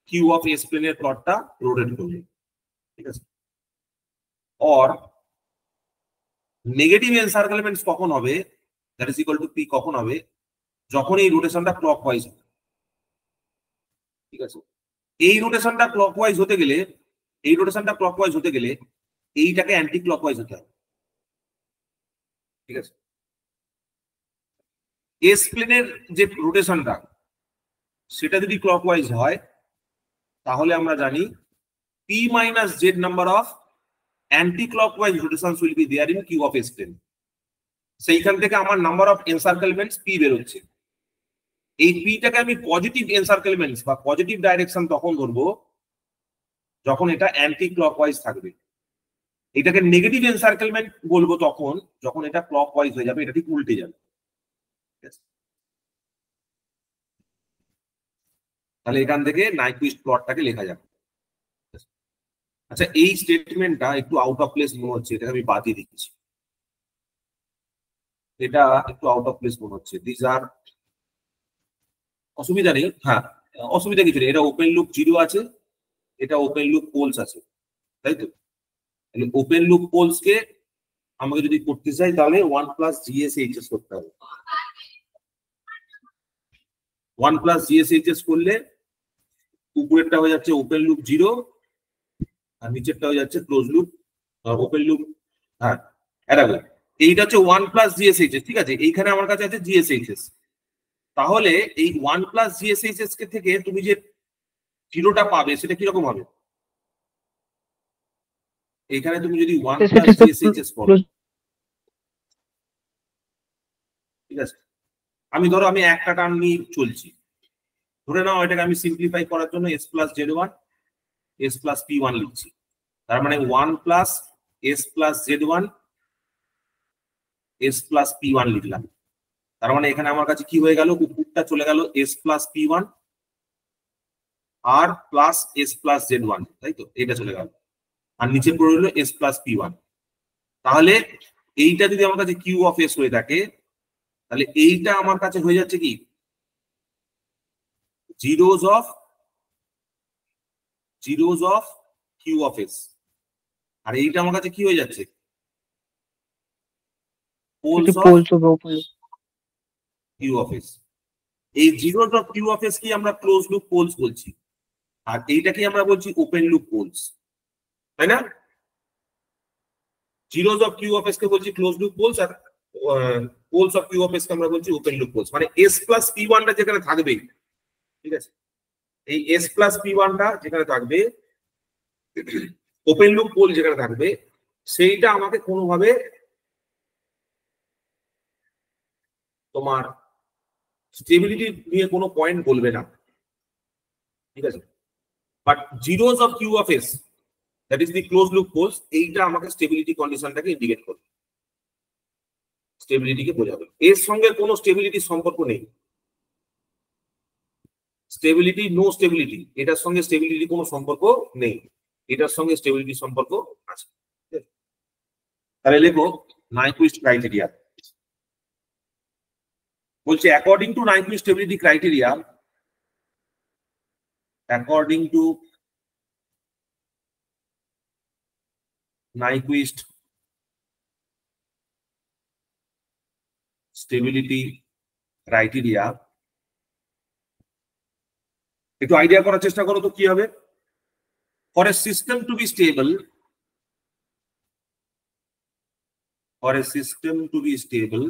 Q of S প্লেনের প্লটটা রোটেট করবে, ঠিক আছে। অর নেগেটিভ এনসার্কেলমেন্টস কখন হবে, that is equal to P কখন হবে, যখন এই রোটেশনটা ক্লকওয়াইজ হবে, ঠিক আছে। এই রোটেশনটা ক্লকওয়াইজ হতে গেলে, এই রোটেশনটা ক্লকওয়াইজ হতে গেলে এইটাকে অ্যান্টি ক্লকওয়াইজ হতে হবে, ঠিক আছে। এস প্লেনের যে রোটেশনটা সেটা যদি ক্লকওয়াইজ হয় তাহলে আমরা জানি p minus z number of anti-clockwise rotations will be there in q of s plane. সেইখান থেকে আমার নাম্বার অফ এনসার্কেলমেন্টস p বেরোচ্ছে। এই p টাকে আমি পজিটিভ এনসার্কেলমেন্টস বা পজিটিভ ডাইরেকশন তখন ধরবো যখন এটা অ্যান্টি ক্লকওয়াইজ থাকবে। এটাকে নেগেটিভ এনসার্কেলমেন্ট বলবো তখন যখন এটা ক্লকওয়াইজ হয়ে যাবে, এটা ঠিক উল্টে যাবে। তাহলে এখান থেকে নাইকুইস্ট প্লটটাকে লেখা যাবে। আচ্ছা, এই স্টেটমেন্টটা একটু আউট অফ প্লেস মনে হচ্ছে, এটাকে আমি বাদ দিয়ে দিচ্ছি। এটা একটু আউট অফ প্লেস মনে হচ্ছে। দিস আর, অসুবিধা নেই, হ্যাঁ অসুবিধা কিছু নেই। এটা ওপেন লুপ জিরো আছে, এটা ওপেন লুপ পোলস আছে, তাই তো? ওপেন লুপ পোলস কে আমাকে যদি করতে চাই তাহলে 1 প্লাস জিএস এইচএস করতে হবে। 1 প্লাস জিএস এইচএস করলে উপরেরটা হয়ে যাচ্ছে ওপেন লুপ জিরো আর নিচেরটা হয়ে যাচ্ছে ক্লোজ লুপ ওপেন লুপ। হ্যাঁ, এটা এইটা হচ্ছে 1 প্লাস জিএসএইচএস, ঠিক আছে। এইখানে আমার কাছে আছে জিএসএইচএস। তাহলে এই 1 প্লাস জিএসএইচএস কে থেকে তুমি যে জিরোটা পাবে সেটা কিরকম হবে, এইখানে তুমি যদি 1 প্লাস জিএসএইচএস করো, ঠিক আছে। আমি ধরো আমি একটা টার্ম নিয়ে চলছি, ধরে নাও এটাকে আমি সিম্পলিফাই করার জন্য S plus Z one S plus P one লিখছি। তার মানে 1 plus s plus Z one S plus P one লিখলাম। তার মানে এখানে আমার কাছে কি হয়ে গেল, উপরটা চলে গেল এস প্লাস পি ওয়ান আর plus s plus Z one, তাই তো? এটা চলে গেল আর নিচে পড়ে হলো এস প্লাস পি ওয়ান। তাহলে এইটা যদি আমার কাছে কিউ অফ এস হয়ে থাকে তাহলে এইটা আমার কাছে হয়ে যাচ্ছে কি zeros of Q of S, আর এইটা আমার কাছে কি হয়ে যাচ্ছে poles of poles of open loop. Q of S। এই zeros of Q of S কি আমরা ক্লোজ লুপ পোলস বলছি, আর এইটাকে আমরা বলছি ওপেন লুপ পোলস, তাই না? zeros of Q of S কে বলছি ক্লোজ লুপ পোলস, আর poles of Q of S কে আমরা বলছি ওপেন লুপ পোলস। মানে S প্লাস P1 টা যেখানে থাকবে, ঠিক আছে, এই S প্লাস P1 টা যেখানে থাকবে, ওপেন লুপ পোল যেখানে থাকবে, সেইটা আমাকে কোনোভাবে তোমার স্টেবিলিটি নিয়ে কোনো পয়েন্ট বলবে না, ঠিক আছে। But zeros of Q of S, that is the close loop poles, এইটা আমাকে স্টেবিলিটি কন্ডিশনটাকে ইন্ডিকেট করবে, স্টেবিলিটিকে বোঝাবে। এর সঙ্গে কোনো স্টেবিলিটির সম্পর্ক নেই, স্টেবিলিটি নো স্টেবিলিটি, এটার সঙ্গে স্টেবিলিটি কোনো সম্পর্ক নেই, এটার সঙ্গে স্টেবিলিটির সম্পর্ক আছে। তাহলে লেখো নাইকুইস্ট ক্রাইটেরিয়া। বলছে according to নাইকুইস্ট stability criteria, according to Nyquist stability criteria, একটু আইডিয়া করার চেষ্টা করো তো কি হবে। For a system to be stable, for a system to be stable,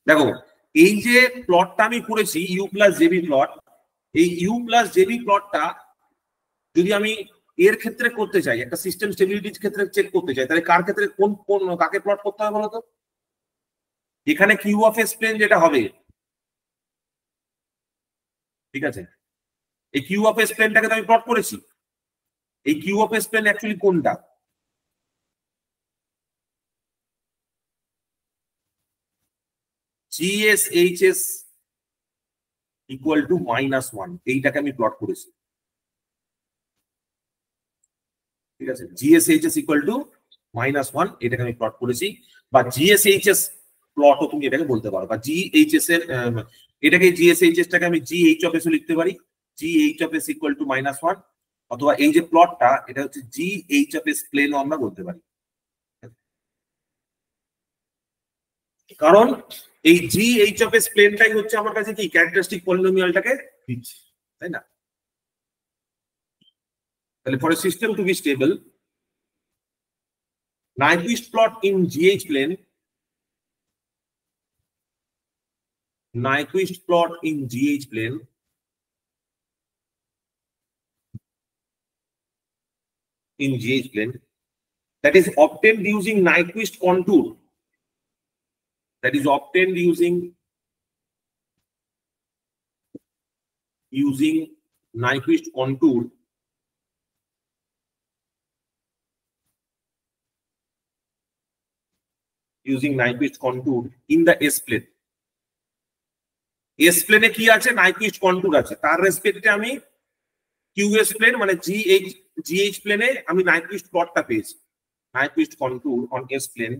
দেখো এই যে প্লটটা আমি করেছি ইউ প্লাস জেবি প্লট, এই ইউ প্লাস জেবি প্লটটা যদি আমি এর ক্ষেত্রে করতে চাই, একটা সিস্টেম স্টেবিলিটির ক্ষেত্রে চেক করতে চাই, তাহলে কার ক্ষেত্রে কোন কোন কাকে প্লট করতে হবে বলতো? এখানে কিউ অফ এস প্লেন যেটা হবে, ঠিক আছে, এই কিউ অফ এস প্লেনটাকে তো আমি প্লট করেছি। এই Q of S plane actually কোনটা? GSHS ইকুয়াল টু -1, এইটাকে আমি প্লট করেছি, ঠিক আছে। GSHS ইকুয়াল টু -1, এটাকে আমি প্লট করেছি, বা GSHS প্লটও তুমি এটাকে বলতে পারো, বা GHS এর এটাকে GSHS টাকে আমি GH অফ S লিখতে পারি, GH of S equal to -1, অথবা এই যে প্লটটা এটা হচ্ছে GH অফ S প্লেনও আমরা বলতে পারি, কারণ এই GH অফ S প্লেনটাই হচ্ছে আমার কাছে কি ক্যারেক্টারিস্টিক পলিনোমিয়ালটাকে দিচ্ছে, তাই না? তাহলে for a system to be stable, Nyquist plot in GH plane, Nyquist plot in GH plane that is obtained using Nyquist contour, that is obtained using Nyquist contour, using Nyquist contour in the S plane. S plane কি আছে? Nyquist contour আছে, তার রেসপেক্টে আমি QS plane মানে GH প্লেনে আমি Nyquist প্লটটা পেয়েছি, Nyquist contour on S plane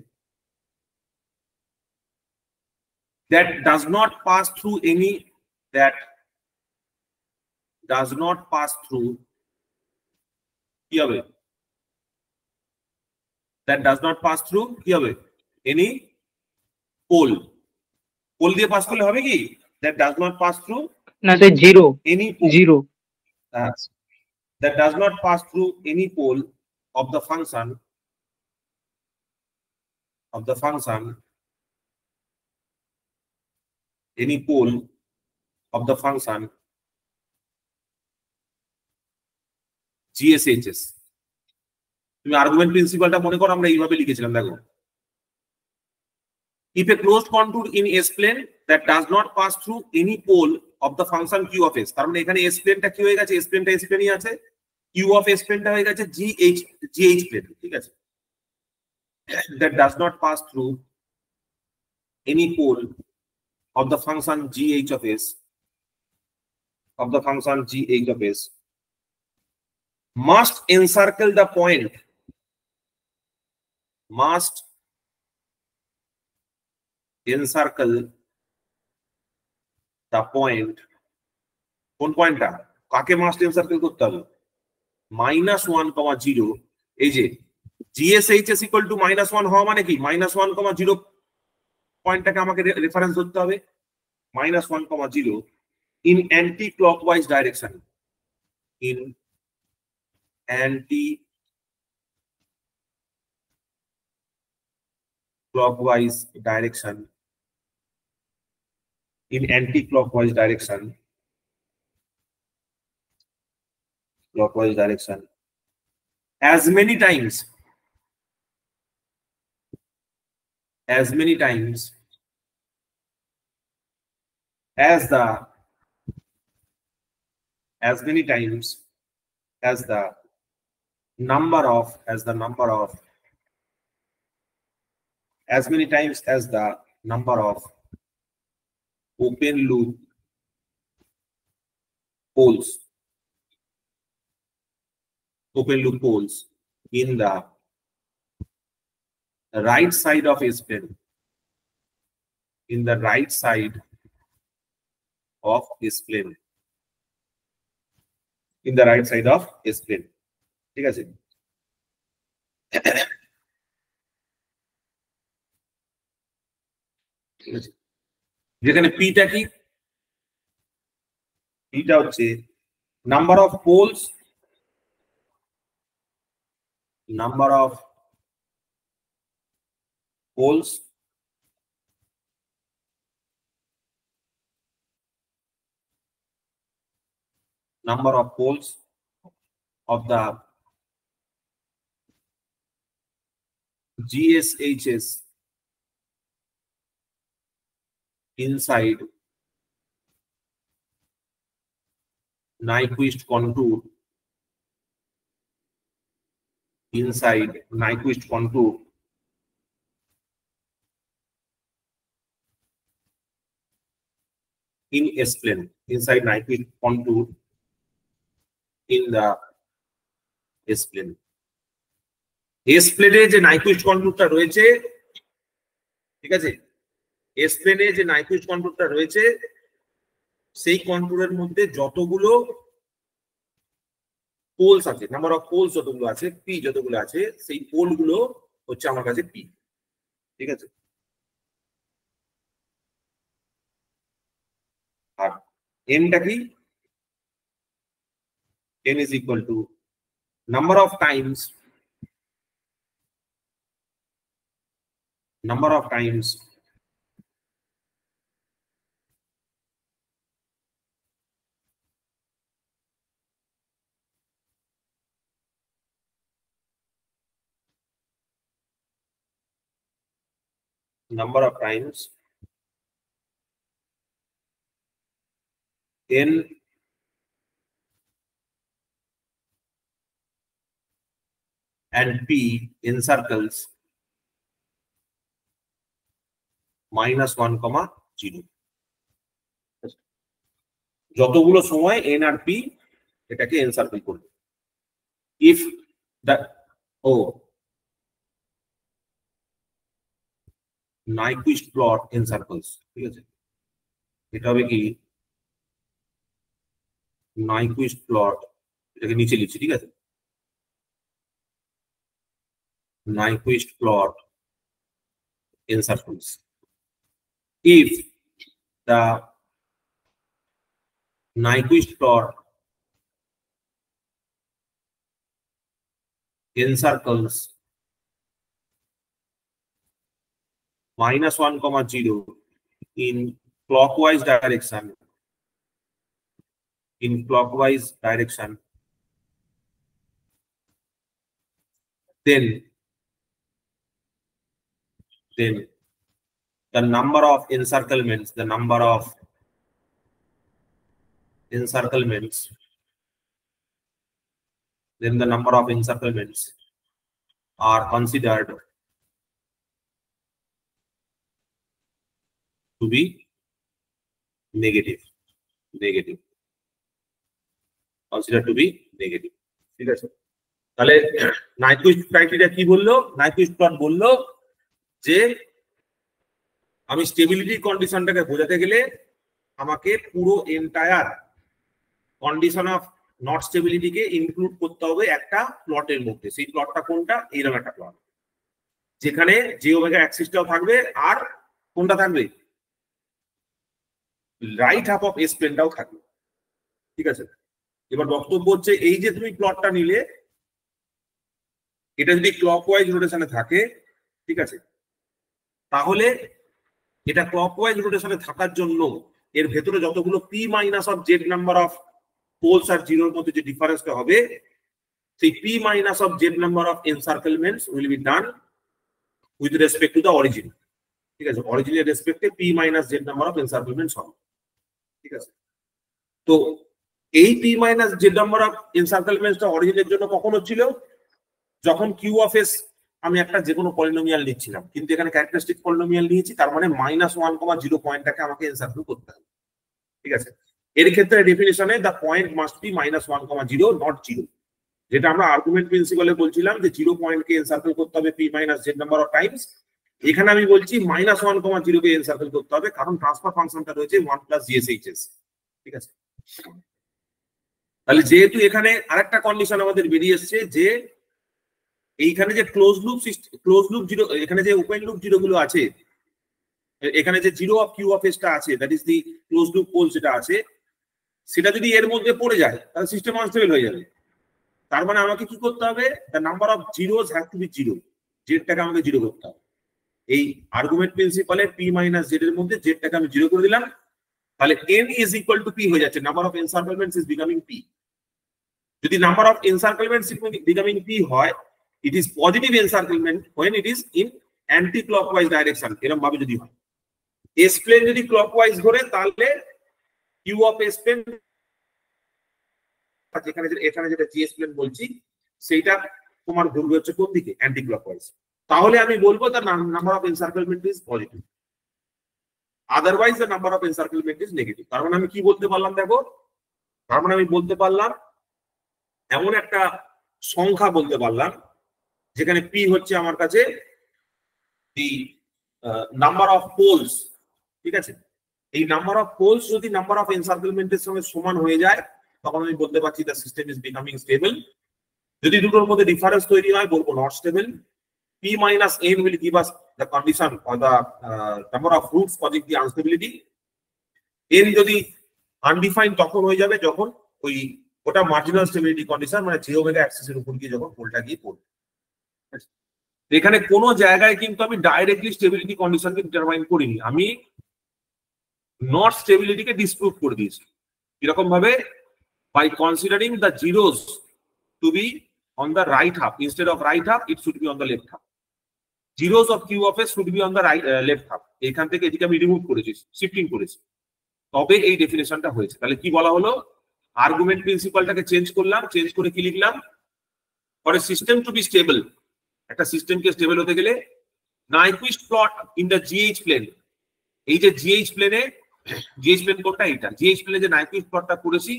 that does not pass through any, that does not pass through, কি হবে? That does not pass through কি হবে? Any pole, pole দিয়ে পাস করলে হবে কি? That does not pass through, না sir zero, any zero, that does not pass through any pole of the function any pole of the function GSHS। তুমি argument প্রিন্সিপালটা মনে করো আমরা এইভাবে লিখেছিলাম, দেখো, if a closed contour in S plane that does not pass through any pole of the function Q of S, তার মানে এখানে S প্লেনটা কি হয়ে গেছে? S প্লেনটা S প্লেনই আছে, Q of S প্লেনটা হয়ে গেছে GH প্লেন, ঠিক আছে, that does not pass through any pole of the function GH of S, must encircle the point, must encircle the point, কোন পয়েন্টটা? কাকে মাস্ট এনসার্কেল করতে হবে? -1, 0, এই যে GSHS ইকুয়াল টু -1 হওয়া মানে কি -1,0 পয়েন্টটাকে আমাকে রেফারেন্স ধরতে হবে। -1,0 in anti-clockwise direction. In anti-clockwise direction. In anti-clockwise direction. Clockwise direction. As many times as the number of open loop poles in the right side of S plane, in the right side of S plane, in the right side of S plane. ঠিক আছে, যেখানে পিটা কি, পিটা হচ্ছে number of poles, number of poles of the GSHS inside Nyquist contour, inside Nyquist contour in S plane, inside Nyquist contour in the S plane. S plane যে Nyquist contourটা রয়েছে, ঠিক আছে, S plane যে Nyquist contourটা রয়েছে সেই কন্ট্রোলের মধ্যে যতগুলো পোলস আছে, নাম্বার অফ পোলস যতগুলো আছে, পি যতগুলো আছে, সেই পোল গুলো হচ্ছে আমার কাছে পি। ঠিক আছে, আর এনটা কি, n is equal to number of times n and p encircles -1,0 যতগুলো সময় n আর p এটাকে এনসার্কেল করবে। if the Nyquist plot encircles, ঠিক আছে, এটা হবে কি Nyquist plot, এটাকে নিচে লিখছি, ঠিক আছে, Nyquist plot encircles. If the Nyquist plot encircles -1,0 in clockwise direction, then the number of encirclements are considered to be negative. Considered to be negative. ঠিক আছে, তাহলে Nyquist ক্রাইটেরিয়া কি বললো? Nyquist প্লট বললো যে আমি স্টেবিলিটি কন্ডিশনটাকে বোঝাতে গেলে আমাকে পুরো এন্টায়ার কন্ডিশন অফ নট স্টেবিলিটিকে ইনক্লুড করতে হবে একটা প্লটের মধ্যে। সেই প্লটটা কোনটা? এইরকম একটা প্লট যেখানে যে ওমেগা অ্যাক্সিসটাও থাকবে আর কোনটা থাকবে, রাইট হাফ অফ এস প্লেনটাও থাকবে। ঠিক আছে, এবার বক্তব্য হচ্ছে এই যে তুমি প্লটটা নিলে, এটা যদি ক্লকওয়াইজ রোটেশনে থাকে, ঠিক আছে, তাহলে এটা ক্লকওয়াইজ রোটেশনে থাকার জন্য এর ভেতরে যতগুলো p minus of Z number of poles আর জিরোর মধ্যে যে ডিফারেন্সটা হবে, সেই p minus of Z number of encirclements will be done with respect to the origin. ঠিক আছে, অরিজিনের রেসপেক্টে p minus Z number of encirclements হবে। ঠিক আছে, তো এই p minus Z number of এনসার্কেলমেন্টসটা অরিজিনের জন্য কখন হচ্ছিল? যখন কিউ অফ এস আমি একটা যে কোনো পলিনোমিয়াল নিচ্ছিলাম, কিন্তু এখানে ক্যারেক্টারিস্টিক পলিনোমিয়াল নিয়েছি, তার মানে -1,0 পয়েন্টটাকে আমাকে এনসার্কেল করতে হবে। ঠিক আছে, এর ক্ষেত্রে ডেফিনিশনে the point must be -1,0 not 0, যেটা আমরা আর্গুমেন্ট প্রিন্সিপালে বলছিলাম যে 0 পয়েন্টকে এনসার্কেল করতে হবে P minus Z number of Times. এখানে আমি বলছি -1,0 কে এনসার্কেল করতে হবে, কারণ ট্রান্সফার ফাংশনটা রয়েছে 1 + GSHS। ঠিক আছে, তাহলে যেহেতু এখানে আরেকটা কন্ডিশন আমাদের বেরিয়ে এসছে যে এইখানে যে ক্লোজ লুপ জিরো, এখানে যে ওপেন লুপ জিরো গুলো আছে, এখানে যে জিরো অফ কিউ অফ এসটা আছে, that is the close loop pole যেটা আছে, সেটা যদি এর মধ্যে পড়ে যায় তাহলে সিস্টেম আনস্টেবল হয়ে যাবে। তার মানে আমাকে কি করতে হবে? The number of zeros have to be 0, জেডটাকে আমাকে 0 করতে হবে। এই argument principle p minus z এর মধ্যে জেডটাকে আমি 0 করে দিলাম, তাহলে n is equal to p হয়ে যাচ্ছে, number of encirclements is becoming p। যদি number of encirclements becoming p হয়, it is positive encirclement when it is in anti-clockwise direction, এরকম ভাবে যদি হয়। s প্লেন যদি ক্লকওয়াইজ ঘোরে তাহলে q অফ s প্লেন, এখানে যেটা gs প্লেন বলছি, সেইটা তোমার ঘুরবে হচ্ছে কোন দিকে? Anti clockwise. তাহলে আমি বলবো the number of encirclement is positive, otherwise the number of encirclement is negative. তার মানে আমি কি বলতে পারলাম দেখো, তার মানে আমি বলতে পারলাম এমন একটা সংখ্যা বলতে পারলাম যেখানে p হচ্ছে আমার কাছে দি নাম্বার অফ পোলস। ঠিক আছে, এই নাম্বার অফ পোলস যদি নাম্বার অফ এনসার্কেলমেন্টের সঙ্গে সমান হয়ে যায়, তখন আমি বলতে পারছি the system is becoming stable. যদি দুটোর মধ্যে ডিফারেন্স তৈরি হয়, বলবো not stable. p minus n will give us the condition or the number of roots causing the instability. n যদি আনডিফাইন্ড তখন হয়ে যাবে যখন ওটা মার্জিনাল স্টেবিলিটি কন্ডিশন, মানে যে ওমেগা অ্যাক্সিসের উপর গিয়ে যখন পোলটা গিয়ে পড়বে। এখানে কোনো জায়গায় কিন্তু আমি ডাইরেক্টলি স্টেবিলিটি কন্ডিশনকে ডিটারমাইন করিনি, আমি নট স্টেবিলিটিকে ডিসপ্রুভ করে দিয়েছি। এরকম ভাবে by considering the zeros to be on the right half, instead of right half it should be on the left half. Zeros of Q of S should be on the left half. এখান থেকে এদিকে আমি remove করেছি, shifting করেছি, তবে এই ডেফিনেশনটা হয়েছে। তাহলে কি বলা হলো? আর্গুমেন্ট প্রিন্সিপালটাকে চেঞ্জ করলাম, চেঞ্জ করে কি লিখলাম? For a system to be stable, একটা সিস্টেমকে স্টেবল হতে গেলে Nyquist plot in the GH plane, এই যে জিএইচ প্লেনে, জিএইচ প্লেন কোনটা? এইটা জিএইচ প্লেনে যে নাইকুইস্ট প্লটটা করেছি,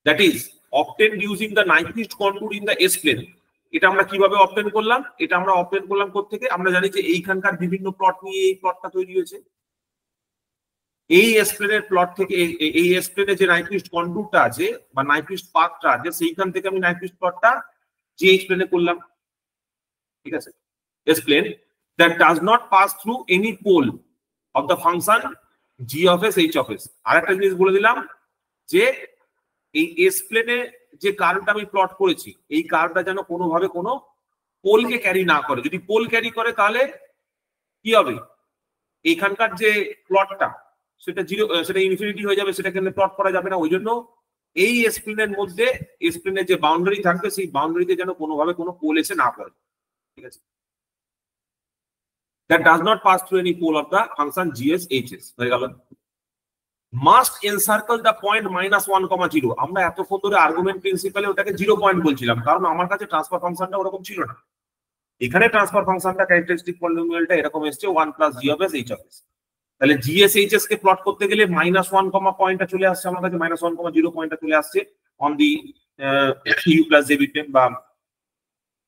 that is obtained using the Nyquist contour in the S plane। এটা আমরা কিভাবে অবটেন করলাম? এটা আমরা অবটেন করলাম কোত্থেকে? আমরা জানি যে এইখানকার বিভিন্ন প্লট নিয়ে এই প্লটটা তৈরি হয়েছে। এই এস প্লেনের প্লট থেকে, এই এস প্লেনে যে নাইকুইস্ট কন্টুরটা আছে বা নাইকুইস্ট পাথটা আছে, সেইখান থেকে আমি নাইকুইস্ট প্লটটা জিএইচ প্লেনে করলাম। ঠিক আছে, S plane that does not pass through any pole of the function g of s h of s। আরেকটা জিনিস বলে দিলাম যে এই এস প্লেনে যে কার্ভটা আমি প্লট করেছি, এই কার্ভটা যেন কোনোভাবে কোনো পোলকে ক্যারি না করে। যদি পোল ক্যারি করে তাহলে কি হবে? এইখানকার যে প্লটটা সেটা জিরো, সেটা ইনফিনিটি হয়ে যাবে, সেটা কেন প্লট করা যাবে না। ওই জন্য এই এস প্লেনের মধ্যে, এস প্লেনের যে বাউন্ডারি থাকবে, সেই বাউন্ডারিতে যেন কোনোভাবে কোনো পোল এসে না পড়ে। ঠিক আছে, that does not pass through any pole of the function gs hs হয়ে গেল। Must encircle the point -1,0। আমরা এতক্ষণ ধরে আর্গুমেন্ট প্রিন্সিপালে ওটাকে 0 পয়েন্ট বলছিলাম, কারণ আমার কাছে ট্রান্সফার ফাংশনটা ওরকম ছিল না। এখানে ট্রান্সফার ফাংশনটা ক্যারেক্টারিস্টিক পলিনোমিয়ালটা এরকম এসেছে 1 + g of s h of s। তাহলে gs hs কে প্লট করতে গেলে -1, পয়েন্টটা চলে আসছে আমার কাছে, -1,0 পয়েন্টটা চলে আসছে on the u + jb plane বা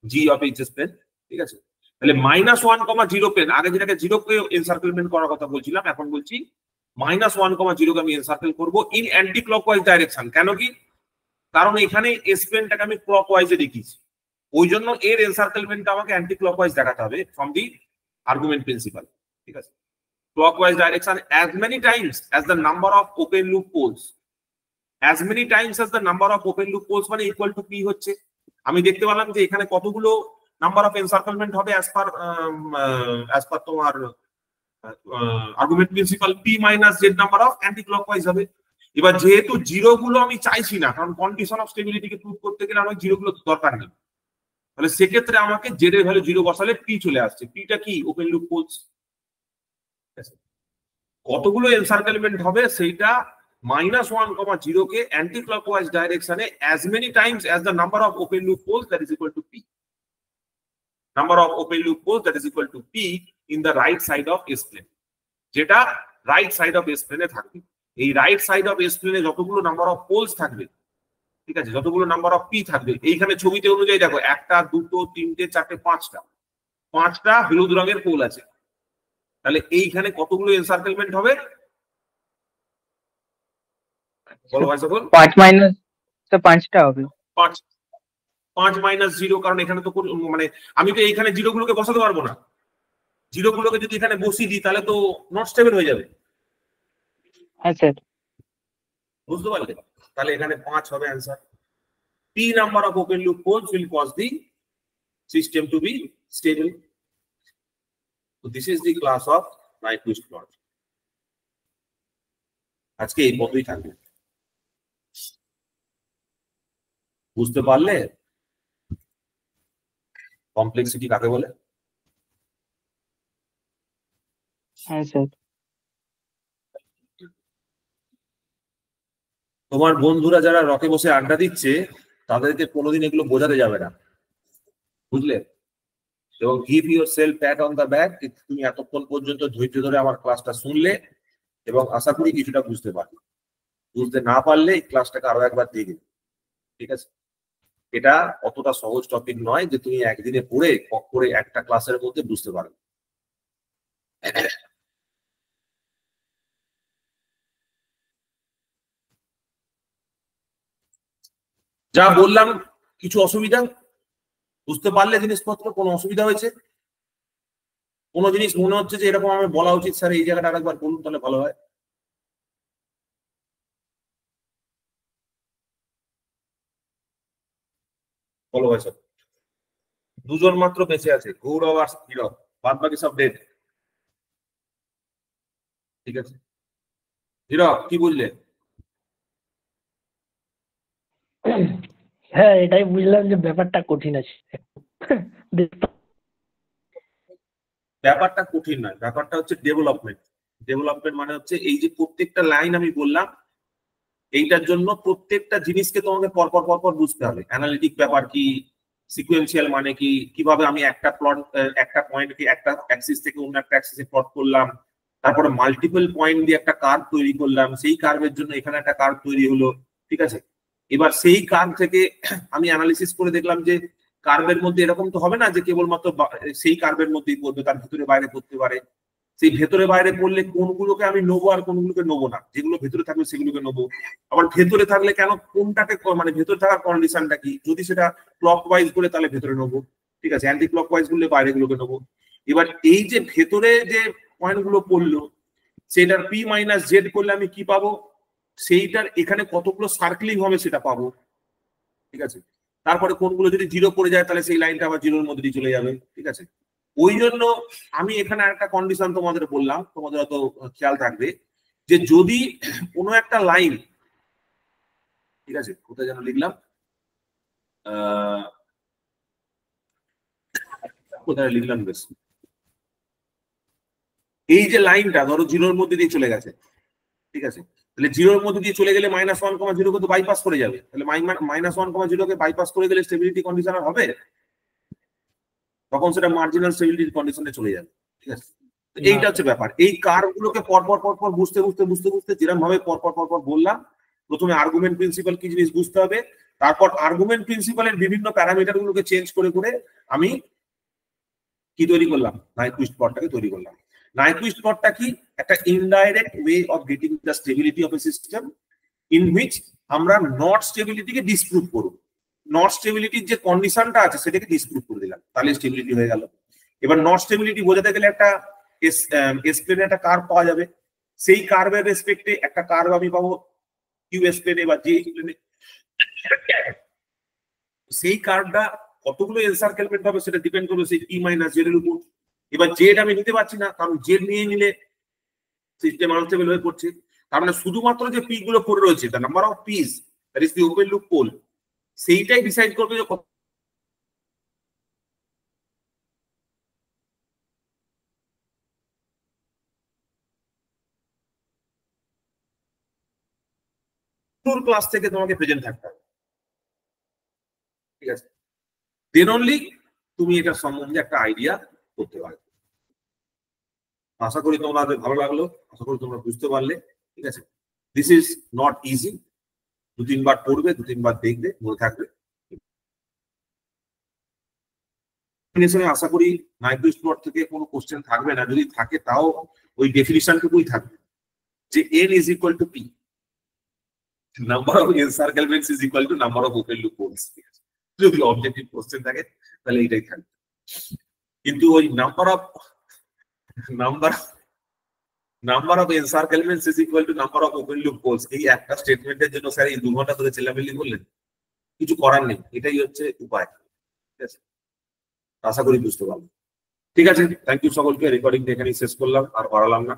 g of hs প্লেন। ঠিক আছে, তাহলে -1, 0 প্লেন, আগে যেটাকে 0 কে এনসার্কেলমেন্ট করার কথা বলছিলাম, এখন বলছি -1,0 কে আমি এনসার্কেল করবো ইন অ্যান্টি ক্লকওয়াইজ ডাইরেকশন। কেন কি? কারণ এখানে এস প্লেনটাকে আমি ক্লকওয়াইজে দেখিয়েছি, ওই জন্য এর এনসার্কেলমেন্টটা আমাকে অ্যান্টি ক্লকওয়াইজ দেখাতে হবে ফ্রম দি আর্গুমেন্ট প্রিন্সিপাল। ঠিক আছে, clockwise direction as many times as the number of open loop poles, as many times as the number of open loop poles মানে ইকুয়াল টু p হচ্ছে। আমি দেখতে পেলাম যে এখানে কতগুলো নাম্বার অফ এনসার্কেলমেন্ট হবে as per তোমার argument principal p minus z number of anti clockwise হবে। এবার যেহেতু জিরো গুলো আমি চাইছি না, কারণ কন্ডিশন অফ স্টেবিলিটিকে প্রুভ করতে গেলে আমার জিরো গুলো দরকার নেই, তাহলে সেক্ষেত্রে আমাকে z এর ভ্যালু 0 বসালে p চলে আসছে। pটা কি? Open loop poles. কতগুলো এনসার্কেলমেন্ট হবে সেইটা -1,0 কে অ্যান্টি ক্লকওয়াইজ ডাইরেকশনে as many times as the number of open loop poles that is equal to p, number of open loop poles that is equal to p in the right side of S plane, যেটা right side of S plane এ থাকবে। এই right side of S plane এ যতগুলো number of polls থাকবে, ঠিক আছে, যতগুলো number of p থাকবে, এইখানে ছবিতে অনুযায়ী দেখো 1টা 2টো 3টে 4টে 5টা হলুদ রঙের পোল আছে, তাহলে এইখানে কতগুলো এনসার্কেলমেন্ট হবে বলো ভাই সকল? 5 মাইনাস 5টা হবে। 5 মাইনাস 0, কারণ এখানে তো মানে আমি তো এইখানে জিরো গুলোকে বসাতে পারবো না। জিরো গুলোকে যদি এখানে বসিয়ে দিই তাহলে তো নট স্টেবল হয়ে যাবে। হ্যাঁ স্যার, বুঝতে পারলে? তাহলে এখানে 5 হবে answer. p number of open loop poles will cause the system to be stable. So this is the class of Nyquist plot. আজকে এই পর্যন্তই থাকবে। বুঝতে পারলে কমপ্লেক্সিটি কাকে বলে? হ্যাঁ স্যার। তোমার বন্ধুরা যারা রকে বসে আড্ডা দিচ্ছে তাদেরকে কোনোদিন এগুলো বোঝাতে যাবে না, বুঝলে? এবং give your self Pat on the back, তুমি এতক্ষণ পর্যন্ত ধৈর্য ধরে আমার ক্লাসটা শুনলে এবং আশা করি কিছুটা বুঝতে পারলে। বুঝতে না পারলে এই ক্লাসটাকে আরো একবার দেখে, ঠিক আছে? এটা অতটা সহজ টপিক নয় যে তুমি একদিনে পড়ে করে একটা ক্লাসের মধ্যে বুঝতে পারবে। যা বললাম কিছু অসুবিধা? বুঝতে পারলে জিনিসপত্র? কোনো অসুবিধা হয়েছে? কোনো জিনিস মনে হচ্ছে যে এরকম আমি বলা উচিত স্যার, এই জায়গাটা আরেকবার বলুন তাহলে ভালো হয়। বলো ভাই সব। দুজন মাত্র বেঁচে আছে, গৌরব আর হীরক, বাদ বাকি সব ডেড। ঠিক আছে, হীরক কি বুঝলে? হ্যাঁ, এটাই বুঝলাম যে ব্যাপারটা কঠিন আছে। ব্যাপারটা কঠিন নয়, ব্যাপারটা হচ্ছে ডেভেলপমেন্ট। ডেভেলপমেন্ট মানে হচ্ছে এই যে প্রত্যেকটা লাইন আমি বললাম, এইটার জন্য প্রত্যেকটা জিনিসকে তোমাকে পরপর পরপর বুঝতে হবে। অ্যানালিটিক ব্যাপার কি, সিকোয়েন্সিয়াল মানে কি, কিভাবে আমি একটা প্লট, একটা পয়েন্টকে একটা অ্যাক্সিস থেকে অন্য একটা অ্যাক্সিসে প্লট করলাম, তারপরে মাল্টিপল পয়েন্ট দিয়ে একটা কার্ভ তৈরি করলাম, সেই কার্ভের জন্য এখানে একটা কার্ভ তৈরি হলো, ঠিক আছে? এবার সেই কার্ভ থেকে আমি অ্যানালিসিস করে দেখলাম যে কার্ভের মধ্যে এরকম তো হবে না যে কেবলমাত্র সেই কার্ভের মধ্যেই পড়বে, তার ভিতরে বাইরে পড়তে পারে। সেই ভেতরে বাইরে পড়লে কোনগুলোকে আমি নেবো আর কোনগুলোকে নেবো না, যেগুলো ভেতরে থাকবে সেগুলোকে নেবো। আবার ভেতরে থাকলে কেন, কোনটাকে মানে ভেতরে থাকার কন্ডিশনটা কি, যদি সেটা ক্লক ওয়াইজ করে তাহলে ভেতরে নেবো, ঠিক আছে? অ্যান্টি ক্লক ওয়াইজ করলে বাইরে গুলোকে নেবো। এবার এই যে ভেতরে যে পয়েন্ট গুলো পড়লো সেটার পি মাইনাস জেড করলে আমি কি পাবো, সেইটার এখানে কতগুলো সার্কেলিং হবে সেটা পাবো, ঠিক আছে? তারপরে কোনগুলো যদি জিরো পড়ে যায় তাহলে সেই লাইনটা আবার জিরোর মধ্যে দিয়ে চলে যাবে, ঠিক আছে? ওই জন্য আমি এখানে একটা কন্ডিশন তোমাদের বললাম, তোমাদের অত খেয়াল থাকবে যে যদি কোনো একটা লাইন, ঠিক আছে, কোথায় যেন লিখলাম, কোথায় লিখলাম বেশ, এই যে লাইনটা ধরো জিরোর মধ্যে দিয়ে চলে গেছে, ঠিক আছে? তাহলে জিরোর মধ্যে দিয়ে চলে গেলে -1,0 কিন্তু বাইপাস করে যাবে, তাহলে -1,0 কে বাইপাস করে গেলে স্টেবিলিটি কন্ডিশন হবে, তখন সেটা মার্জিনাল স্টেবিলিটি কন্ডিশনে চলে যাবে, ঠিক আছে? এইটা হচ্ছে ব্যাপার। এই কার্ভ গুলোকে পরপর পরপর বুঝতে বুঝতে বুঝতে বুঝতে যেরকম ভাবে পরপর পরপর বললাম, প্রথমে আর্গুমেন্ট প্রিন্সিপাল কি জিনিস বুঝতে হবে, তারপর আর্গুমেন্ট প্রিন্সিপালের বিভিন্ন প্যারামিটার গুলোকে চেঞ্জ করে করে আমি কি তৈরি করলাম, নাইকুইস্ট প্লটটাকে তৈরি করলাম। নাইকুইস্ট প্লটটা কি? একটা indirect way of getting the stability of a system in which আমরা নট স্টেবিলিটিকে ডিসপ্রুভ করব। নট স্টেবিলিটির যে কন্ডিশনটা আছে সেটাকে ডিসপ্রুভ করে দিলাম, তাহলে স্টেবিলিটি হয়ে গেল। এবার নট স্টেবিলিটি বোঝাতে গেলে একটা এস প্লেনে একটা কার্ভ পাওয়া যাবে, সেই কার্ভের রেসপেক্টে একটা কার্ভ আমি পাবো কিউ এস প্লেনে বা জে প্লেনে। সেই কার্ভটা কতগুলো এনসার্কেলমেন্ট হবে সেটা ডিপেন্ড করবে সেই পি মাইনাস জেড এর উপর। এবার জেড আমি নিতে পারছি না, কারণ জেড নিয়ে নিলে সিস্টেম আনস্টেবল হয়ে পড়ছে। তার মানে শুধুমাত্র যে পি গুলো পড়ে রয়েছে, the number of piece, that is the open loop pole, সেইটাই ডিসাইড করবে যে ক্লাস থেকে তোমাকে প্রেজেন্ট থাকতে হবে, ঠিক আছে? দেন অনলি তুমি এটা সম্বন্ধে একটা আইডিয়া করতে পারবে। আশা করি তোমাদের ভালো লাগলো, আশা করি তোমরা বুঝতে পারলে, ঠিক আছে? দিস ইজ নট ইজি, 2-3 বার পড়বে, 2-3 বার দেখবে, মনে থাকবে। আশা করি নাইকুইস্ট প্লট থেকে কোনো কোশ্চেন থাকবে না, যদি থাকে তাও ওই ডেফিনিশনটুকুই থাকবে যে n is equal to p, number of encirclements is equal to number of open loop poles. যদি অবজেক্টিভ কোশ্চেন থাকে তাহলে এটাই থাকবে, কিন্তু ওই number of encirclements is equal to number of open loop poles, এই একটা স্টেটমেন্টের জন্য স্যার এই 2 ঘন্টা ধরে চেল্লামিল্লি করলেন, কিছু করার নেই, এটাই হচ্ছে উপায়, ঠিক আছে? আশা করি বুঝতে পারলাম। ঠিক আছে, থ্যাংক ইউ সকলকে। রেকর্ডিং এখানেই শেষ করলাম, আর বাড়ালাম না।